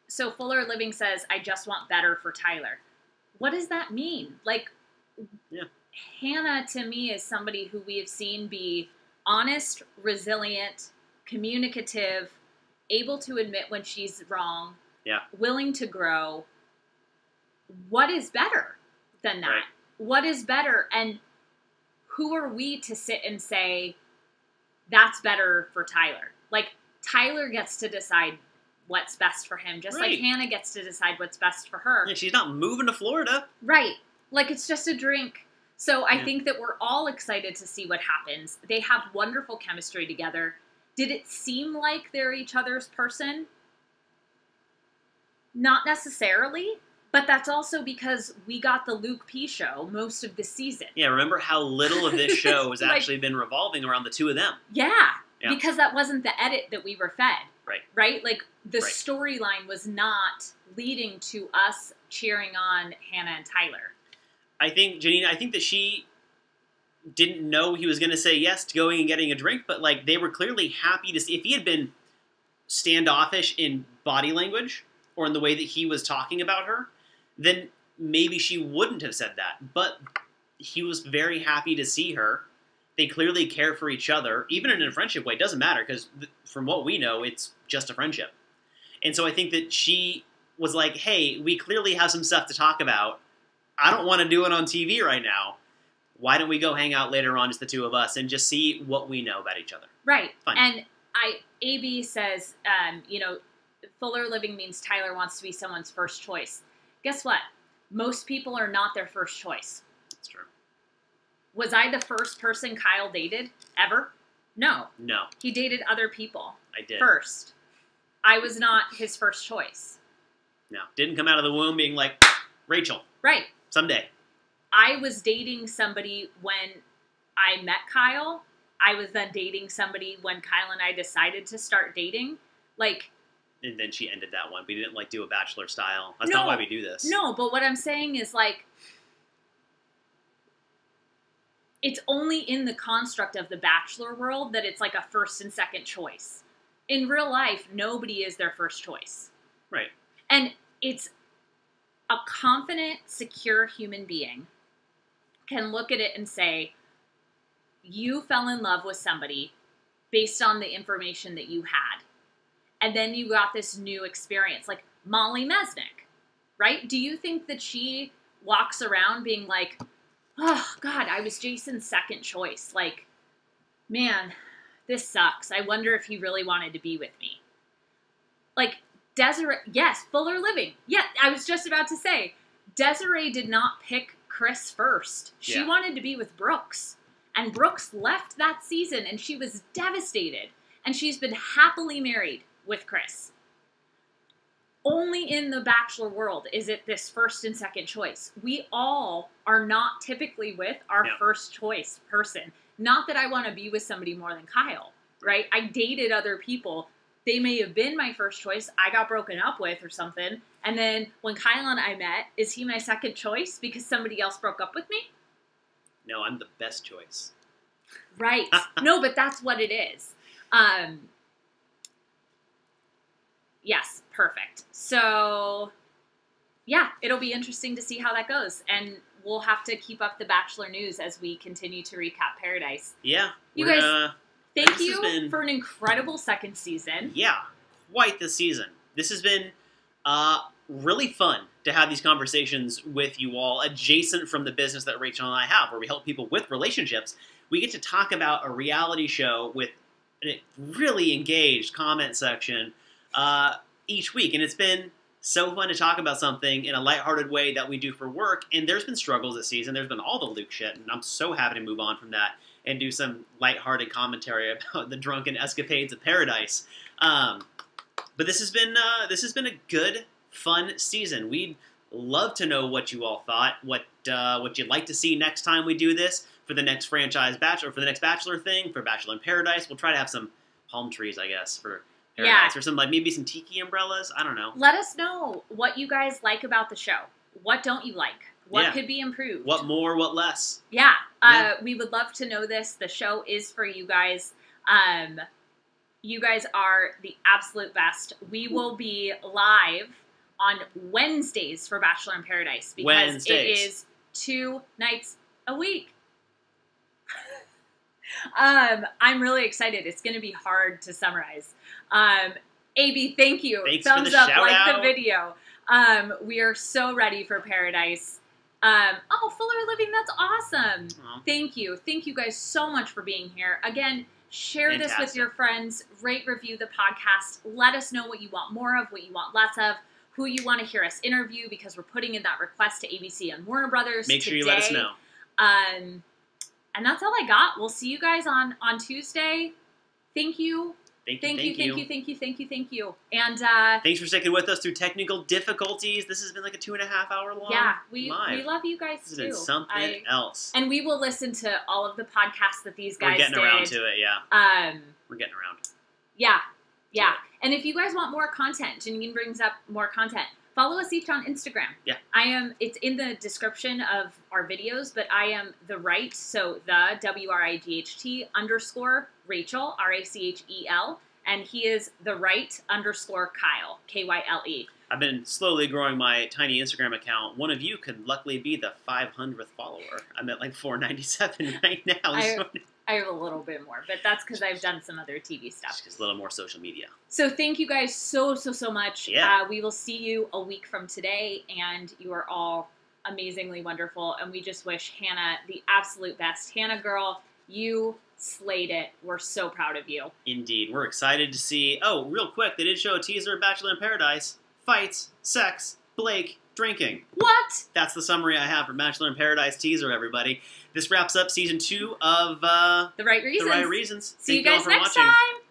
so Fuller Living says, I just want better for Tyler. What does that mean? Like, Hannah, to me, is somebody who we have seen be honest, resilient, communicative, able to admit when she's wrong, willing to grow. What is better than that? Right. What is better? And who are we to sit and say, that's better for Tyler? Like, Tyler gets to decide what's best for him, just like Hannah gets to decide what's best for her. Yeah, she's not moving to Florida. Right. Like, it's just a drink. So I think that we're all excited to see what happens. They have wonderful chemistry together. Did it seem like they're each other's person? Not necessarily, but that's also because we got the Luke P show most of the season. Yeah, remember how little of this show has actually been revolving around the two of them. Yeah, because that wasn't the edit that we were fed. Right? Like, the storyline was not leading to us cheering on Hannah and Tyler. I think, Janine, that she didn't know he was going to say yes to going and getting a drink, but, like, they were clearly happy to see. If he had been standoffish in body language or in the way that he was talking about her, then maybe she wouldn't have said that. But he was very happy to see her. They clearly care for each other, even in a friendship way. It doesn't matter, because from what we know, it's just a friendship. And so I think that she was like, hey, we clearly have some stuff to talk about. I don't want to do it on TV right now. Why don't we go hang out later on, just the two of us, and just see what we know about each other? Right. Fine. And AB says, fuller living means Tyler wants to be someone's first choice. Guess what? Most people are not their first choice. That's true. Was I the first person Kyle dated ever? No. No. He dated other people. I did. First. I was not his first choice. No. Didn't come out of the womb being like, Rachel. Right. Someday. I was dating somebody when I met Kyle. I was then dating somebody when Kyle and I decided to start dating. Like... And then she ended that one. We didn't, like, do a Bachelor style. That's not why we do this. No, but what I'm saying is, like... It's only in the construct of the Bachelor world that it's like a first and second choice. In real life, nobody is their first choice. Right. And it's a confident, secure human being can look at it and say, you fell in love with somebody based on the information that you had. And then you got this new experience. Like Molly Mesnick, right? Do you think that she walks around being like, oh, God, I was Jason's second choice. Like, man, this sucks. I wonder if he really wanted to be with me. Like, Desiree, yes, fuller living. Yeah, I was just about to say, Desiree did not pick Chris first. She wanted to be with Brooks. And Brooks left that season, and she was devastated. And she's been happily married with Chris. Only in the Bachelor world is it this first and second choice. We all are not typically with our first choice person. Not that I want to be with somebody more than Kyle, right? I dated other people. They may have been my first choice. I got broken up with or something. And then when Kyle and I met, is he my second choice because somebody else broke up with me? No, I'm the best choice. Right. No, but that's what it is. Yes, perfect. So, yeah, it'll be interesting to see how that goes. And we'll have to keep up the Bachelor news as we continue to recap Paradise. Yeah. You guys, thank you for an incredible second season. Yeah, quite the season. This has been really fun to have these conversations with you all, adjacent from the business that Rachel and I have, where we help people with relationships. We get to talk about a reality show with a really engaged comment section each week. And it's been so fun to talk about something in a lighthearted way that we do for work. And there's been struggles this season. There's been all the Luke shit. And I'm so happy to move on from that and do some lighthearted commentary about the drunken escapades of Paradise. But this has been a good, fun season. We'd love to know what you all thought, what you'd like to see next time we do this, for the next franchise Bachelor, for the next Bachelor thing, for Bachelor in Paradise. We'll try to have some palm trees, I guess, for Paradise, or some, like, maybe some tiki umbrellas. I don't know. Let us know what you guys like about the show. What don't you like? What could be improved? What more, what less? Yeah. We would love to know this. The show is for you guys. You guys are the absolute best. We will be live on Wednesdays for Bachelor in Paradise because it is 2 nights a week. I'm really excited. It's going to be hard to summarize. AB, thank you. Thanks Thumbs for the up, shout like out. the video. We are so ready for Paradise. Fuller Living, that's awesome. Aww. Thank you. Thank you guys so much for being here. Again, share this with your friends. Rate, review the podcast. Let us know what you want more of, what you want less of. who you want to hear us interview, because we're putting in that request to ABC and Warner Brothers Make sure you let us know. And that's all I got. We'll see you guys on Tuesday. Thank you. Thank you. And thanks for sticking with us through technical difficulties. This has been like a 2.5 hour long. Yeah, we love you guys too. This has been something else. And we will listen to all of the podcasts that these guys did. We're getting around to it, yeah. We're getting around. Yeah. And if you guys want more content, Janine brings up more content, follow us each on Instagram. Yeah. It's in the description of our videos, but I am the Wright, so the WRIGHT _ Rachel, RACHEL, and he is the Wright _ Kyle, KYLE. I've been slowly growing my tiny Instagram account. One of you could luckily be the 500th follower. I'm at like 497 right now. I have a little bit more, but that's because I've done some other TV stuff. Just a little more social media. So thank you guys so much. Yeah. We will see you a week from today, and you are all amazingly wonderful, and we just wish Hannah the absolute best. Hannah, girl, you slayed it. We're so proud of you. Indeed. We're excited to see... Oh, real quick, they did show a teaser of Bachelor in Paradise. Fights, sex, Blake, drinking. What? That's the summary I have for Bachelor in Paradise teaser, everybody. This wraps up season 2 of... The Right Reasons. The Right Reasons. See you guys next time.